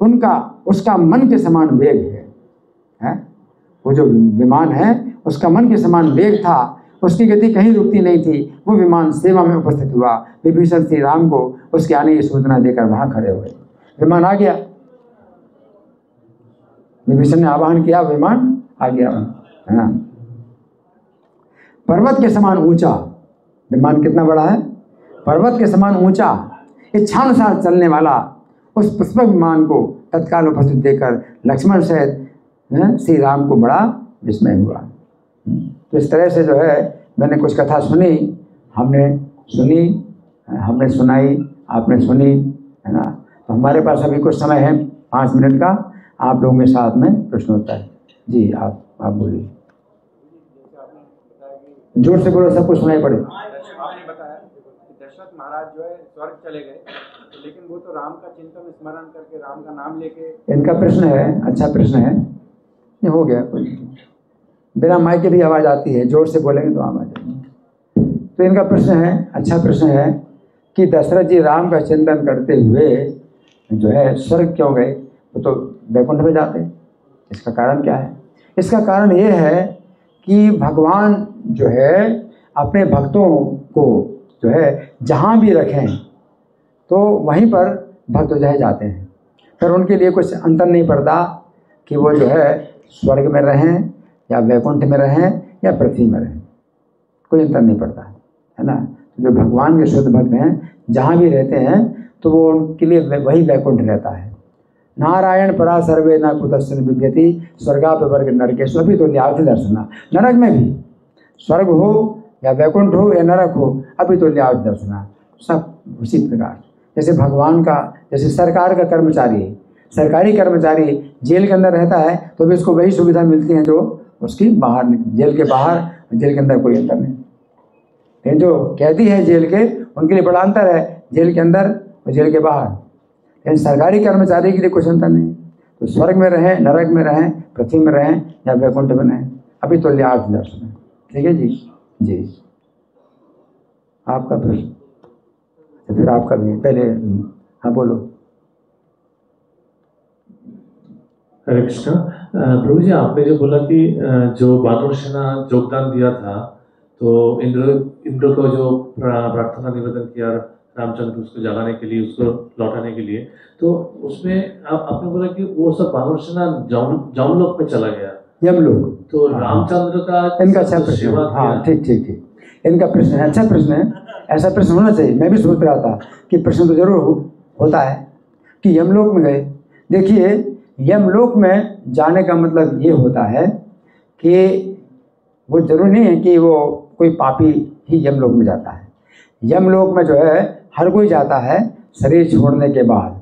उनका उसका मन के समान वेग है? वो जो विमान है उसका मन के समान वेग था, उसकी गति कहीं रुकती नहीं थी। वो विमान सेवा में उपस्थित हुआ। विभीषण श्री राम को उसके आने की सूचना देकर वहां खड़े हुए। विमान आ गया, विभीषण ने आवाहन किया, विमान आ गया, है ना। पर्वत के समान ऊंचा, विमान कितना बड़ा है? पर्वत के समान ऊंचा, इच्छानुसार चलने वाला उस पुष्पक विमान को तत्काल उपस्थित देकर लक्ष्मण सहित श्री राम को बड़ा विस्मय हुआ। तो इस तरह से जो है मैंने कुछ कथा सुनी, हमने सुनाई, आपने सुनी, है ना। तो हमारे पास अभी कुछ समय है, 5 मिनट का, आप लोगों के साथ में प्रश्नोत्तर। जी आप बोलिए, जोर से बोलो, सब कुछ सुनाई पड़े। आपने बताया कि दशरथ महाराज जो है स्वर्ग चले गए, लेकिन वो तो राम का चिंतन स्मरण करके राम का नाम लेके। इनका प्रश्न है, अच्छा प्रश्न है, ये हो गया, बिना माइक के भी आवाज़ आती है, जोर से बोलेंगे तो आवाज़ आएगी। तो इनका प्रश्न है, अच्छा प्रश्न है कि दशरथ जी राम का चिंतन करते हुए जो है स्वर्ग क्यों गए? वो तो वैकुंठ में जाते। इसका कारण क्या है? इसका कारण ये है कि भगवान जो है अपने भक्तों को जो है जहाँ भी रखें तो वहीं पर भक्त जो है जाते हैं। फिर उनके लिए कुछ अंतर नहीं पड़ता कि वो जो है स्वर्ग में रहें या वैकुंठ में रहें या पृथ्वी में रहें, कोई अंतर नहीं पड़ता, है ना। जो भगवान के शुद्ध भक्त हैं जहाँ भी रहते हैं तो वो उनके लिए वही वैकुंठ रहता है। नारायण परा सर्वे न कुतश्चन बिभ्यति स्वर्गापवर्ग नरकेषु अपि तुल्यार्थ दर्शना। नरक में भी, स्वर्ग हो या वैकुंठ हो या नरक हो, अपि तुल्यार्थ दर्शना, सब उसी प्रकार। जैसे भगवान का, जैसे सरकार का कर्मचारी, सरकारी कर्मचारी जेल के अंदर रहता है तो भी इसको वही सुविधा मिलती है जो उसकी बाहर, जेल के बाहर, जेल के अंदर कोई अंतर नहीं। लेकिन जो कैदी है जेल के, उनके लिए बड़ा अंतर है, जेल के अंदर और जेल के बाहर। लेकिन सरकारी कर्मचारी के लिए कुछ अंतर नहीं। तो स्वर्ग में रहें, नरक में रहें, पृथ्वी में रहें या वैकुंठ में रहें, अभी तुल्यार्थ दर्शन है। ठीक है जी। जी आपका प्रश्न, तो फिर आपका भी पहले, हाँ बोलो। हरे कृष्णा। प्रभु जी, आपने जो बोला कि जो वानर सेना योगदान दिया था, तो इंद्र को जो प्रार्थना निवेदन किया रामचंद्र उसको जगाने के लिए, उसको लौटाने के लिए, तो उसमें आपने बोला कि वो सब वानर सेना जमलोक में चला गया, यमलोक। तो रामचंद्र का इनका अच्छा प्रश्न, हाँ ठीक ठीक ठीक, इनका प्रश्न है, अच्छा प्रश्न है, ऐसा प्रश्न होना चाहिए। मैं भी सोच रहा था कि प्रश्न तो जरूर होता है कि यमलोक में गए। देखिए, यमलोक में जाने का मतलब ये होता है कि वो जरूरी नहीं है कि वो कोई पापी ही यमलोक में जाता है। यमलोक में जो है हर कोई जाता है शरीर छोड़ने के बाद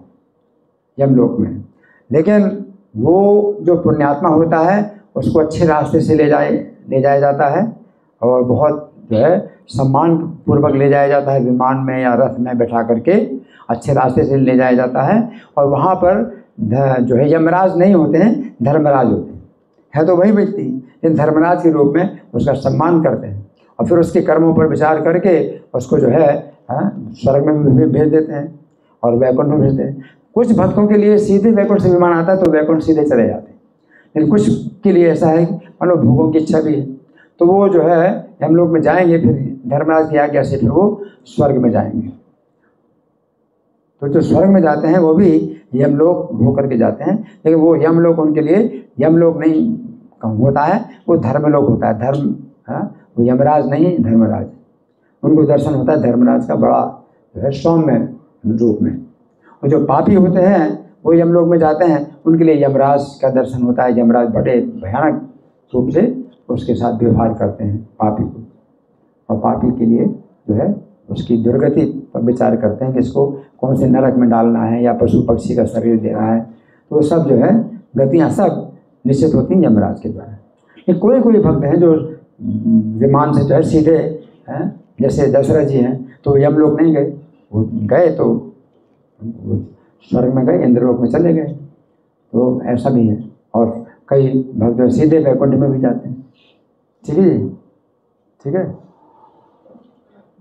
यमलोक में, लेकिन वो जो पुण्यात्मा होता है उसको अच्छे रास्ते से ले जाया जाता है और बहुत जो है सम्मान पूर्वक ले जाया जाता है, विमान में या रथ में बैठा करके अच्छे रास्ते से ले जाया जाता है। और वहाँ पर जो है यमराज नहीं होते हैं, धर्मराज होते हैं, है तो वही व्यक्ति, लेकिन धर्मराज के रूप में उसका सम्मान करते हैं और फिर उसके कर्मों पर विचार करके उसको जो है स्वर्ग में भी भेज देते हैं और वैकुंठ में भेजते हैं। कुछ भक्तों के लिए सीधे वैकुंठ से विमान आता है तो वैकुंठ सीधे चले जाते हैं, लेकिन कुछ के लिए ऐसा है मान लो भोगों की इच्छा भी है तो वो जो है हम लोग में जाएंगे, फिर धर्मराज की आज्ञा से फिर वो स्वर्ग में जाएंगे। तो जो स्वर्ग में जाते हैं वो भी यमलोक होकर के जाते हैं, लेकिन वो यमलोक उनके लिए यमलोक नहीं होता है, वो धर्मलोक होता है। धर्म, वो यमराज नहीं, धर्मराज, उनको दर्शन होता है धर्मराज का बड़ा जो है सौम्य रूप में। और जो पापी होते हैं वो यमलोक में जाते हैं, उनके लिए यमराज का दर्शन होता है। यमराज बड़े भयानक रूप से उसके साथ व्यवहार करते हैं पापी को, और पापी के लिए जो है उसकी दुर्गति पर विचार करते हैं कि इसको कौन से नरक में डालना है या पशु पक्षी का शरीर देना है। तो वो सब जो है गतियाँ सब निश्चित होती हैं यमराज के द्वारा। लेकिन कोई कोई भक्त हैं जो विमान से जो है सीधे हैं, जैसे दशरथ जी हैं, तो यमलोक नहीं गए, वो गए तो स्वर्ग में गए, इंद्रलोक में चले गए। तो ऐसा भी है, और कई भक्त सीधे वैकुंठ में भी जाते हैं। ठीक है जी, ठीक है।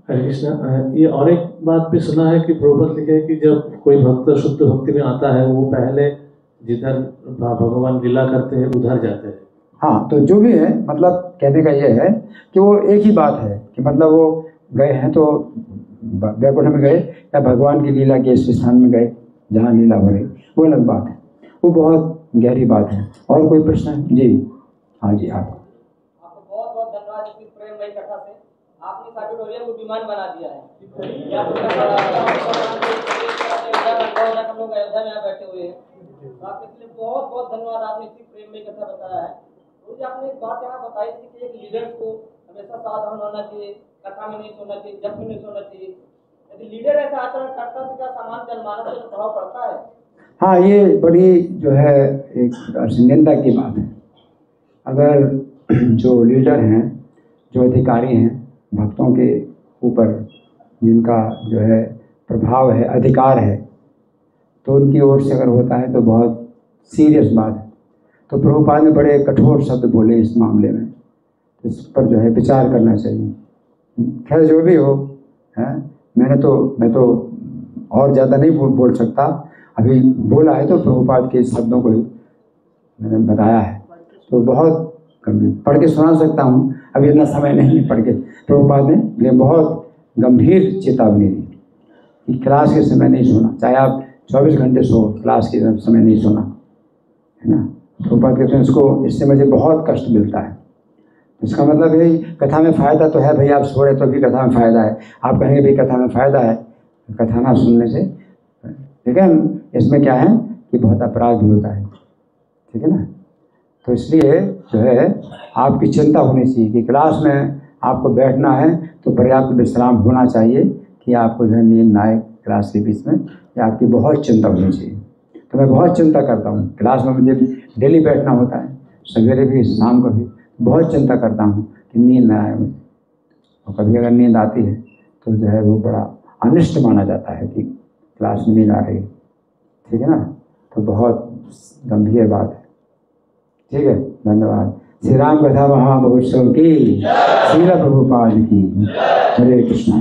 हरे कृष्णा, ये और एक बात भी सुना है कि प्रभुपाद लिखे है कि जब कोई भक्त शुद्ध भक्ति में आता है वो पहले जिधर भगवान लीला करते हैं उधर जाते हैं। हाँ, तो जो भी है मतलब कहने का ये है कि वो एक ही बात है कि मतलब वो गए हैं तो वैकुंठ में गए या भगवान की लीला के इस स्थान में गए जहाँ लीला हो रही, वो अलग बात है, वो बहुत गहरी बात है। और कोई प्रश्न है जी? हाँ जी, आपको बहुत बहुत धन्यवाद इस प्रेममयी कथा से। आपने इस ऑडिटोरियम को विमान बना दिया है। हम लोग अयोध्या में बैठे हुए हैं, तो आपके लिए बहुत बहुत धन्यवाद। आपने इतनी प्रेममयी कथा बताया है। मुझे आपने एक बात यहाँ बताई थी कि एक लीडर को हमेशा सावधान होना चाहिए, कथा में नहीं सोना चाहिए, जब में नहीं सोना चाहिए। यदि लीडर ऐसा आचरण करता है तो क्या सामान्य जनमानस पर प्रभाव पड़ता है? हाँ, ये बड़ी जो है एक निंदा की बात है। अगर जो लीडर हैं, जो अधिकारी हैं, भक्तों के ऊपर जिनका जो है प्रभाव है, अधिकार है, तो उनकी ओर से अगर होता है तो बहुत सीरियस बात है। तो प्रभुपाद ने बड़े कठोर शब्द बोले इस मामले में, इस पर जो है विचार करना चाहिए। खैर जो भी हो है, मैं तो और ज़्यादा नहीं बोल सकता, अभी बोला है तो प्रभुपाद के शब्दों को ही मैंने बताया है। तो बहुत पढ़ के सुना सकता हूँ, अभी इतना समय नहीं पढ़ के। प्रभुपाद ने बहुत गंभीर चेतावनी दी कि क्लास के समय नहीं सोना, चाहे आप 24 घंटे सो, क्लास के समय नहीं सोना, है ना। प्रभुपाद कहते हैं इससे मुझे बहुत कष्ट मिलता है। इसका मतलब यही, कथा में फ़ायदा तो है भाई, आप सो रहे तो भी कथा में फ़ायदा है। आप कहेंगे भी कथा में फ़ायदा है, कथा ना सुनने से, लेकिन इसमें क्या है कि बहुत अपराध भी होता है, ठीक है ना। तो इसलिए जो है आपकी चिंता होनी चाहिए कि क्लास में आपको बैठना है तो पर्याप्त विश्राम होना चाहिए कि आपको जो है नींद ना आए क्लास के बीच में, या आपकी बहुत चिंता होनी चाहिए। तो मैं बहुत चिंता करता हूँ, क्लास में मुझे डेली बैठना होता है, सवेरे भी शाम को भी बहुत चिंता करता हूँ कि नींद ना आए मुझे। और कभी अगर नींद आती है तो जो है वो बड़ा अनिष्ट माना जाता है कि क्लास में नींद आ रही है, ठीक है ना। तो बहुत गंभीर बात है, ठीक है। धन्यवाद। श्री राम कथा महामहोत्सव की, श्रील प्रभुपाद की। हरे कृष्णा।